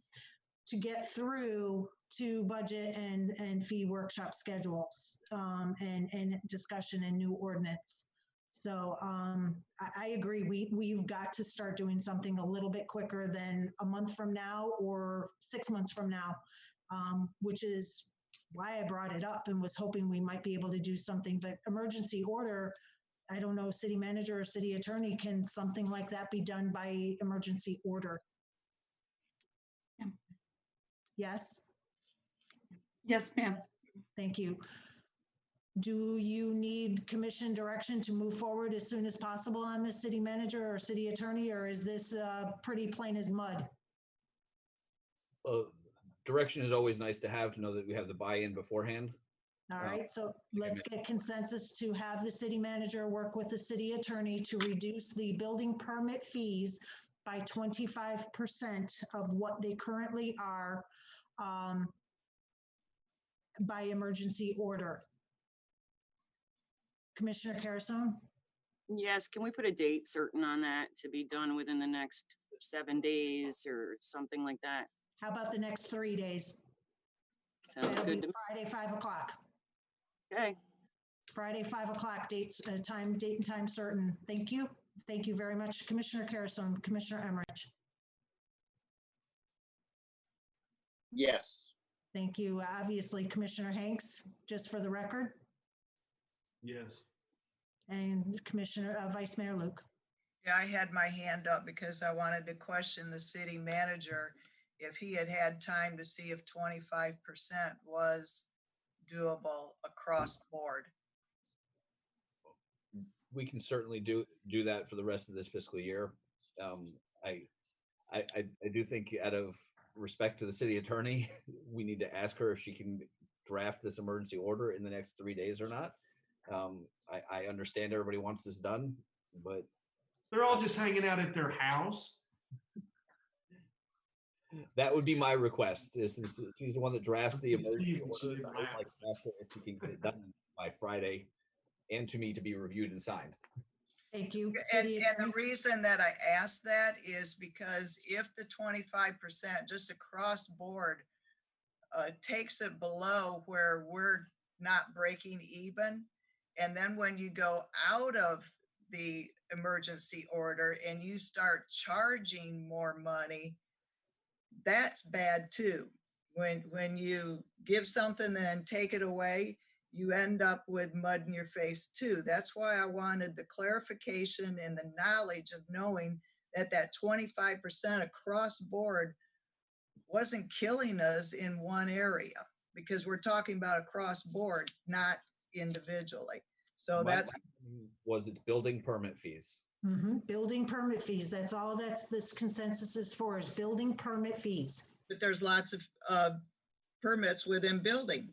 A: to get through to budget and fee workshop schedules and discussion and new ordinance. So I agree. We've got to start doing something a little bit quicker than a month from now or 6 months from now, which is why I brought it up and was hoping we might be able to do something. But emergency order, I don't know, city manager or city attorney, can something like that be done by emergency order?
B: Yeah.
A: Yes?
B: Yes, ma'am.
A: Thank you. Do you need commission direction to move forward as soon as possible on this, city manager or city attorney, or is this pretty plain as mud?
E: Direction is always nice to have, to know that we have the buy-in beforehand.
A: All right, so let's get consensus to have the city manager work with the city attorney to reduce the building permit fees by 25% of what they currently are by emergency order. Commissioner Carrison?
D: Yes, can we put a date certain on that to be done within the next 7 days or something like that?
A: How about the next 3 days?
D: Sounds
A: That'll
D: good
A: be
D: to me.
A: Friday, 5 o'clock.
D: Okay,
A: Friday, 5 o'clock, date and time certain. Thank you. Thank you very much, Commissioner Carrison. Commissioner Emmerich?
G: Yes.
A: Thank you. Obviously, Commissioner Hanks, just for the record,
H: Yes.
A: and Commissioner, Vice Mayor Luke.
C: Yeah, I had my hand up because I wanted to question the city manager if he had had time to see if 25% was doable across board.
E: We can certainly do that for the rest of this fiscal year. I do think, out of respect to the city attorney, we need to ask her if she can draft this emergency order in the next 3 days or not. I understand everybody wants this done, but
H: They're all just hanging out at their house.
E: that would be my request. Is she's the one that drafts the emergency
H: Please,
E: order. I would like to ask her if she can get it done by Friday, and to me to be reviewed and signed.
A: Thank you.
C: And
A: City
C: the
A: Attorney.
C: reason that I asked that is because if the 25% just across board takes it below where we're not breaking even, and then when you go out of the emergency order and you start charging more money, that's bad too. When you give something then take it away, you end up with mud in your face too. That's why I wanted the clarification and the knowledge of knowing that that 25% across board wasn't killing us in one area, because we're talking about across board, not individually. So
E: My
C: that's
E: question was, it's building permit fees.
A: Building permit fees. That's all that's this consensus is for, is building permit fees.
C: but there's lots of permits within building.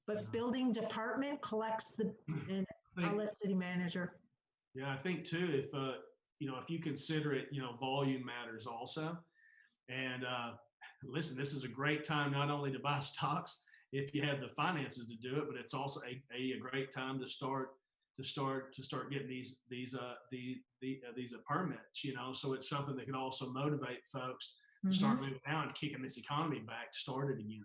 A: But building department collects the, and I'll let city manager.
H: Yeah, I think too, if if you consider it, volume matters also. And listen, this is a great time not only to buy stocks if you have the finances to do it, but it's also a great time to start getting these permits. So it's something that can also motivate folks to start moving out and kicking this economy back started again.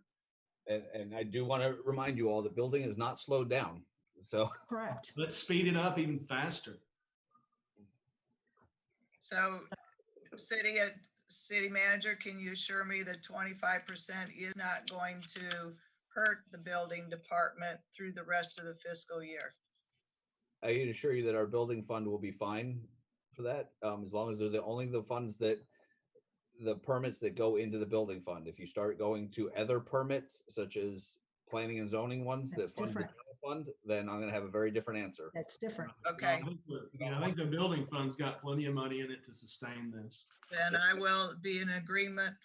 E: And I do want to remind you all that building is not slowed down. So
A: Correct.
H: Let's speed it up even faster.
C: So city manager, can you assure me that 25% is not going to hurt the building department through the rest of the fiscal year?
E: I can assure you that our building fund will be fine for that, as long as they're only the funds that the permits that go into the building fund. If you start going to other permits, such as planning and zoning ones that
A: That's
E: fund the
A: different.
E: general fund, then I'm gonna have a very different answer.
A: That's different.
C: Okay.
H: I think the building fund's got plenty of money in it to sustain this.
C: Then I will be in agreement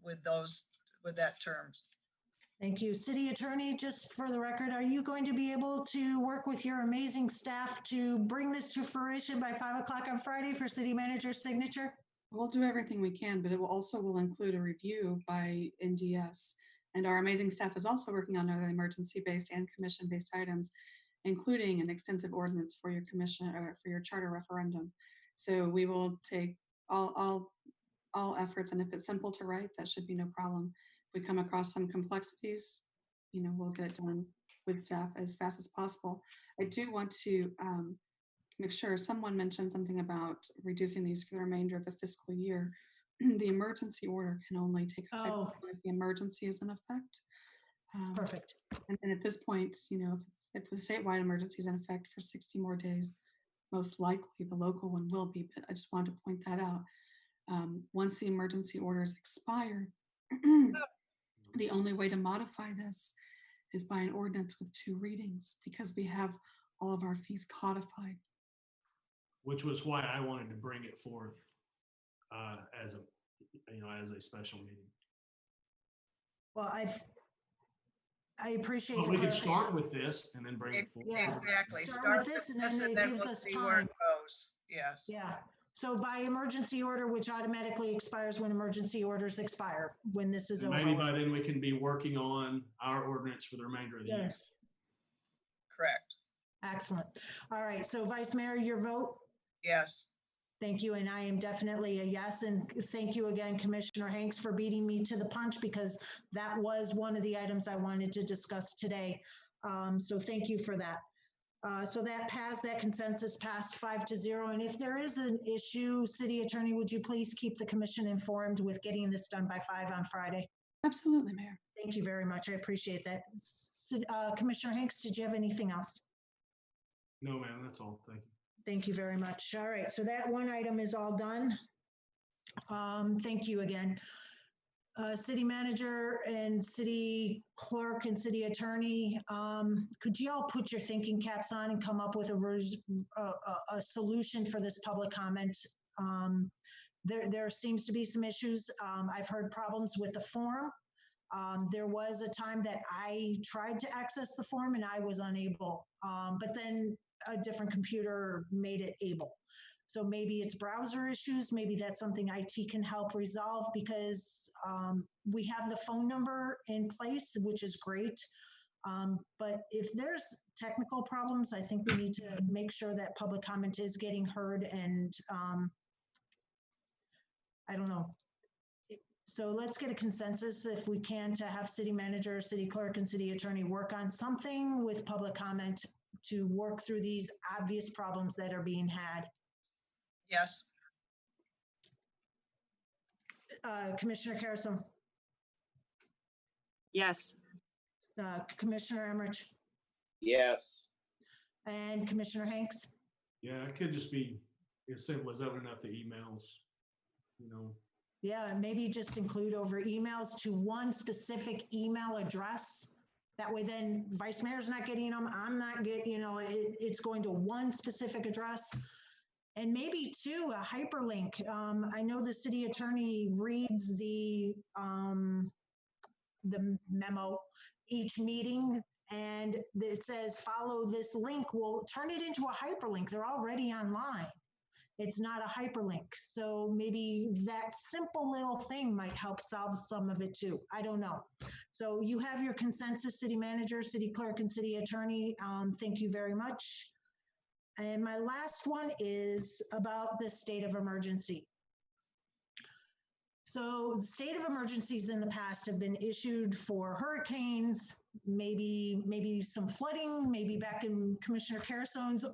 C: with that terms.
A: Thank you. City Attorney, just for the record, are you going to be able to work with your amazing staff to bring this to fruition by 5 o'clock on Friday for City Manager's signature?
B: We'll do everything we can, but it will include a review by NDS. And our amazing staff is also working on other emergency-based and commission-based items, including an extensive ordinance for your commission or for your charter referendum. So we will take all efforts, and if it's simple to write, that should be no problem. If we come across some complexities, we'll get it done with staff as fast as possible. I do want to make sure someone mentioned something about reducing these for the remainder of the fiscal year. The emergency order can only take effect if the emergency is in effect.
A: Perfect.
B: And at this point, if the statewide emergency is in effect for 60 more days, most likely the local one will be, but I just wanted to point that out. Once the emergency orders expire, the only way to modify this is by an ordinance with 2 readings, because we have all of our fees codified.
H: Which was why I wanted to bring it forth as a special meeting.
A: Well, I appreciate
H: But
A: the
H: we could
A: clarification.
H: start with this and then bring it forward.
A: Yeah.
C: Exactly.
A: Start with this and then it gives
C: we'll
A: us
C: see where
A: time.
C: it goes. Yes.
A: Yeah. So by emergency order, which automatically expires when emergency orders expire, when this is
H: And
A: over.
H: maybe by then we can be working on our ordinance for the remainder of the year.
A: Yes.
C: Correct.
A: Excellent. All right. So Vice Mayor, your vote?
C: Yes.
A: Thank you. And I am definitely a yes. And thank you again, Commissioner Hanks, for beating me to the punch, because that was one of the items I wanted to discuss today. So thank you for that. So that consensus passed 5-0. And if there is an issue, City Attorney, would you please keep the commission informed with getting this done by 5 on Friday?
B: Absolutely, Mayor.
A: Thank you very much. I appreciate that. Commissioner Hanks, did you have anything else?
H: No, ma'am, that's all. Thank you.
A: Thank you very much. All right, so that one item is all done. Thank you again. City Manager and City Clerk and City Attorney, could you all put your thinking caps on and come up with a solution for this public comment? There seems to be some issues. I've heard problems with the form. There was a time that I tried to access the form and I was unable, but then a different computer made it able. So maybe it's browser issues. Maybe that's something IT can help resolve, because we have the phone number in place, which is great. But if there's technical problems, I think we need to make sure that public comment is getting heard, and I don't know. So let's get a consensus, if we can, to have City Manager, City Clerk, and City Attorney work on something with public comment to work through these obvious problems that are being had.
C: Yes.
A: Commissioner Carrison,
D: Yes.
A: Commissioner Emmerich,
G: Yes.
A: and Commissioner Hanks.
H: Yeah, it could just be as simple as opening up the emails,
A: Yeah, maybe just include over emails to one specific email address. That way then Vice Mayor's not getting them, I'm not getting, it's going to one specific address. And maybe too, a hyperlink. I know the City Attorney reads the memo each meeting, and it says, follow this link. Well, turn it into a hyperlink. They're already online. It's not a hyperlink. So maybe that simple little thing might help solve some of it too. I don't know. So you have your consensus, City Manager, City Clerk, and City Attorney. Thank you very much. And my last one is about the state of emergency. So the state of emergencies in the past have been issued for hurricanes, maybe some flooding, maybe back in Commissioner Carrison's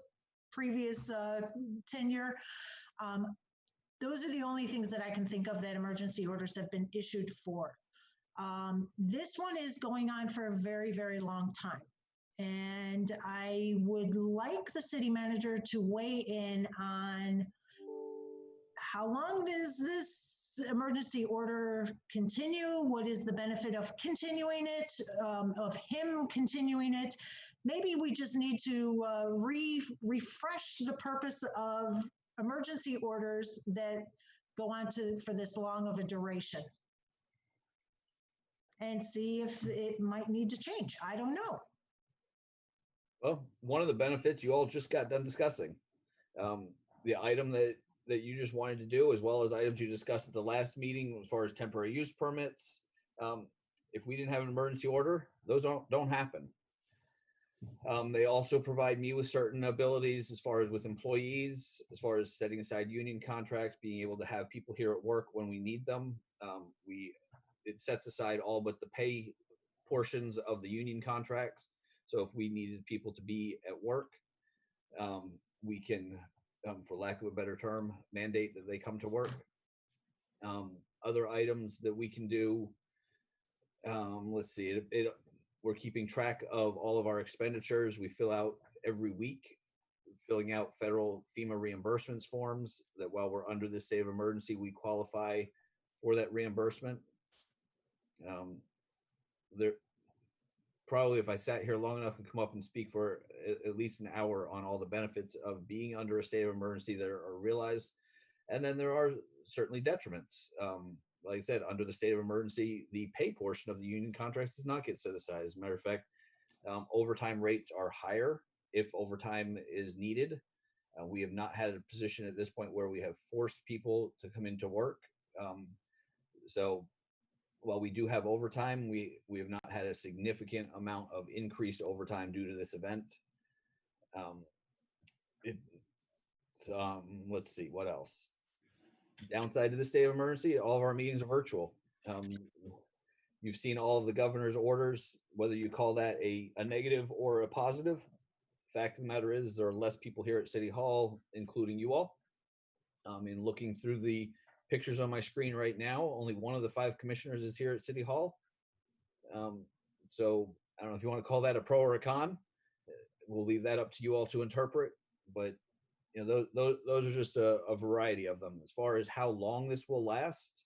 A: previous tenure. Those are the only things that I can think of that emergency orders have been issued for. This one is going on for a very, very long time. And I would like the City Manager to weigh in on how long does this this emergency order continue? What is the benefit of continuing it, of him continuing it? Maybe we just need to refresh the purpose of emergency orders that go on for this long of a duration and see if it might need to change. I don't know.
E: Well, one of the benefits you all just got done discussing, the item that you just wanted to do, as well as items you discussed at the last meeting as far as temporary use permits. If we didn't have an emergency order, those don't happen. They also provide me with certain abilities as far as with employees, as far as setting aside union contracts, being able to have people here at work when we need them. It sets aside all but the pay portions of the union contracts. So if we needed people to be at work, we can, for lack of a better term, mandate that they come to work. Other items that we can do, let's see, we're keeping track of all of our expenditures. We fill out every week, filling out federal FEMA reimbursements forms that while we're under the state of emergency, we qualify for that reimbursement. There, probably if I sat here long enough and come up and speak for at least an hour on all the benefits of being under a state of emergency that are realized. And then there are certainly detriments. Like I said, under the state of emergency, the pay portion of the union contracts does not get set aside. As a matter of fact, overtime rates are higher if overtime is needed. We have not had a position at this point where we have forced people to come into work. So while we do have overtime, we have not had a significant amount of increased overtime due to this event. Let's see, what else? Downside to the state of emergency, all of our meetings are virtual. You've seen all of the governor's orders, whether you call that a negative or a positive. Fact of the matter is there are less people here at City Hall, including you all. In looking through the pictures on my screen right now, only one of the 5 commissioners is here at City Hall. So I don't know if you want to call that a pro or a con. We'll leave that up to you all to interpret, but you know, those are just a variety of them. As far as how long this will last,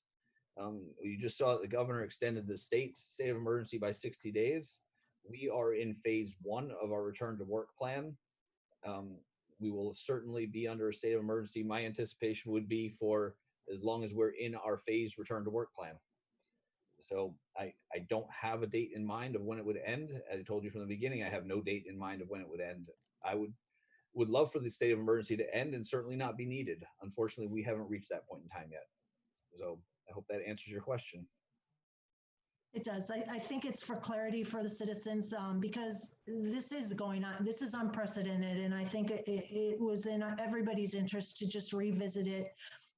E: you just saw that the governor extended the state's state of emergency by 60 days. We are in phase 1 of our return to work plan. We will certainly be under a state of emergency. My anticipation would be for as long as we're in our phased return to work plan. So I don't have a date in mind of when it would end. As I told you from the beginning, I have no date in mind of when it would end. I would love for the state of emergency to end and certainly not be needed. Unfortunately, we haven't reached that point in time yet. So I hope that answers your question.
A: It does. I think it's for clarity for the citizens because this is going on. This is unprecedented. And I think it was in everybody's interest to just revisit it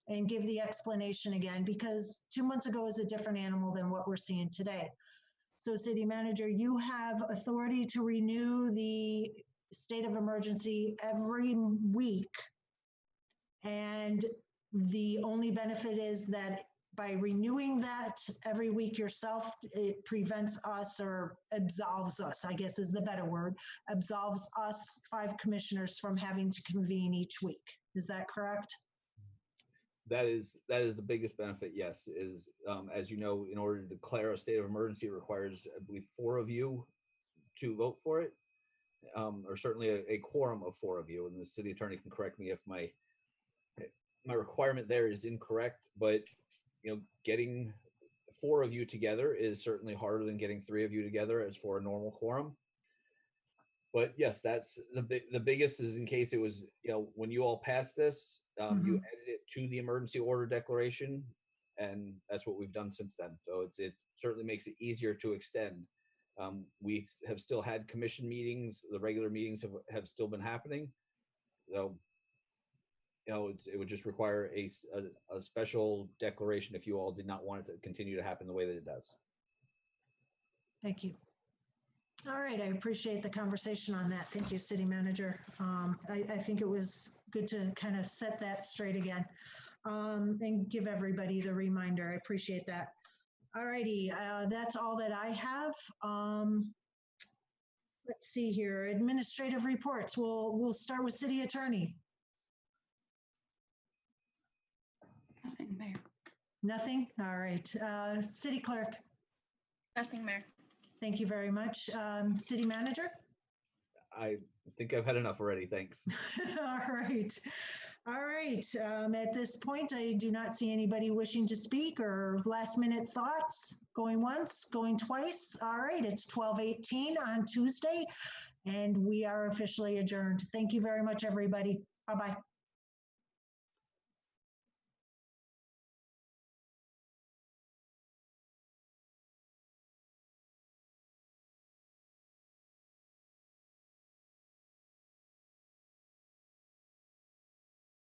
A: and give the explanation again, because 2 months ago is a different animal than what we're seeing today. So City Manager, you have authority to renew the state of emergency every week. And the only benefit is that by renewing that every week yourself, it prevents us or absolves us, I guess is the better word, absolves us 5 commissioners from having to convene each week. Is that correct?
E: That is the biggest benefit, yes, is as you know, in order to declare a state of emergency, it requires, I believe, 4 of you to vote for it, or certainly a quorum of 4 of you. And the city attorney can correct me if my requirement there is incorrect, but you know, getting 4 of you together is certainly harder than getting 3 of you together as for a normal quorum. But yes, that's the biggest is in case it was, you know, when you all passed this, you added it to the emergency order declaration, and that's what we've done since then. So it certainly makes it easier to extend. We have still had commission meetings. The regular meetings have still been happening. So, you know, it would just require a special declaration if you all did not want it to continue to happen the way that it does.
A: Thank you. All right, I appreciate the conversation on that. Thank you, City Manager. I think it was good to kind of set that straight again and give everybody the reminder. I appreciate that. All righty, that's all that I have. Let's see here, administrative reports. We'll start with City Attorney.
B: Nothing, Mayor.
A: Nothing? All right. City Clerk,
F: Nothing, Mayor.
A: thank you very much. City Manager?
E: I think I've had enough already. Thanks.
A: All right. All right. At this point, I do not see anybody wishing to speak or last minute thoughts. Going once, going twice. All right. It's 12:18 on Tuesday, and we are officially adjourned. Thank you very much, everybody. Bye-bye.